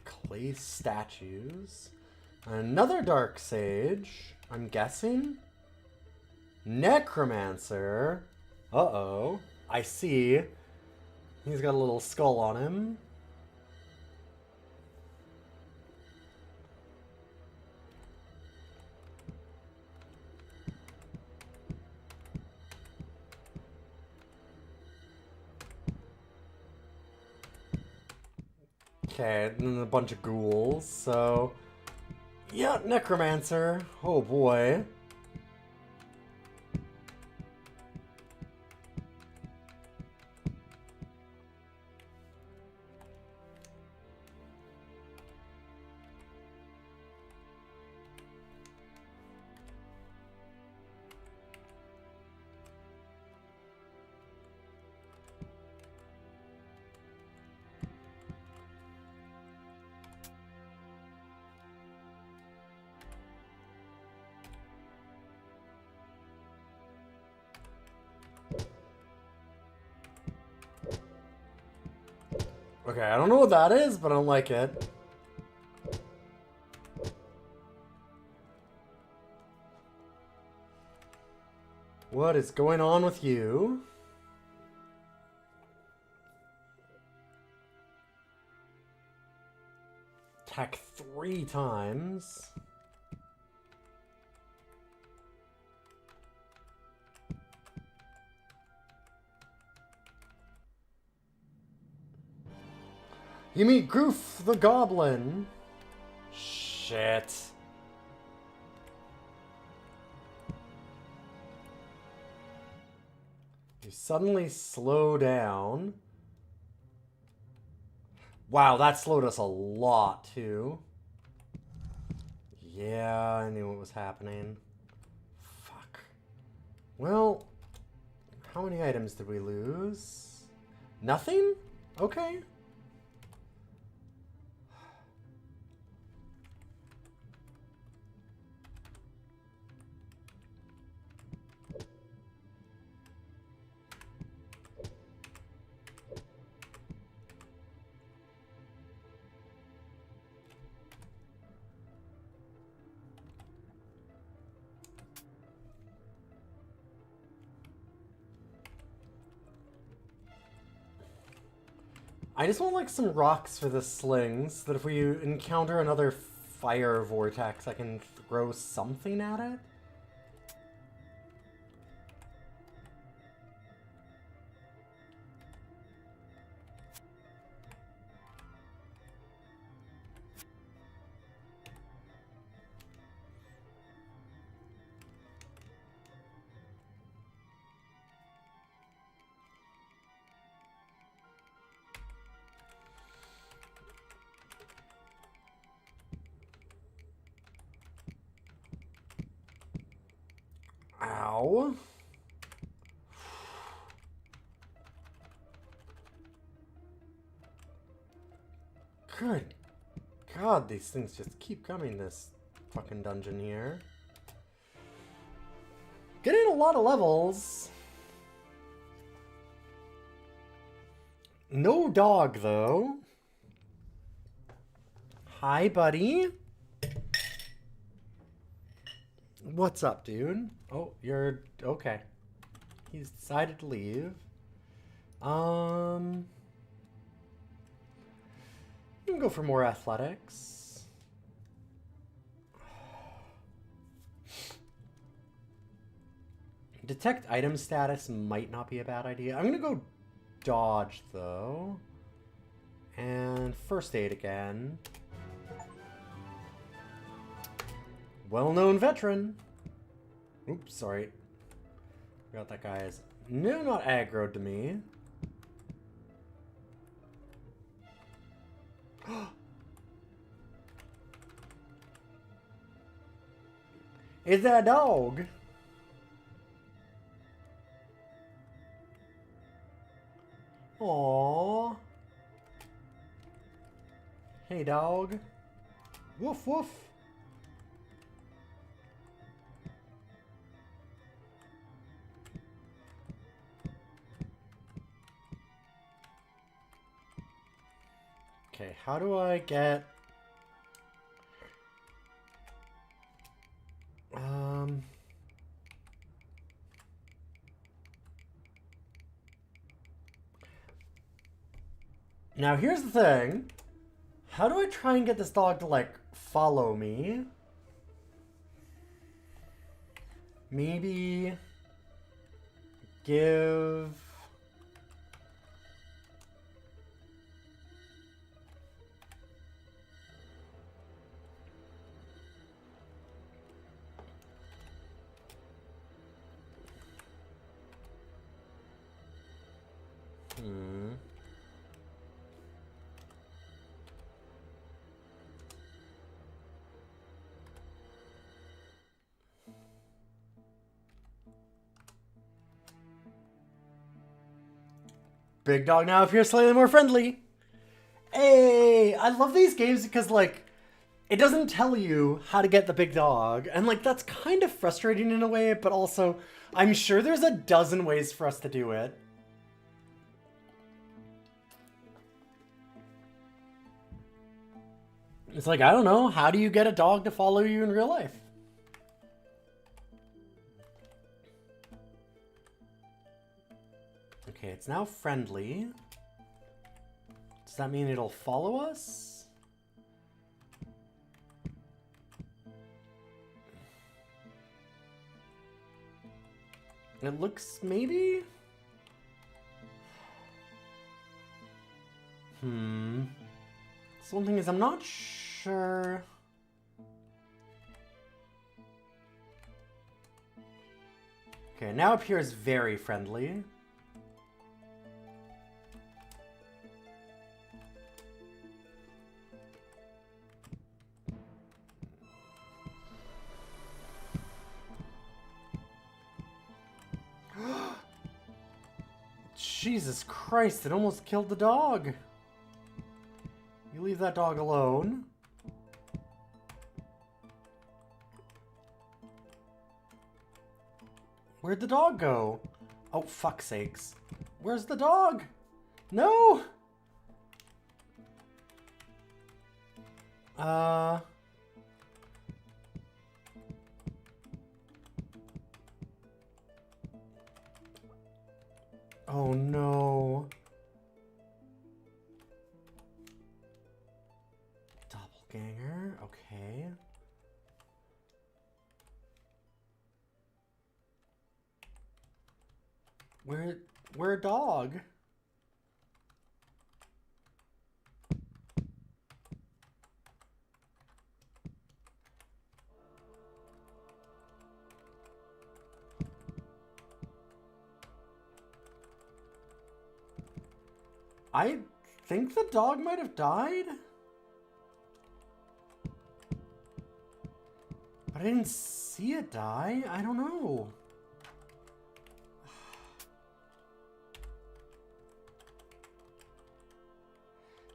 Clay statues. Another dark sage. I'm guessing. Necromancer. Uh-oh. I see. He's got a little skull on him. Okay, and then a bunch of ghouls, so... Yeah, Necromancer. Oh boy. Okay, I don't know what that is, but I don't like it. What is going on with you? Attack 3 times. You meet Groof the Goblin. Shit. You suddenly slow down. Wow, that slowed us a lot, too. Yeah, I knew what was happening. Fuck. Well, how many items did we lose? Nothing? Okay. I just want like some rocks for the slings, so that if we encounter another fire vortex, I can throw something at it. Ow. Good God, these things just keep coming this fucking dungeon here. Getting a lot of levels. No dog, though. Hi, buddy. What's up, dude? Oh, you're... okay. He's decided to leave. You can go for more athletics. Detect item status might not be a bad idea. I'm gonna go dodge, though. And first aid again. Well-known veteran. Oops, sorry. Forgot that guy is not aggroed to me. Is that a dog? Aww. Hey, dog. Woof, woof. Okay, how do I get... Now, here's the thing. How do I try and get this dog to, like, follow me? Maybe... give... Big dog now appears slightly more friendly. Hey, I love these games because, like, it doesn't tell you how to get the big dog. And, like, that's kind of frustrating in a way, but also, I'm sure there's a dozen ways for us to do it. It's like, I don't know, how do you get a dog to follow you in real life? Okay, it's now friendly. Does that mean it'll follow us? It looks maybe? So one thing is I'm not sure. Okay, now up here is very friendly. Jesus Christ, it almost killed the dog. You leave that dog alone. Where'd the dog go? Oh, fuck's sakes. Where's the dog? No! Oh no. Doppelganger, okay. Where dog? I think the dog might have died. But I didn't see it die. I don't know.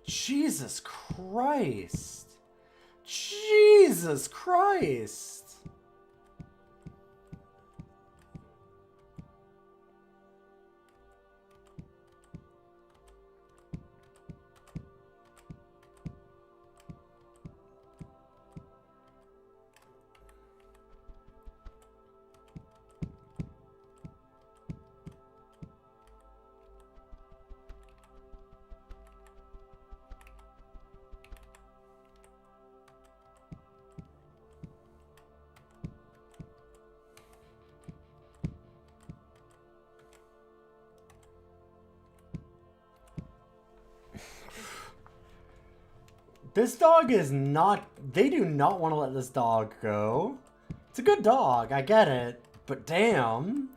Jesus Christ. Jesus Christ. This dog is not... They do not want to let this dog go. It's a good dog, I get it. But damn.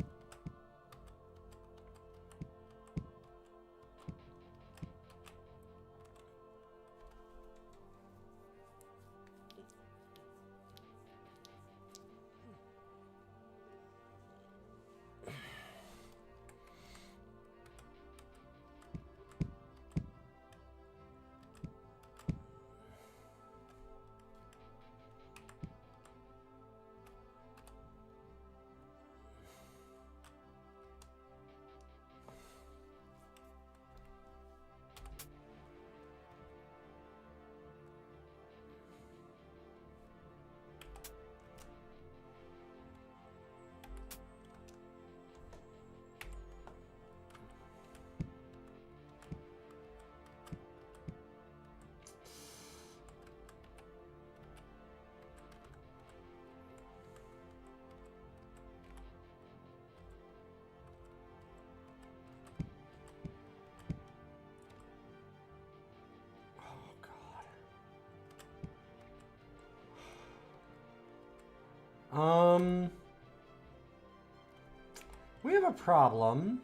We have a problem.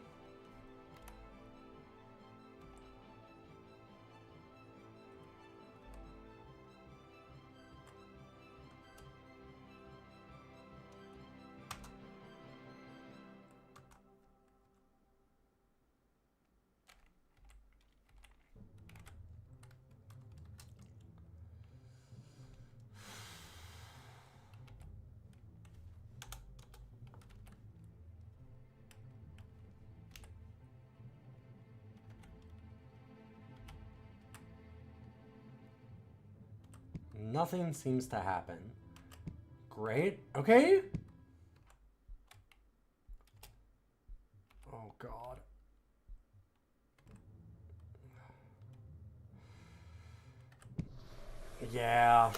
Nothing seems to happen. Great. Okay. Oh, God. Yeah.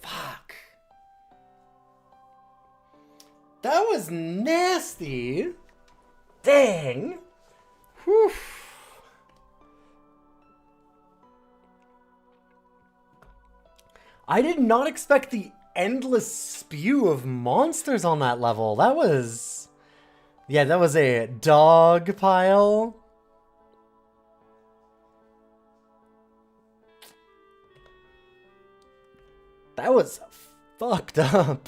Fuck. That was nasty. Dang. Whew. I did not expect the endless spew of monsters on that level. That was... Yeah, that was a dog pile. That was fucked up.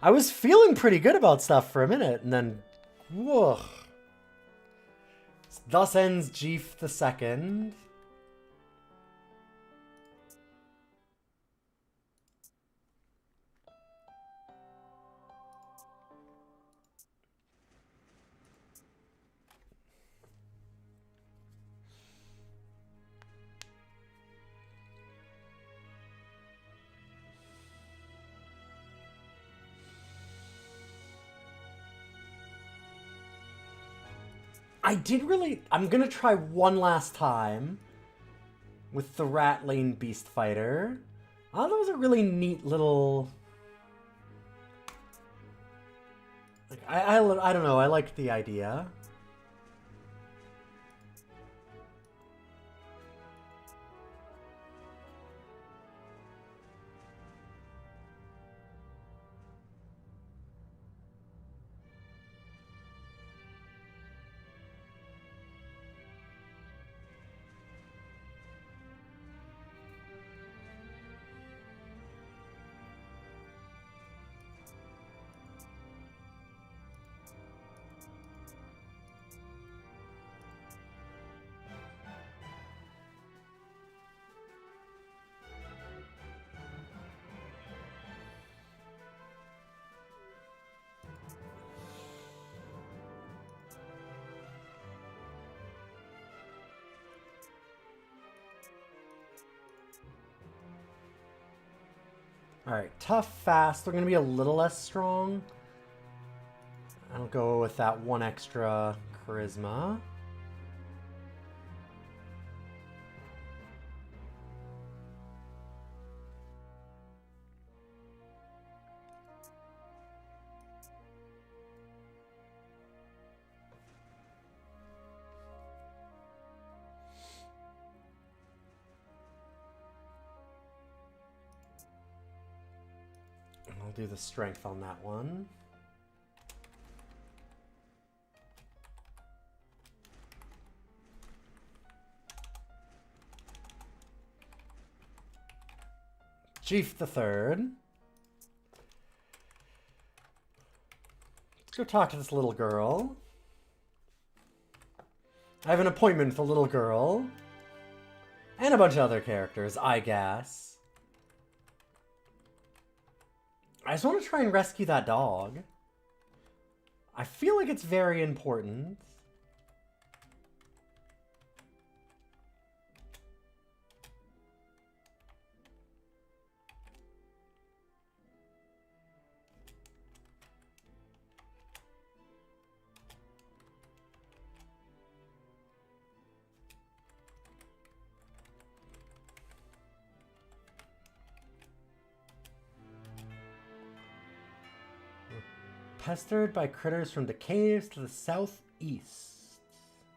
I was feeling pretty good about stuff for a minute, and then... Whoa. Thus ends Jeef the Second. I'm gonna try one last time with the Rat Lane Beast Fighter. Oh, that was a really neat little... Like, I don't know, I liked the idea. Alright, tough, fast. They're going to be a little less strong. I'll go with that one extra charisma. I'll do the strength on that one. Jeef the Third. Let's go talk to this little girl. I have an appointment with a little girl. And a bunch of other characters, I guess. I just want to try and rescue that dog. I feel like it's very important. Pestered by critters from the caves to the southeast.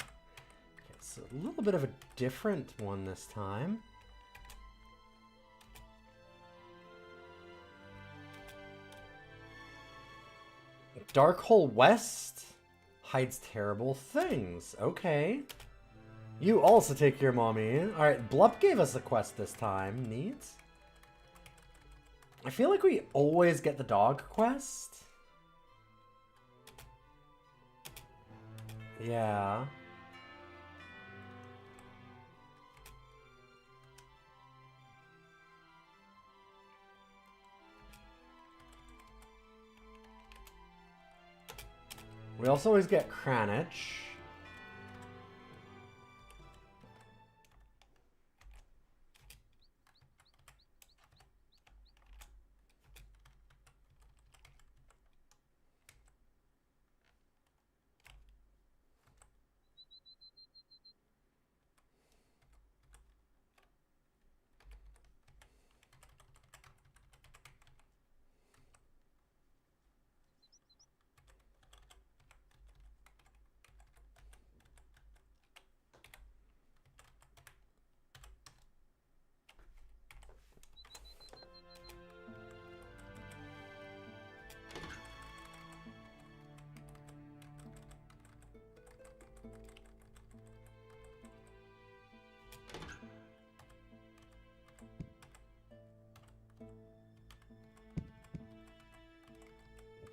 Okay, so a little bit of a different one this time. Dark Hole West hides terrible things. Okay. You also take your mommy. Alright, Blup gave us a quest this time. Neat. I feel like we always get the dog quest. Yeah. We also always get Kranich.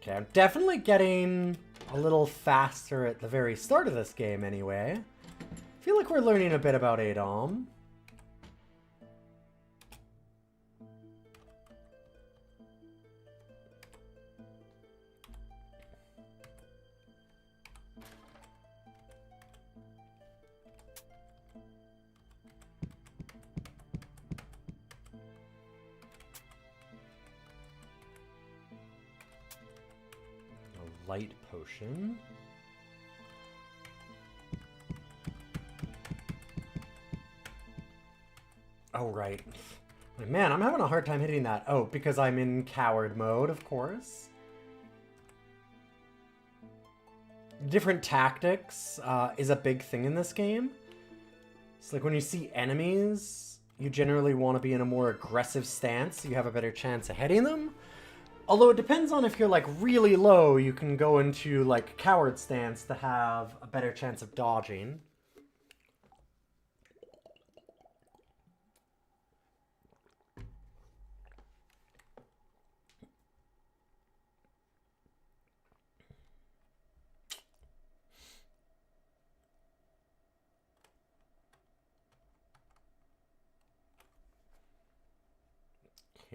Okay, I'm definitely getting a little faster at the very start of this game anyway. I feel like we're learning a bit about Adam. A light potion. Oh, right. Like, man, I'm having a hard time hitting that. Oh, because I'm in coward mode, of course. Different tactics is a big thing in this game. It's like when you see enemies, you generally want to be in a more aggressive stance so you have a better chance of hitting them. Although it depends on if you're like really low, you can go into like coward stance to have a better chance of dodging.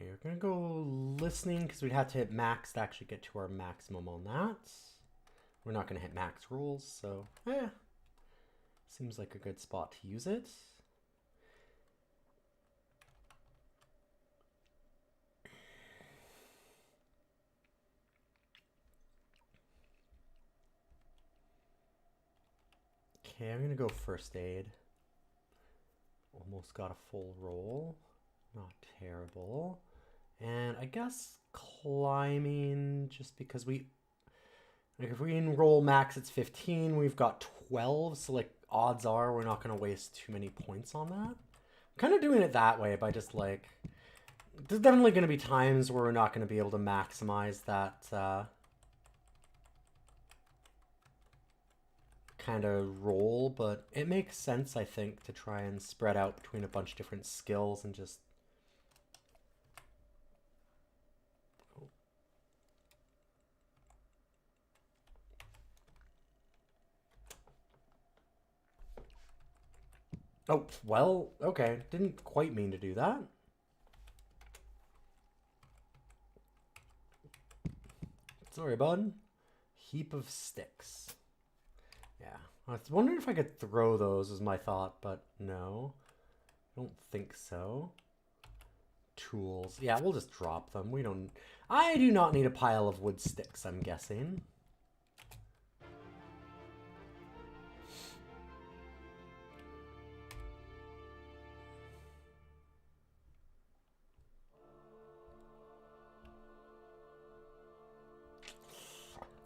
Okay, we're gonna go listening because we'd have to hit max to actually get to our maximum on that. We're not gonna hit max rules, so seems like a good spot to use it. Okay, I'm gonna go first aid. Almost got a full roll. Not terrible. And I guess climbing, just because like if we enroll max, it's 15. We've got 12, so like odds are we're not going to waste too many points on that. I'm kind of doing it that way by just like, there's definitely going to be times where we're not going to be able to maximize that kind of roll, but it makes sense, I think, to try and spread out between a bunch of different skills and just oh, well, okay. Didn't quite mean to do that. Sorry, bud. Heap of sticks. Yeah. I was wondering if I could throw those was my thought, but no. I don't think so. Tools. Yeah, we'll just drop them. We don't... I do not need a pile of wood sticks, I'm guessing.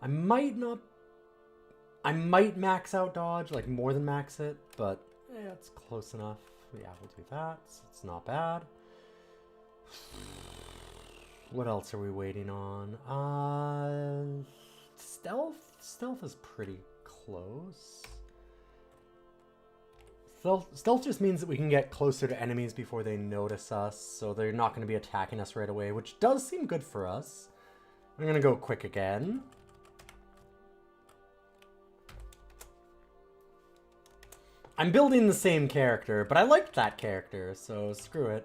I might max out dodge, like more than max it, but yeah, it's close enough. Yeah, we'll do that. It's not bad. What else are we waiting on? Stealth? Stealth is pretty close. Stealth just means that we can get closer to enemies before they notice us, so they're not going to be attacking us right away, which does seem good for us. I'm going to go quick again. I'm building the same character, but I liked that character, so screw it.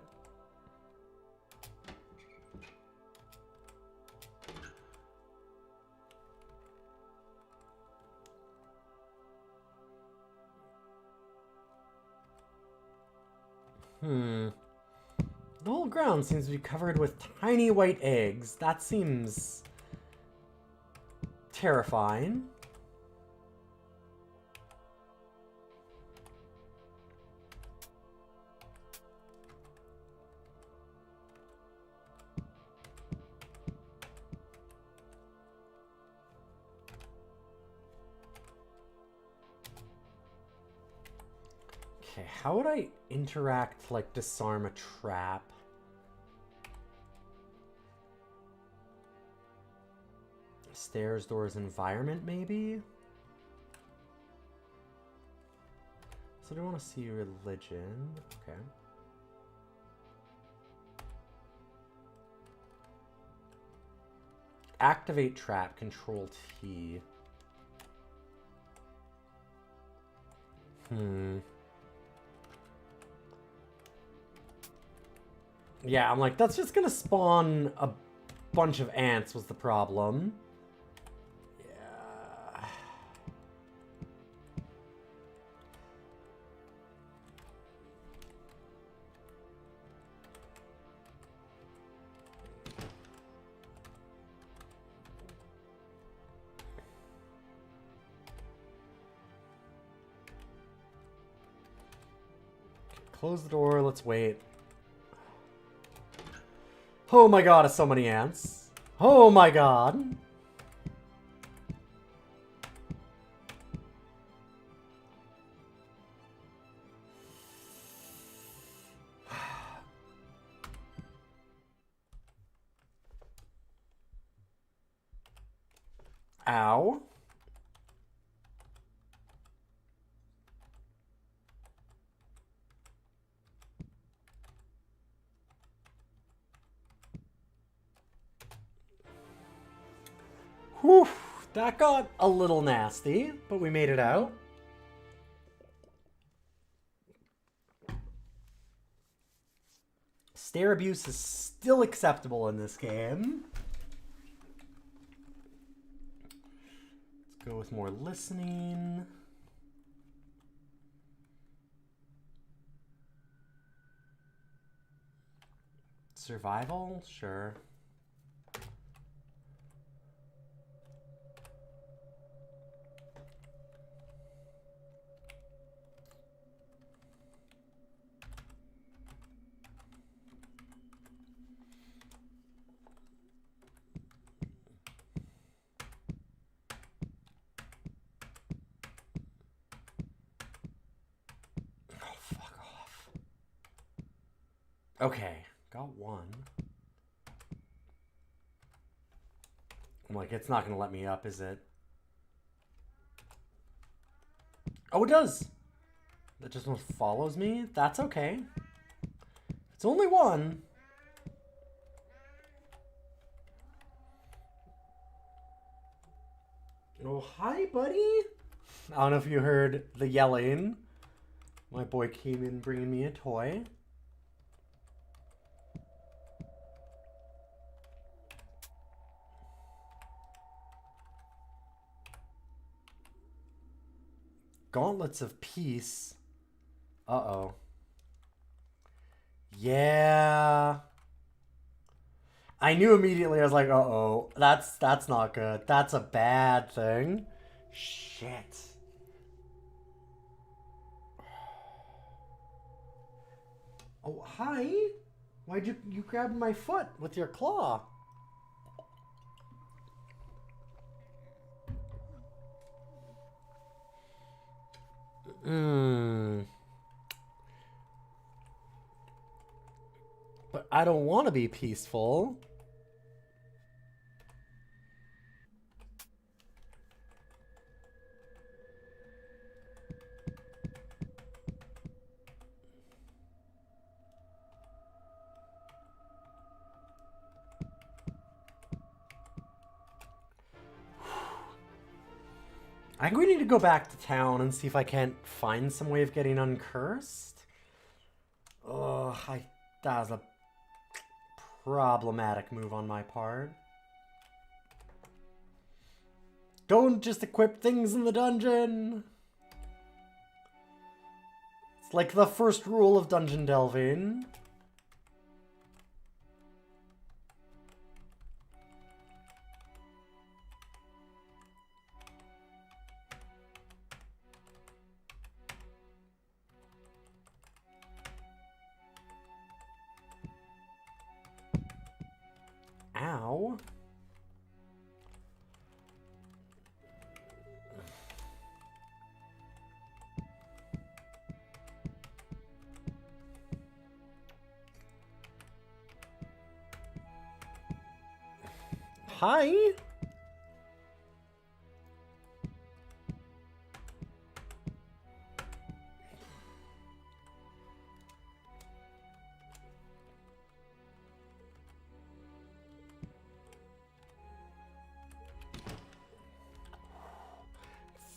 The whole ground seems to be covered with tiny white eggs. That seems terrifying. Okay, how would I interact, like, disarm a trap? Stairs, doors, environment, maybe? So do I want to see religion? Okay. Activate trap, control T. Yeah, I'm like, that's just gonna spawn a bunch of ants was the problem. Yeah. Close the door, let's wait. Oh my god, it's so many ants. Oh my god. Ow. Whew, that got a little nasty, but we made it out. Stare abuse is still acceptable in this game. Let's go with more listening. Survival? Sure. Okay, got one. I'm like, it's not gonna let me up, is it? Oh, it does! That just follows me? That's okay. It's only one. Oh, hi, buddy! I don't know if you heard the yelling. My boy came in bringing me a toy. Gauntlets of Peace. Uh-oh. Yeah. I knew immediately. I was like, uh-oh. That's not good. That's a bad thing. Shit. Oh, hi. Why'd you grab my foot with your claw? But I don't want to be peaceful. I think we need to go back to town and see if I can't find some way of getting uncursed. Ugh, that was a problematic move on my part. Don't just equip things in the dungeon! It's like the first rule of dungeon delving. Ow. Hi.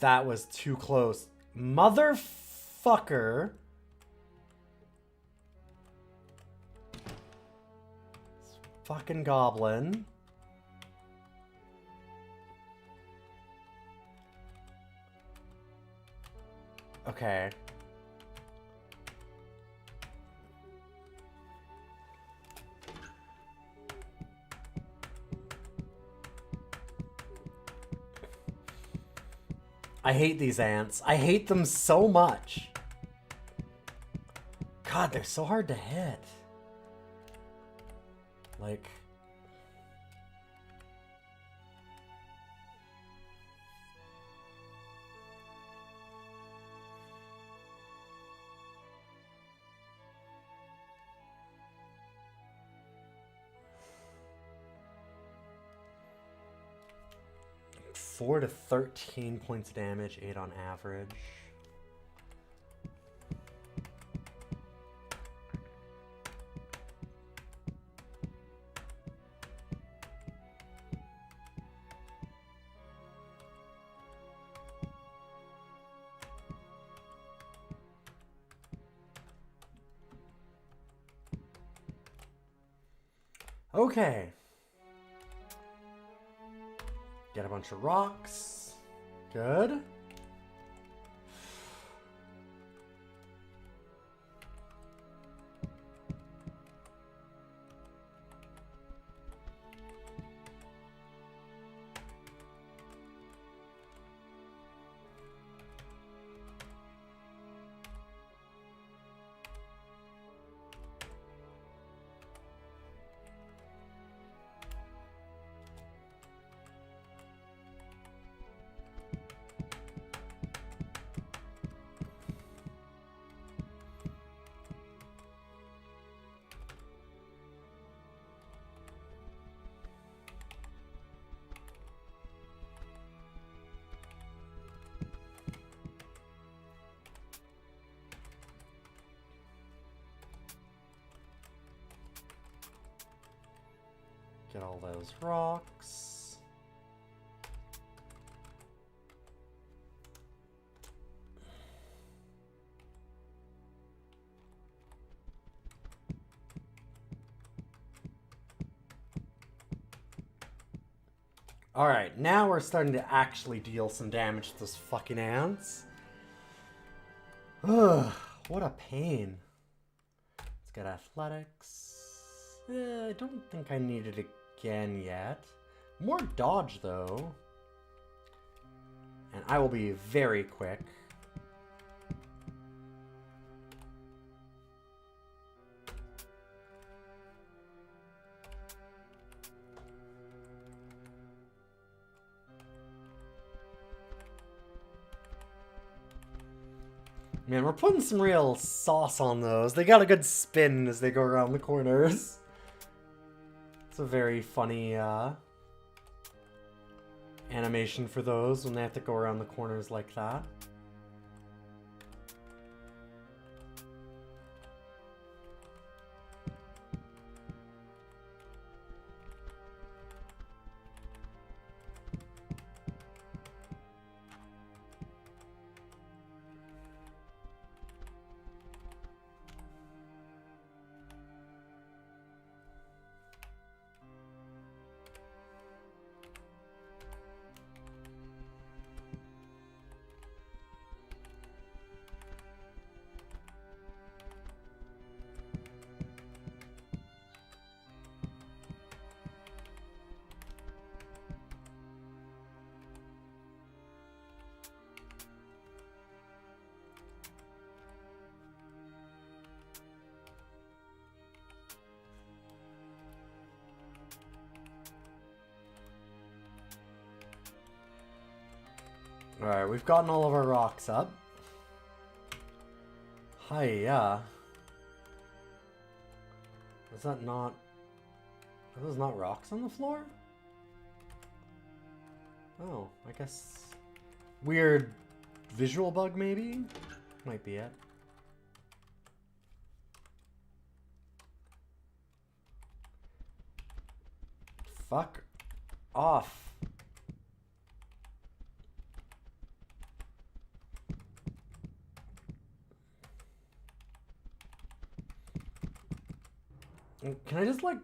That was too close. Motherfucker. Fucking goblin. Okay. I hate these ants. I hate them so much. God, they're so hard to hit. Like... Four to 13 points of damage, 8 on average. Okay. Get a bunch of rocks. Good. Get all those rocks. Alright, now we're starting to actually deal some damage to those fucking ants. Ugh, what a pain. Let's get athletics. I don't think I need it again yet. More dodge, though. And I will be very quick. Man, we're putting some real sauce on those. They got a good spin as they go around the corners. It's a very funny animation for those when they have to go around the corners like that. Alright, we've gotten all of our rocks up. Hiya. Is that not... Are those not rocks on the floor? Oh, I guess... Weird visual bug, maybe? Might be it. Fuck off. Can I just, like,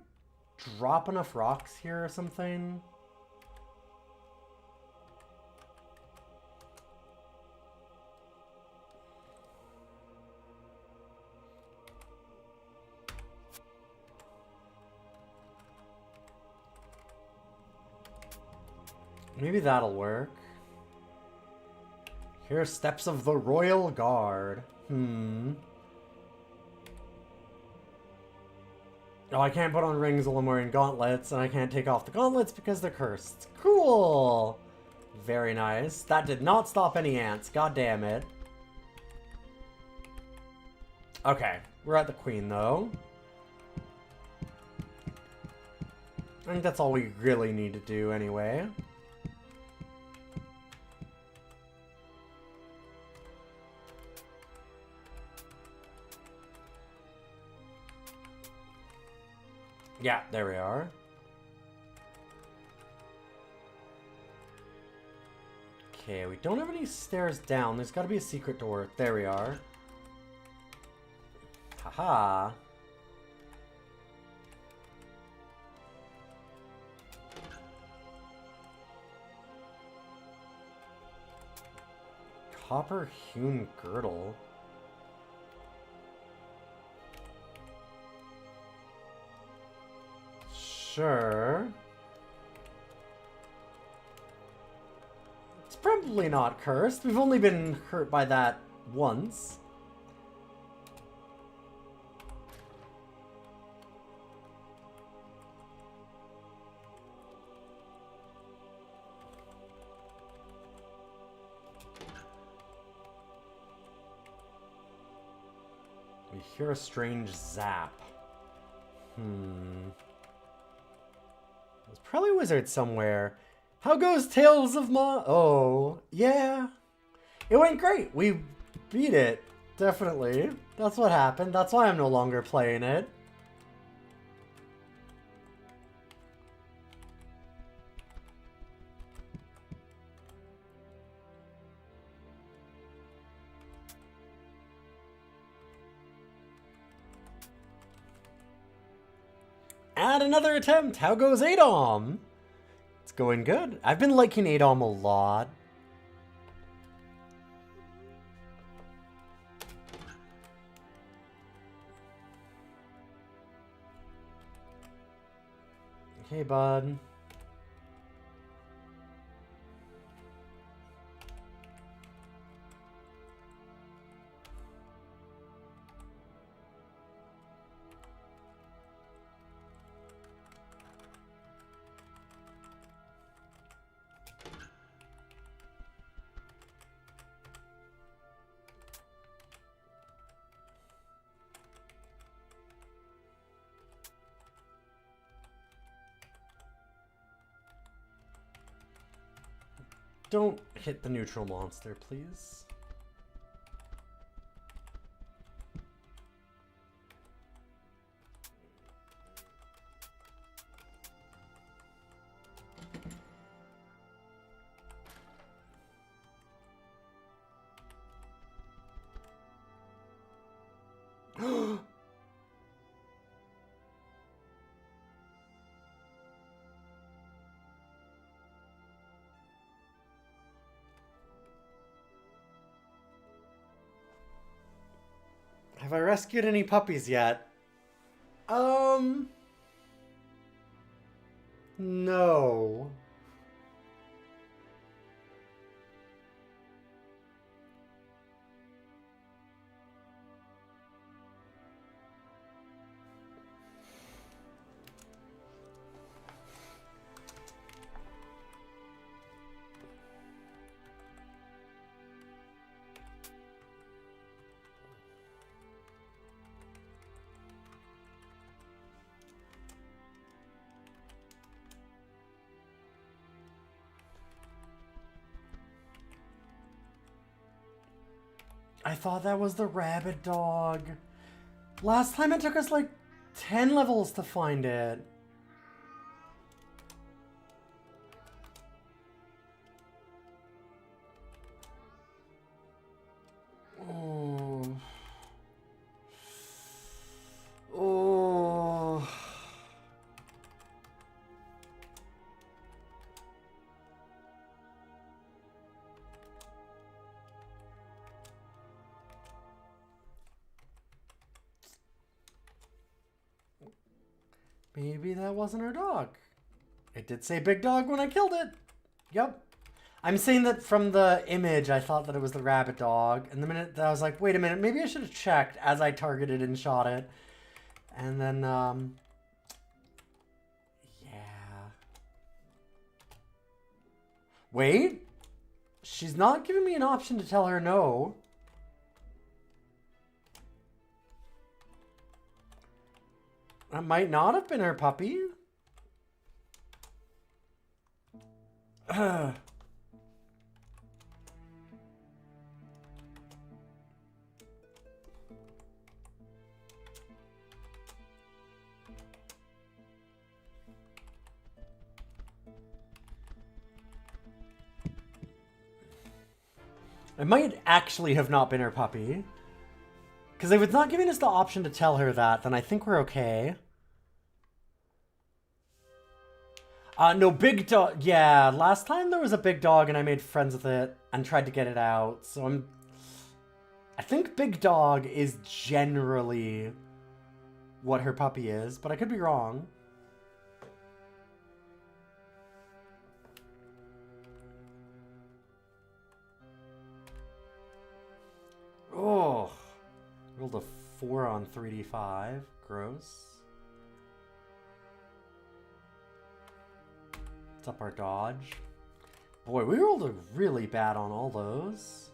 drop enough rocks here or something? Maybe that'll work. Here are steps of the Royal Guard. Oh, I can't put on rings while I'm wearing gauntlets, and I can't take off the gauntlets because they're cursed. Cool! Very nice. That did not stop any ants. God damn it. Okay, we're at the Queen, though. I think that's all we really need to do anyway. Yeah, there we are. Okay, we don't have any stairs down. There's got to be a secret door. There we are. Haha. Copper hewn girdle. Sure. It's probably not cursed. We've only been hurt by that once. We hear a strange zap. There's probably a wizard somewhere. How goes Tales of Oh, yeah. It went great. We beat it. Definitely. That's what happened. That's why I'm no longer playing it. And another attempt. How goes Adom? It's going good. I've been liking Adom a lot. Hey, bud. Don't hit the neutral monster, please. Have I rescued any puppies yet? No. I thought that was the rabbit dog. Last time it took us like 10 levels to find it. Oh. Oh. Maybe that wasn't her dog. It did say big dog when I killed it. Yep. I'm saying that from the image, I thought that it was the rabbit dog. And the minute that I was like, wait a minute, maybe I should have checked as I targeted and shot it. And then, yeah. Wait. She's not giving me an option to tell her no. That might not have been her puppy. It might actually have not been her puppy. Because if it's not giving us the option to tell her that, then I think we're okay. No, big dog. Yeah, last time there was a big dog and I made friends with it and tried to get it out. So I think big dog is generally what her puppy is, but I could be wrong. Oh, rolled a 4 on 3d5. Gross. What's up our dodge? Boy, we rolled a really bad on all those.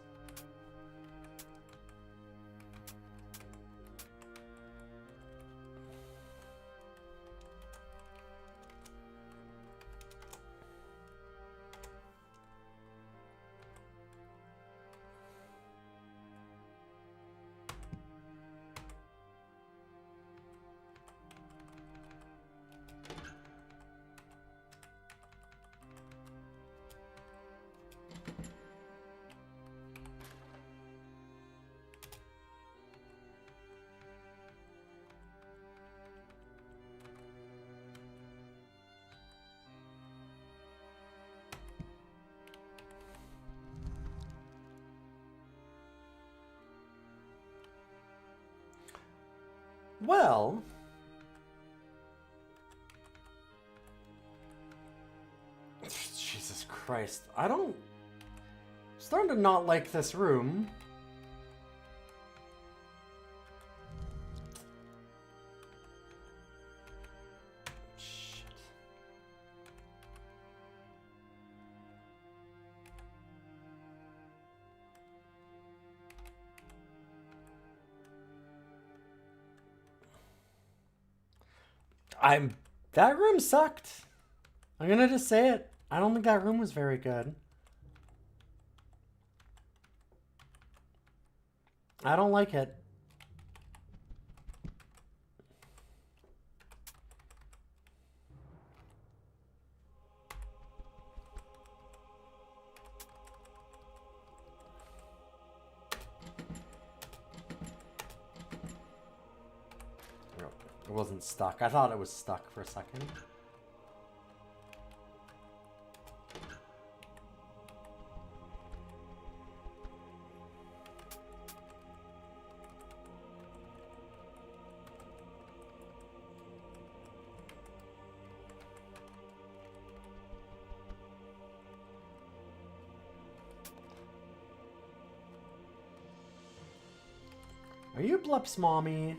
Well, Jesus Christ, I'm starting to not like this room. Shit. That room sucked. I'm gonna just say it. I don't think that room was very good. I don't like it. It wasn't stuck. I thought it was stuck for a second. Are you Blep's mommy?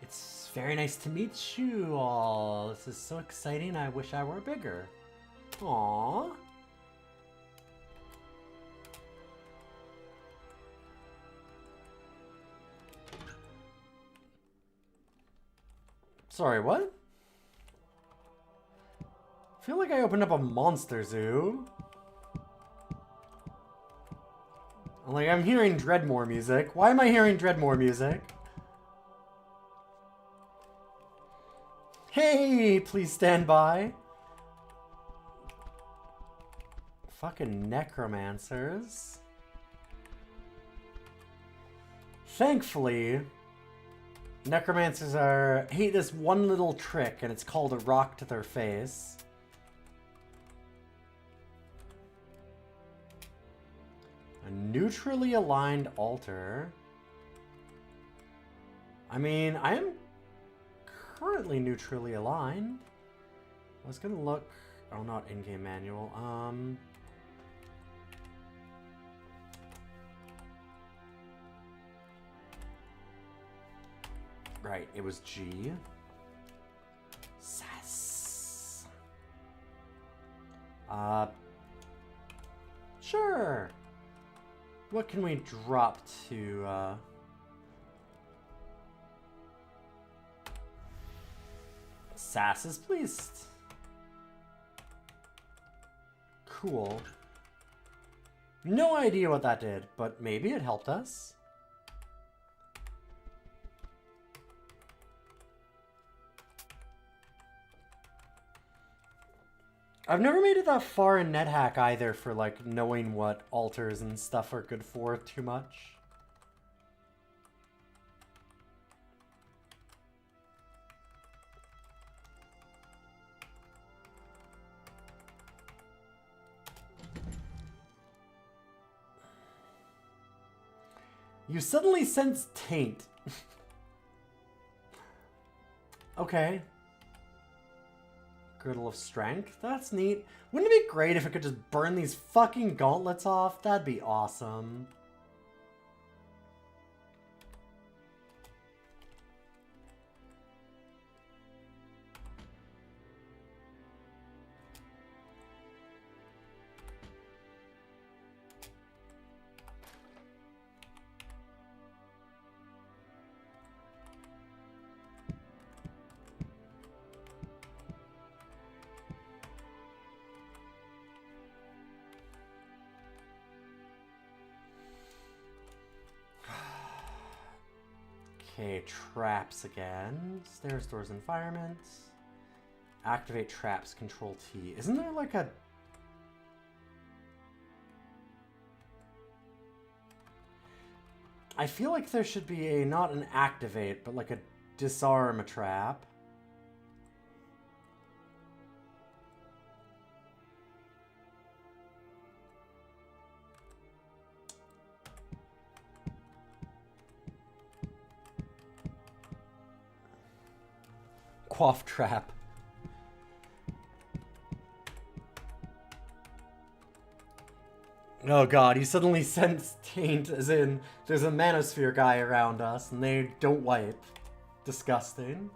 It's very nice to meet you all. This is so exciting. I wish I were bigger. Aww. Sorry, what? I feel like I opened up a monster zoo. Like, I'm hearing Dreadmore music. Why am I hearing Dreadmore music? Hey, please stand by. Fucking necromancers. Thankfully, necromancers hate this one little trick, and it's called a rock to their face. A neutrally aligned altar. I mean, I am currently neutrally aligned. I was gonna look... Oh, not in-game manual. Right, it was G. Sass. Sure. What can we drop to, Sass is pleased. Cool. No idea what that did, but maybe it helped us. I've never made it that far in NetHack either for, like, knowing what alters and stuff are good for too much. You suddenly sense taint. Okay. Girdle of Strength. That's neat. Wouldn't it be great if it could just burn these fucking gauntlets off? That'd be awesome. Okay, traps again. Stairs, doors, environment. Activate traps, Control T. Isn't there like a... I feel like there should be a, not an activate, but like a disarm a trap. Quaff trap. Oh god, you suddenly sense taint, as in there's a manosphere guy around us and they don't wipe. Disgusting.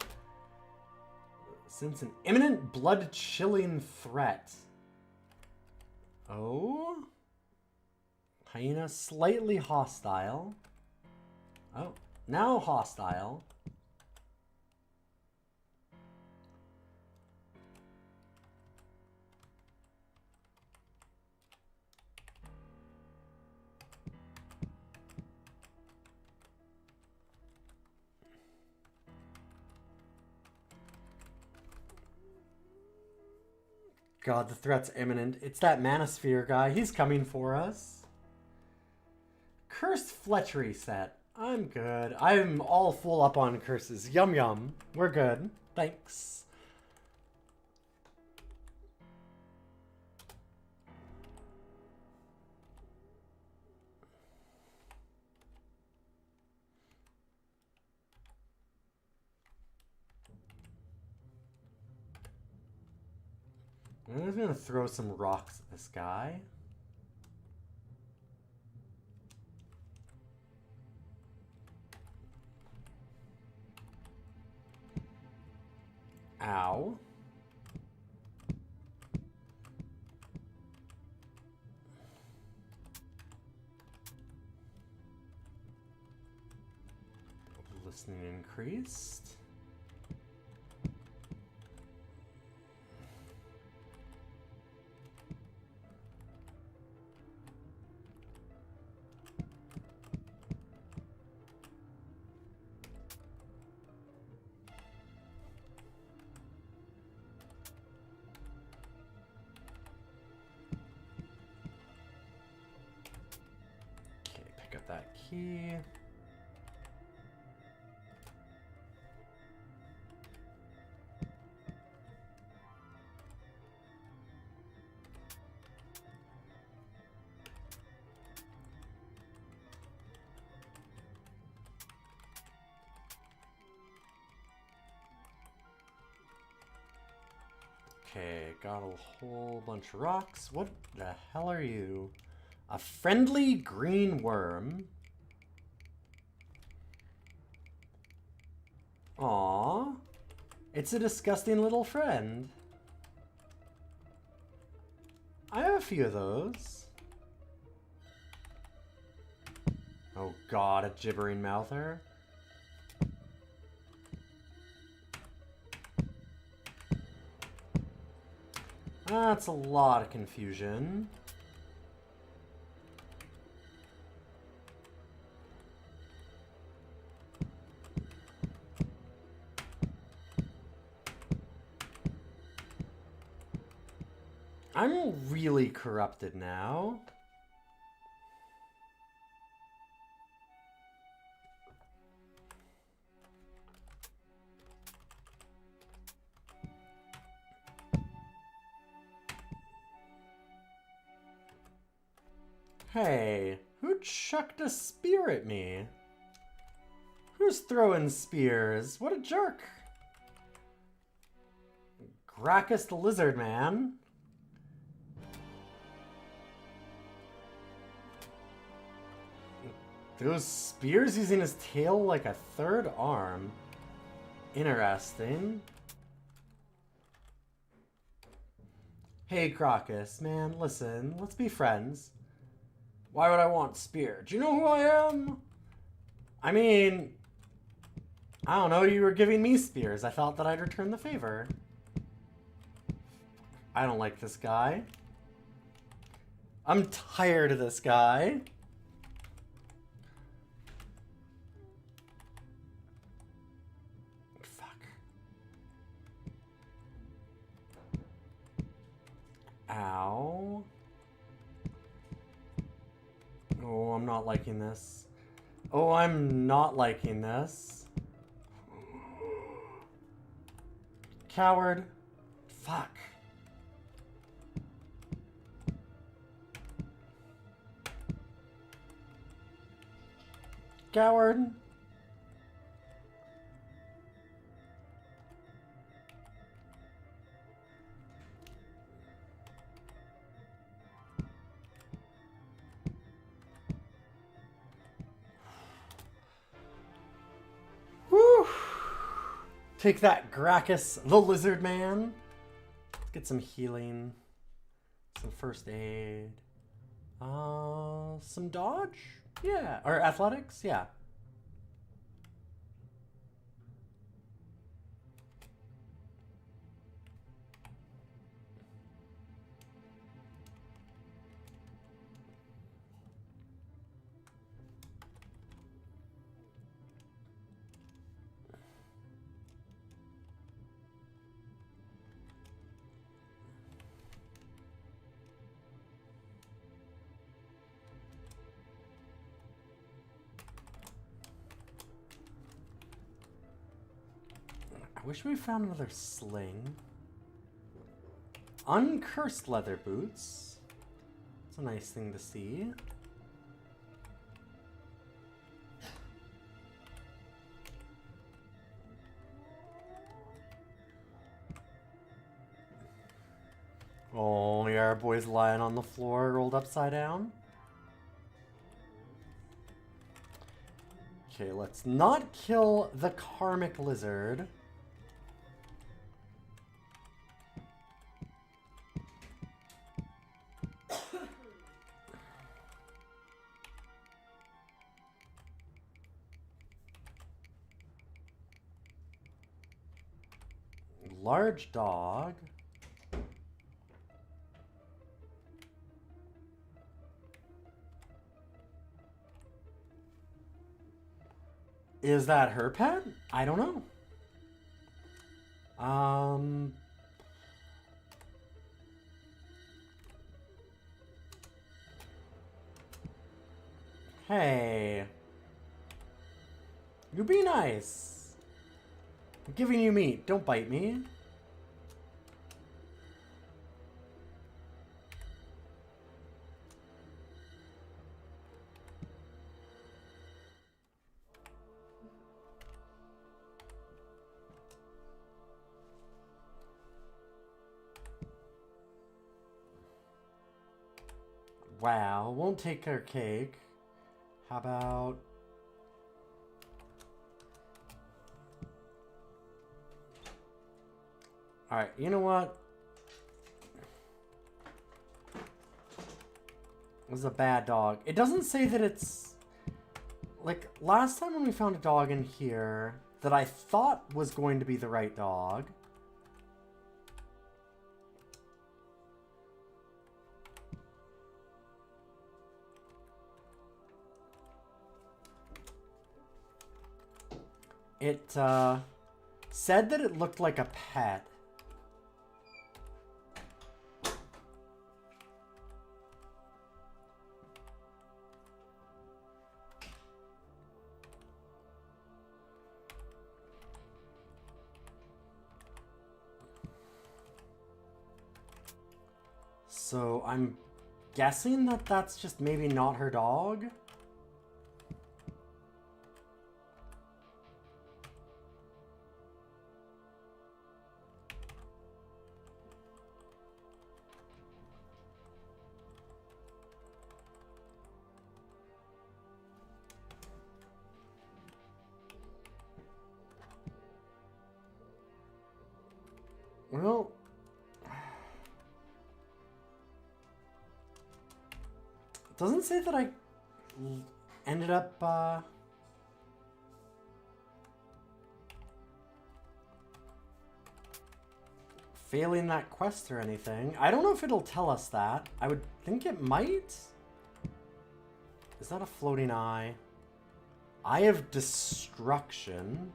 Sense an imminent blood-chilling threat. Oh? Hyena slightly hostile. Oh, now hostile. God, the threat's imminent. It's that manosphere guy. He's coming for us. Cursed Fletchery set. I'm good. I'm all full up on curses. Yum yum. We're good. Thanks. I'm just gonna throw some rocks at this guy. Ow. Listening increased. That key. Okay, got a whole bunch of rocks. What the hell are you? A friendly green worm. Aww. It's a disgusting little friend. I have a few of those. Oh god, a gibbering mouther. That's a lot of confusion. I'm really corrupted now. Hey, who chucked a spear at me? Who's throwing spears? What a jerk. Gracchus the lizard man. Those spears using his tail like a third arm. Interesting. Hey, Gracchus, man, listen, let's be friends. Why would I want spear? Do you know who I am? I mean, I don't know, you were giving me spears. I thought that I'd return the favor. I don't like this guy. I'm tired of this guy. Ow. Oh, I'm not liking this. Oh, I'm not liking this. Coward. Fuck. Coward. Whew. Take that, Gracchus, the lizard man. Let's get some healing. Some first aid. Some dodge? Yeah. Or athletics? Yeah. I wish we found another sling. Uncursed leather boots. It's a nice thing to see. Oh, yeah, our boy's lying on the floor, rolled upside down. Okay, let's not kill the karmic lizard. Large dog. Is that her pet? I don't know. Hey. You be nice. I'm giving you meat. Don't bite me. Wow, won't take our cake. How about... Alright, you know what? It was a bad dog. It doesn't say that it's... Like, last time when we found a dog in here that I thought was going to be the right dog... It, said that it looked like a pet. So I'm guessing that that's just maybe not her dog. Well, it doesn't say that I ended up, failing that quest or anything. I don't know if it'll tell us that. I would think it might. Is that a floating eye? Eye of Destruction.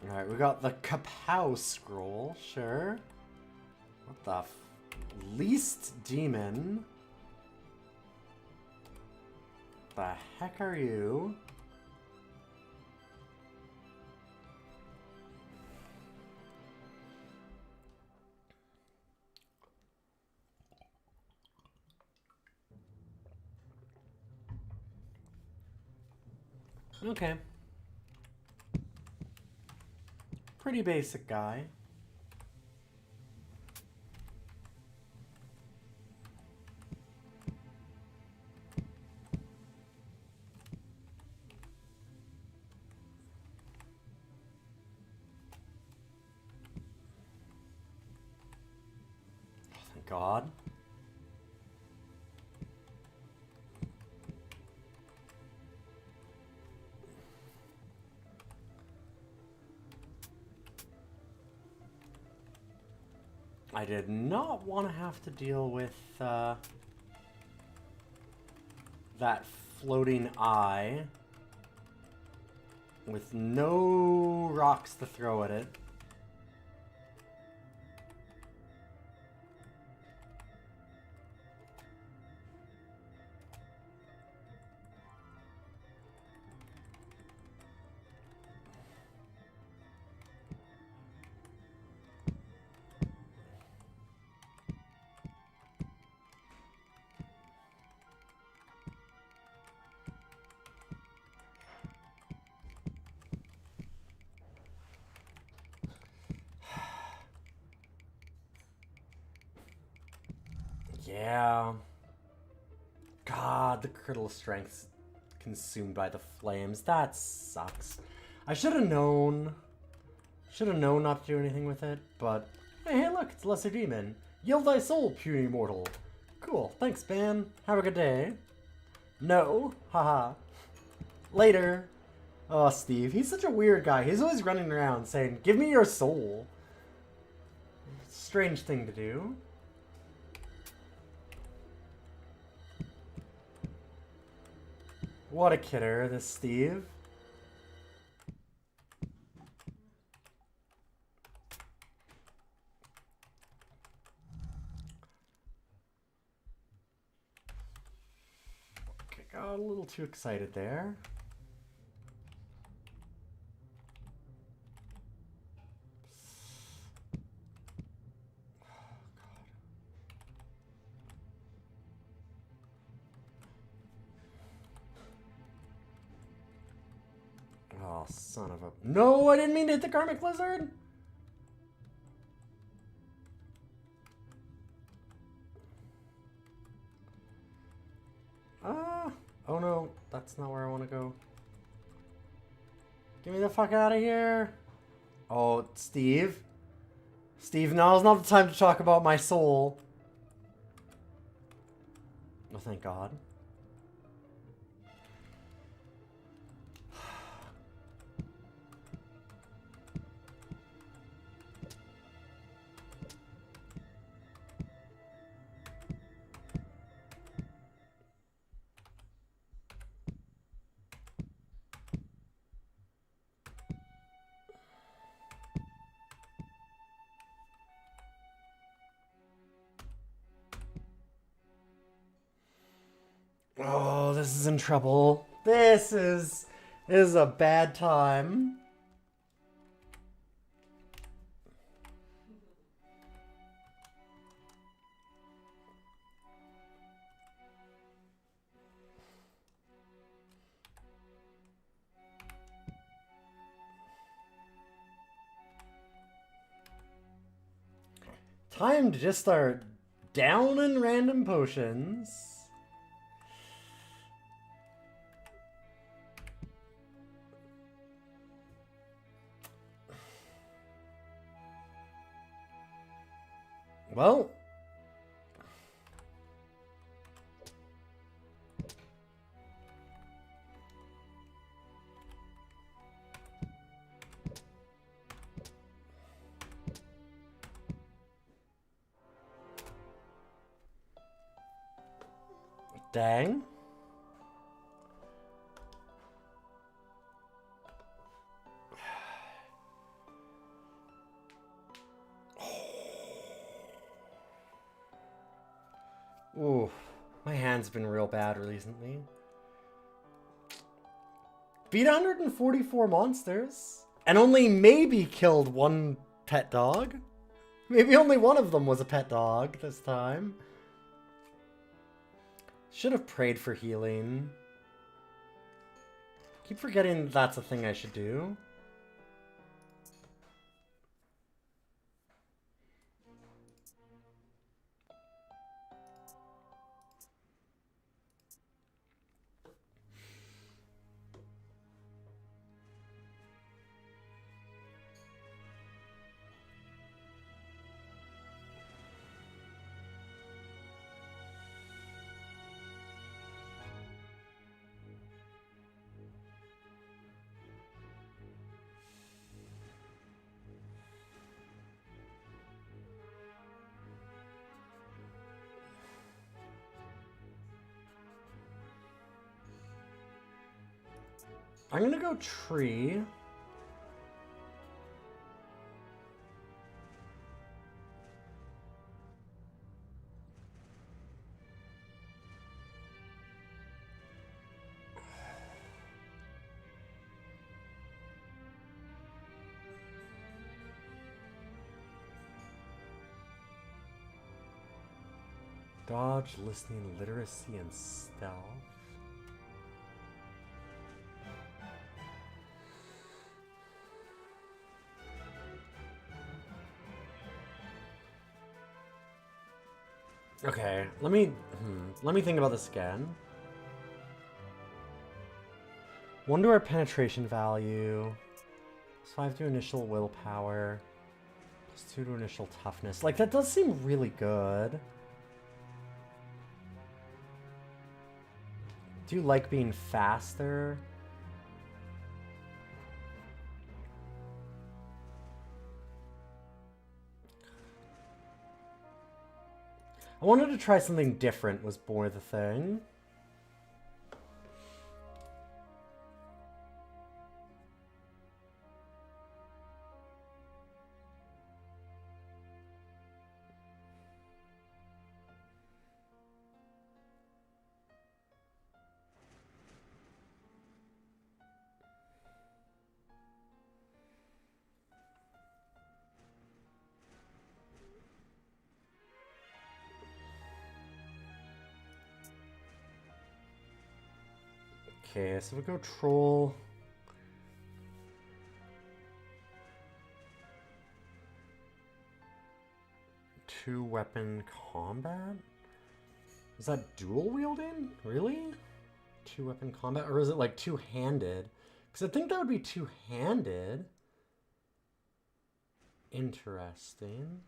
Alright, we got the Kapow scroll, sure. What the least demon? The heck are you? Okay. Pretty basic guy. Oh, thank God. I did not want to have to deal with that floating eye with no rocks to throw at it. Yeah. God, the critical strength's consumed by the flames. That sucks. I should have known. Should have known not to do anything with it, but... Hey, look, it's Lesser Demon. Yield thy soul, puny mortal. Cool, thanks, man. Have a good day. No, haha. Later. Oh, Steve, he's such a weird guy. He's always running around saying, give me your soul. Strange thing to do. What a kidder, this Steve. Got a little too excited there. Oh, son of a... No, I didn't mean to hit the Karmic Lizard! Oh no, that's not where I want to go. Get me the fuck out of here! Oh, Steve. Steve, now's not the time to talk about my soul. Oh, thank God. Oh, this is in trouble. This is a bad time. Time to just start downing random potions. Well, dang. Ooh, my hand's been real bad recently. Beat 144 monsters. And only maybe killed one pet dog. Maybe only one of them was a pet dog this time. Should have prayed for healing. Keep forgetting that's a thing I should do. I'm gonna go tree. Dodge, listening, literacy, and stealth. Okay, let me think about this again. 1 to our penetration value. +5 to initial willpower. +2 to initial toughness. Like, that does seem really good. Do you like being faster? I wanted to try something different was more the thing. Okay, so we go troll. Two-weapon combat? Is that dual wielding? Really? Two-weapon combat? Or is it like two-handed? Because I think that would be two-handed. Interesting.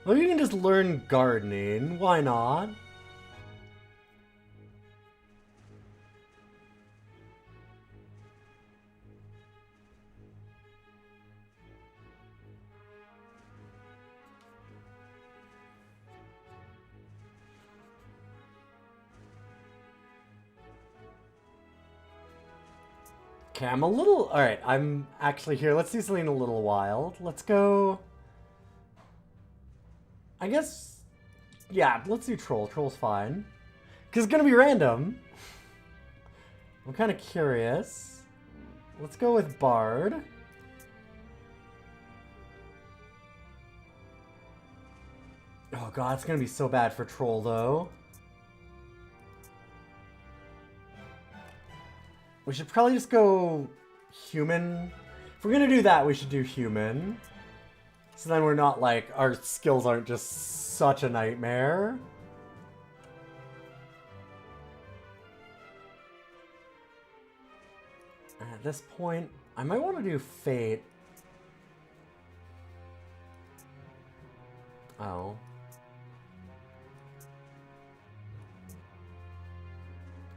Well, you can just learn gardening. Why not? Okay, I'm a little... Alright, I'm actually here. Let's do something a little wild. Let's go... I guess... Yeah, let's do troll. Troll's fine. Because it's going to be random. I'm kind of curious. Let's go with bard. Oh god, it's going to be so bad for troll, though. We should probably just go human. If we're going to do that, we should do human. So then we're not like, our skills aren't just such a nightmare. And at this point, I might want to do fate. Oh.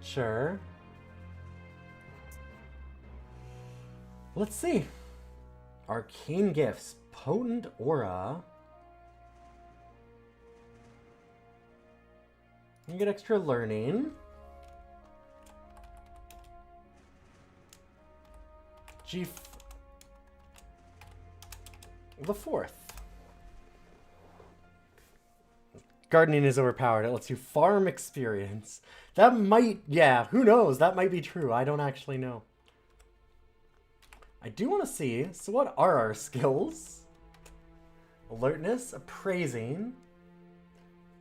Sure. Let's see. Arcane gifts. Potent aura. You get extra learning. G the fourth. Gardening is overpowered. It lets you farm experience. That might, yeah, who knows? That might be true. I don't actually know. I do want to see, so what are our skills? Alertness, appraising.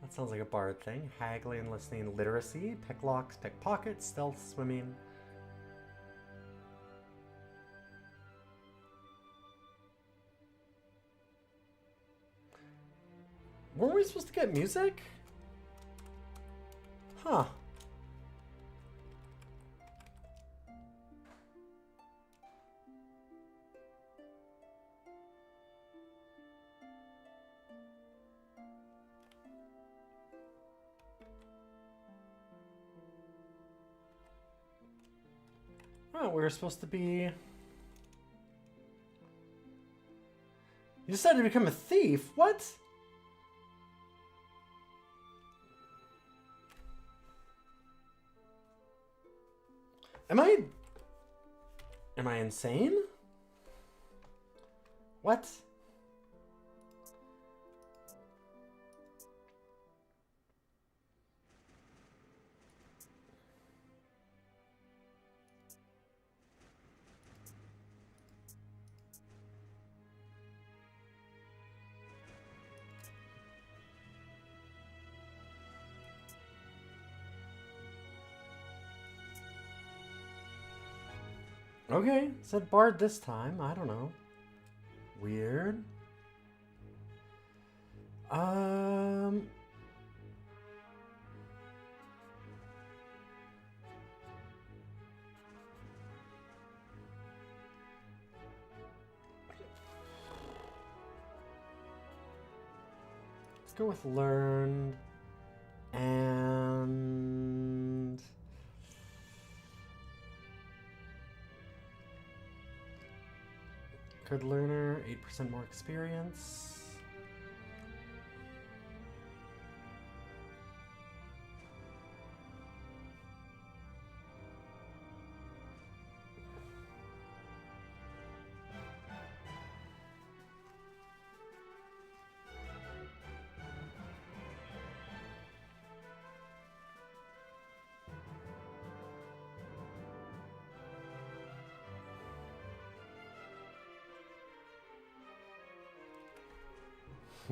That sounds like a bard thing. Haggling, listening, literacy, picklocks, pickpockets, stealth, swimming. Weren't we supposed to get music? Huh. Oh, we were supposed to be... You decided to become a thief? What? Am I insane? What? Okay, said bard this time. I don't know. Weird. Let's go with learned and good learner, 8% more experience.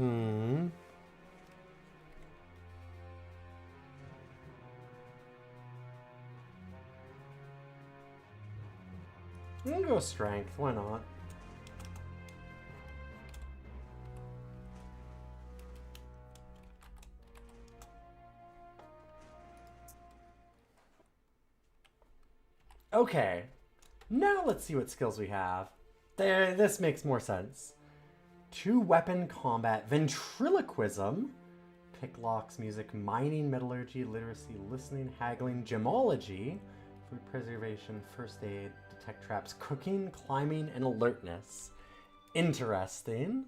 I'm gonna go strength. Why not? Okay. Now let's see what skills we have. There, this makes more sense. 2-weapon combat, ventriloquism, picklocks, music, mining, metallurgy, literacy, listening, haggling, gemology, food preservation, first aid, detect traps, cooking, climbing, and alertness. Interesting.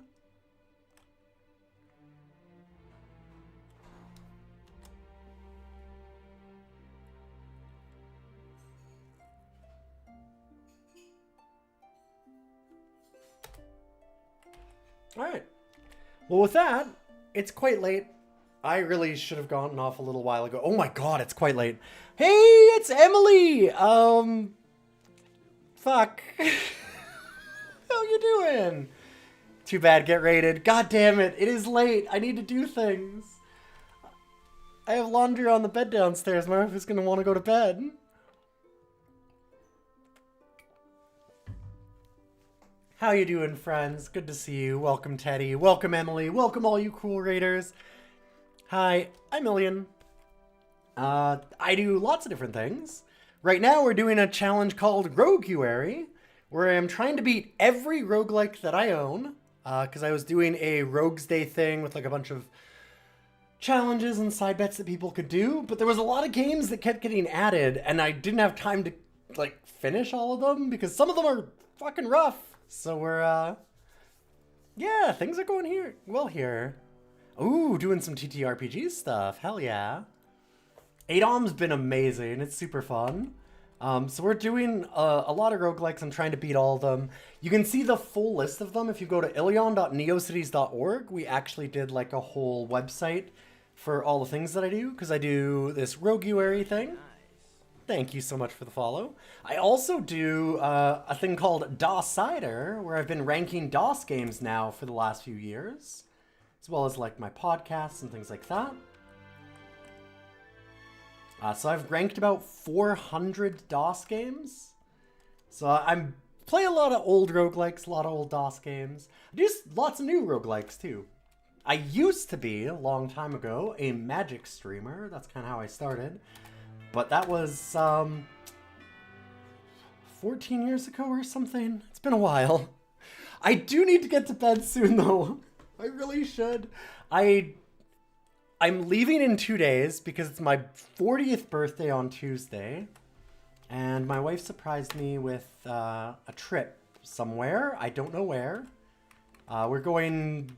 All right. Well, with that, it's quite late. I really should have gotten off a little while ago. Oh my god, it's quite late. Hey, it's Emily. Fuck. How you doing? Too bad, get rated. God damn it, it is late. I need to do things. I have laundry on the bed downstairs. My wife is gonna want to go to bed. How you doing, friends? Good to see you. Welcome, Teddy. Welcome, Emily. Welcome, all you cool raiders. Hi, I'm Million. I do lots of different things. Right now, we're doing a challenge called Roguary, where I'm trying to beat every roguelike that I own, because I was doing a Rogues Day thing with like a bunch of challenges and side bets that people could do, but there was a lot of games that kept getting added, and I didn't have time to like finish all of them because some of them are fucking rough. So we're yeah, things are going here well here. Ooh, doing some TTRPG stuff. Hell yeah. ADOM's been amazing. It's super fun. So we're doing a lot of roguelikes. I'm trying to beat all of them. You can see the full list of them if you go to ilion.neocities.org. We actually did like a whole website for all the things that I do, because I do this Roguary thing. Thank you so much for the follow. I also do a thing called DOS Cider, where I've been ranking DOS games now for the last few years, as well as like my podcasts and things like that. So I've ranked about 400 DOS games. So I'm play a lot of old roguelikes, a lot of old DOS games. I do lots of new roguelikes too. I used to be, a long time ago, a Magic streamer. That's kind of how I started. But that was 14 years ago or something. It's been a while. I do need to get to bed soon though. I really should. I'm leaving in 2 days because it's my 40th birthday on Tuesday. And my wife surprised me with a trip somewhere. I don't know where. We're going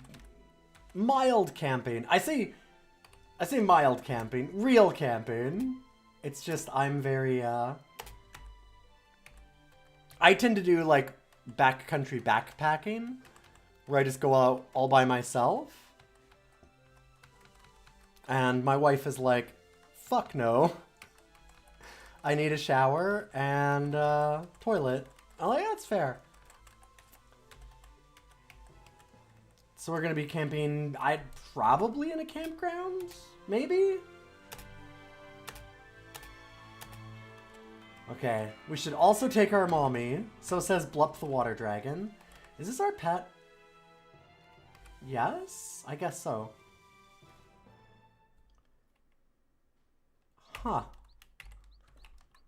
mild camping. I say mild camping. Real camping. It's just I'm very... I tend to do like backcountry backpacking, where I just go out all by myself. And my wife is like, fuck no. I need a shower and toilet. I'm like, that's fair. So we're going to be camping, probably in a campground? Maybe? Okay, we should also take our mommy. So says Blup the Water Dragon. Is this our pet? Yes? I guess so. Huh.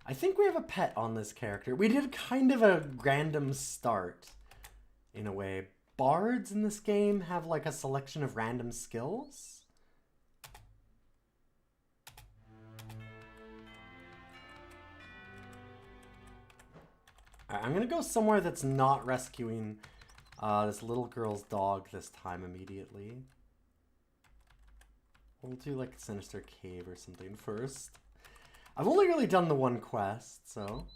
I think we have a pet on this character. We did kind of a random start, in a way. Bards in this game have like a selection of random skills. I'm gonna go somewhere that's not rescuing this little girl's dog this time immediately. We'll do like a Sinister Cave or something first. I've only really done the one quest, so...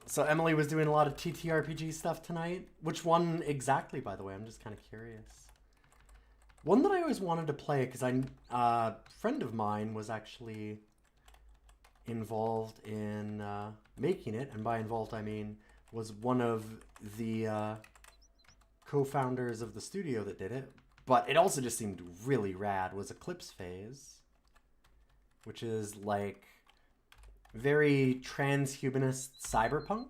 So Emily was doing a lot of TTRPG stuff tonight. Which one exactly, by the way? I'm just kind of curious. One that I always wanted to play, because a friend of mine was actually involved in making it. And by involved, I mean was one of the co-founders of the studio that did it, but it also just seemed really rad, was Eclipse Phase, which is like very transhumanist cyberpunk.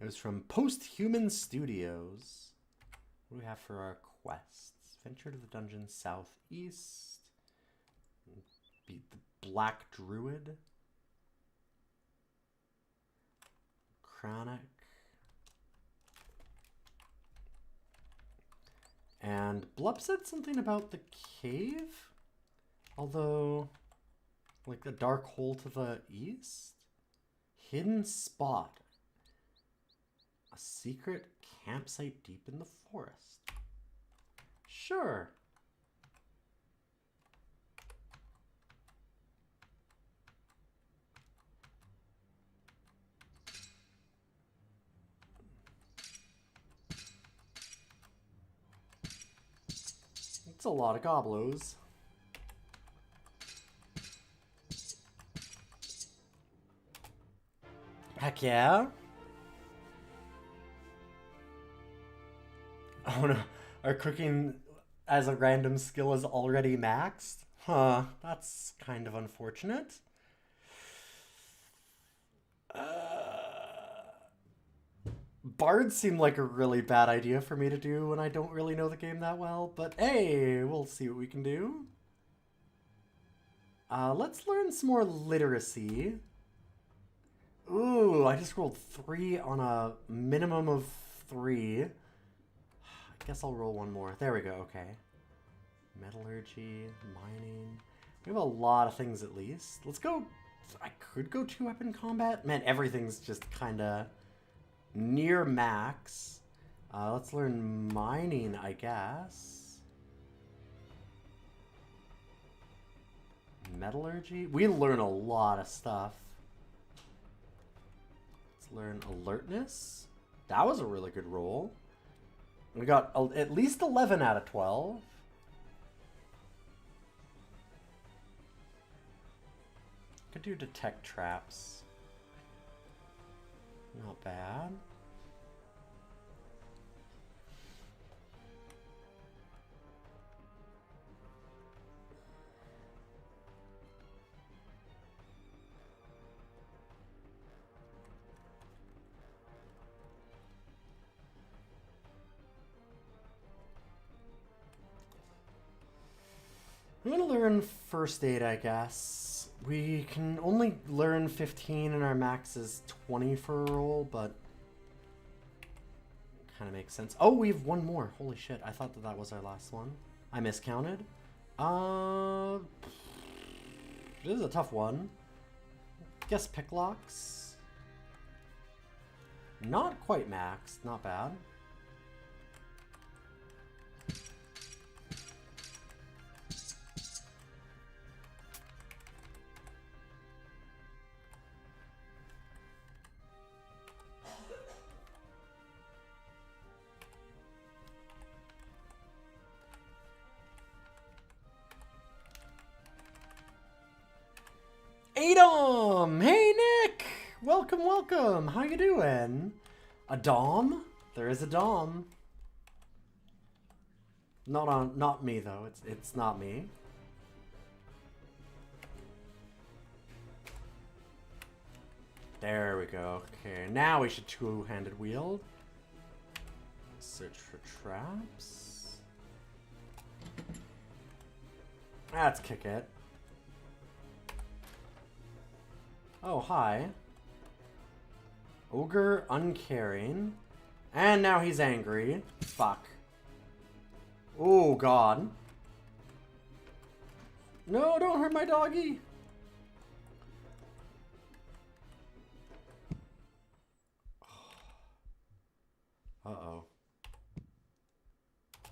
It was from Post-Human Studios. What do we have for our quests? Venture to the dungeon southeast. Beat the Black Druid. Chronic. And Blup said something about the cave. Although, like the dark hole to the east? Hidden spot. A secret campsite deep in the forest. Sure. It's a lot of goblos. Heck yeah. Oh no, our cooking as a random skill is already maxed? Huh, that's kind of unfortunate. Bards seem like a really bad idea for me to do when I don't really know the game that well, but hey, we'll see what we can do. Let's learn some more literacy. Ooh, I just rolled 3 on a minimum of 3. I guess I'll roll one more. There we go, okay. Metallurgy, mining. We have a lot of things at least. Let's go. I could go 2-weapon combat. Man, everything's just kind of near max. Let's learn mining, I guess. Metallurgy. We learn a lot of stuff. Let's learn alertness. That was a really good roll. We got at least 11 out of 12. Could do detect traps. Not bad. I'm gonna learn first aid, I guess. We can only learn 15 and our max is 20 for a roll, but kind of makes sense. Oh, we have one more. Holy shit, I thought that was our last one. I miscounted. This is a tough one. Guess picklocks. Not quite maxed, not bad. Adam! Hey, Nick! Welcome, welcome. How you doing? A Dom? There is a Dom. Not me though. It's not me. There we go. Okay, now we should two-handed wield. Search for traps. Let's kick it. Oh, hi. Ogre uncaring. And now he's angry. Fuck. Oh, God. No, don't hurt my doggy. Uh-oh.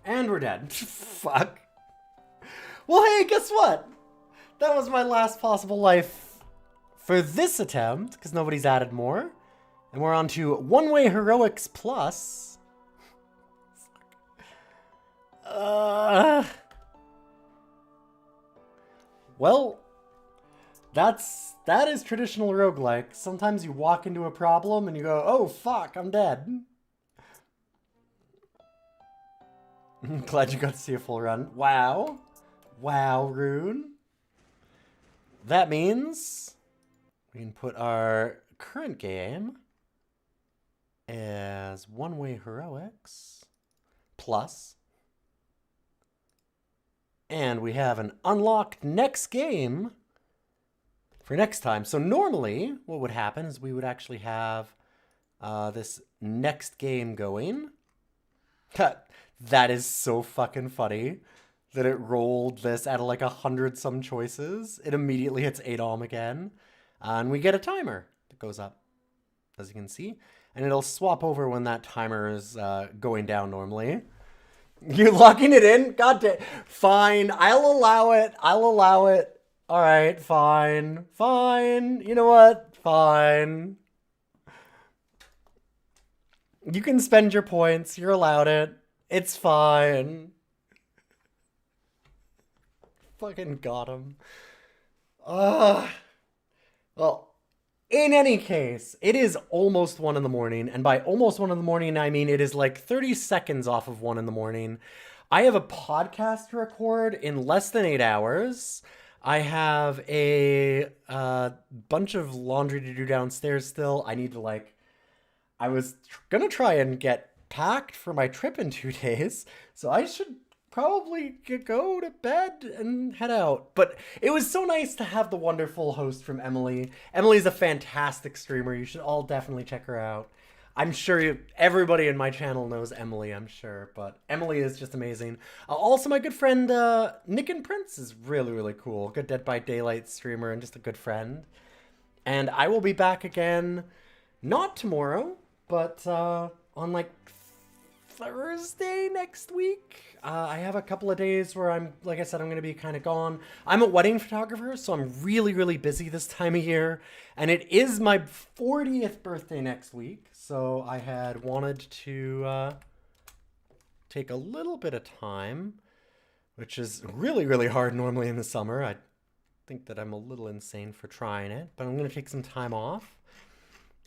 And we're dead. Fuck. Well, hey, guess what? That was my last possible life for this attempt, because nobody's added more. And we're on to One-Way Heroics Plus. Well, that is traditional roguelike. Sometimes you walk into a problem and you go, oh fuck, I'm dead. Glad you got to see a full run. Wow. Wow, Rune. That means we can put our current game as one-way heroics plus. And we have an unlocked next game for next time. So normally what would happen is we would actually have this next game going. That is so fucking funny that it rolled this out of like 100 some choices. It immediately hits ADOM again. And we get a timer that goes up, as you can see. And it'll swap over when that timer is going down normally. You're locking it in? God damn. Fine. I'll allow it. I'll allow it. All right. Fine. Fine. You know what? Fine. You can spend your points. You're allowed it. It's fine. Fucking got him. Well, in any case, it is almost 1 in the morning. And by almost 1 in the morning, I mean it is like 30 seconds off of 1 in the morning. I have a podcast to record in less than 8 hours. I have a bunch of laundry to do downstairs still. I need to I was gonna try and get packed for my trip in 2 days, so I should probably go to bed and head out. But it was so nice to have the wonderful host from Emily. Emily's a fantastic streamer. You should all definitely check her out. I'm sure everybody in my channel knows Emily, I'm sure, but Emily is just amazing. Also, my good friend Nick and Prince is really, really cool. Good Dead by Daylight streamer and just a good friend. And I will be back again, not tomorrow, but on like Thursday next week. I have a couple of days where like I said, I'm going to be kind of gone. I'm a wedding photographer, so I'm really, really busy this time of year. And it is my 40th birthday next week. So I had wanted to take a little bit of time, which is really, really hard normally in the summer. I think that I'm a little insane for trying it, but I'm going to take some time off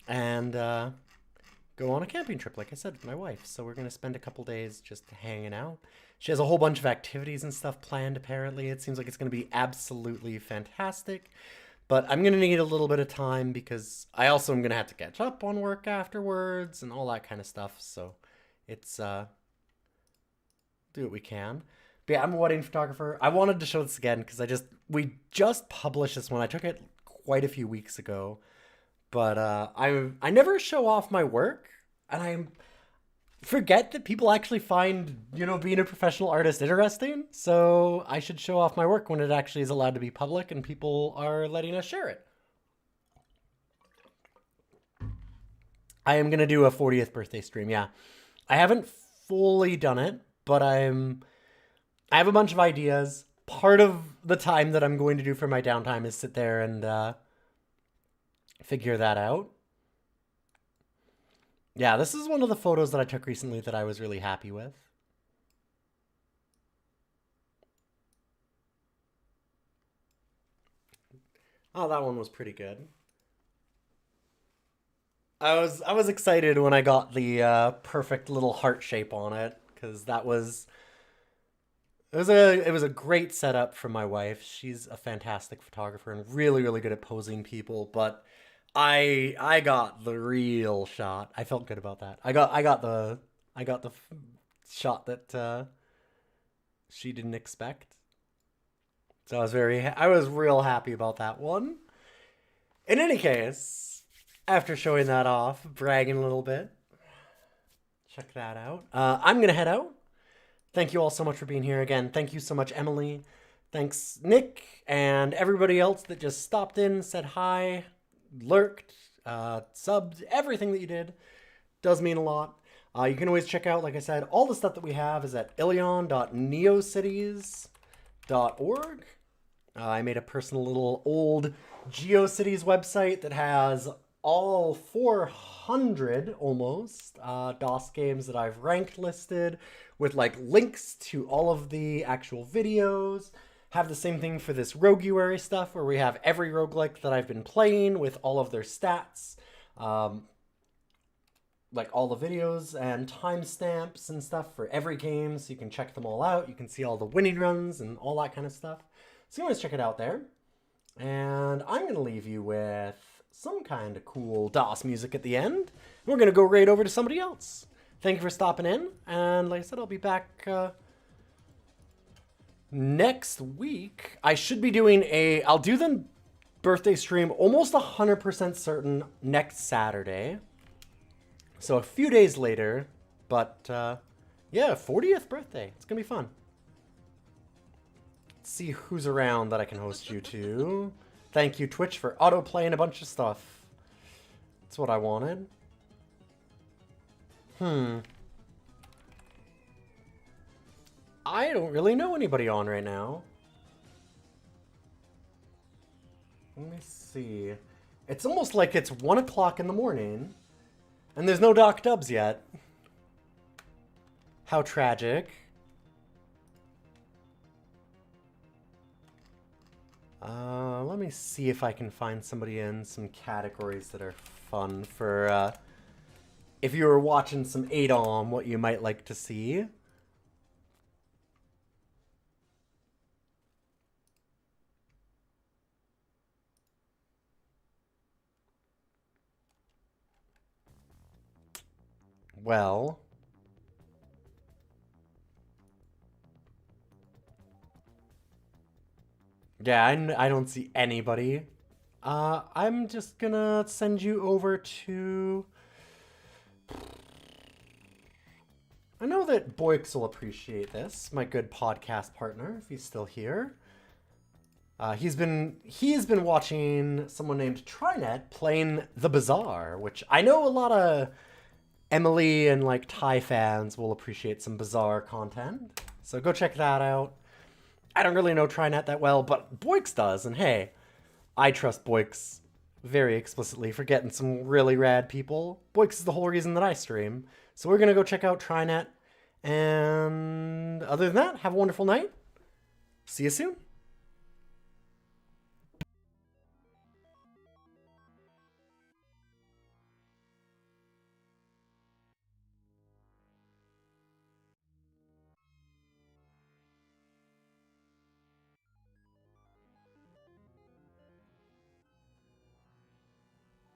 and go on a camping trip, like I said, with my wife. So we're going to spend a couple days just hanging out. She has a whole bunch of activities and stuff planned, apparently. It seems like it's going to be absolutely fantastic. But I'm going to need a little bit of time because I also am going to have to catch up on work afterwards and all that kind of stuff. So it's do what we can. But yeah, I'm a wedding photographer. I wanted to show this again because we just published this one. I took it quite a few weeks ago. But I never show off my work, and I forget that people actually find, being a professional artist interesting. So I should show off my work when it actually is allowed to be public and people are letting us share it. I am going to do a 40th birthday stream, yeah. I haven't fully done it, but I have a bunch of ideas. Part of the time that I'm going to do for my downtime is sit there and figure that out. Yeah, this is one of the photos that I took recently that I was really happy with. Oh, that one was pretty good. I was excited when I got the perfect little heart shape on it because it was a great setup for my wife. She's a fantastic photographer and really, really good at posing people, but I got the real shot. I felt good about that. I got the shot that she didn't expect. So I was real happy about that one. In any case, after showing that off, bragging a little bit, check that out. I'm gonna head out. Thank you all so much for being here again. Thank you so much, Emily. Thanks, Nick, and everybody else that just stopped in, said hi, lurked, subbed, everything that you did does mean a lot. You can always check out, like I said, all the stuff that we have is at ilion.neocities.org. I made a personal little old GeoCities website that has all 400 almost DOS games that I've ranked listed with links to all of the actual videos. Have the same thing for this Roguary stuff where we have every roguelike that I've been playing with all of their stats. like all the videos and timestamps and stuff for every game, so you can check them all out. You can see all the winning runs and all that kind of stuff. So you want to check it out there. And I'm going to leave you with some kind of cool DOS music at the end. And we're going to go right over to somebody else. Thank you for stopping in. And like I said, I'll be back next week. I should be doing I'll do the birthday stream almost 100% certain next Saturday. So a few days later, but yeah, 40th birthday. It's going to be fun. Let's see who's around that I can host you to. Thank you, Twitch, for auto-playing a bunch of stuff. That's what I wanted. I don't really know anybody on right now. Let me see. It's almost like it's 1 o'clock in the morning. And there's no Doc Dubs yet. How tragic. Let me see if I can find somebody in some categories that are fun for, if you were watching some ADOM, what you might like to see. Well, yeah, I don't see anybody. I'm just gonna send you over to... I know that Boix will appreciate this, my good podcast partner, if he's still here. He's been watching someone named Trinet playing The Bazaar, which I know a lot of Emily and like Thai fans will appreciate some Bazaar content. So go check that out. I don't really know Trinet that well, but Boix does, and hey, I trust Boix very explicitly for getting some really rad people. Boix is the whole reason that I stream. So we're gonna go check out Trinet, and other than that, have a wonderful night. See you soon.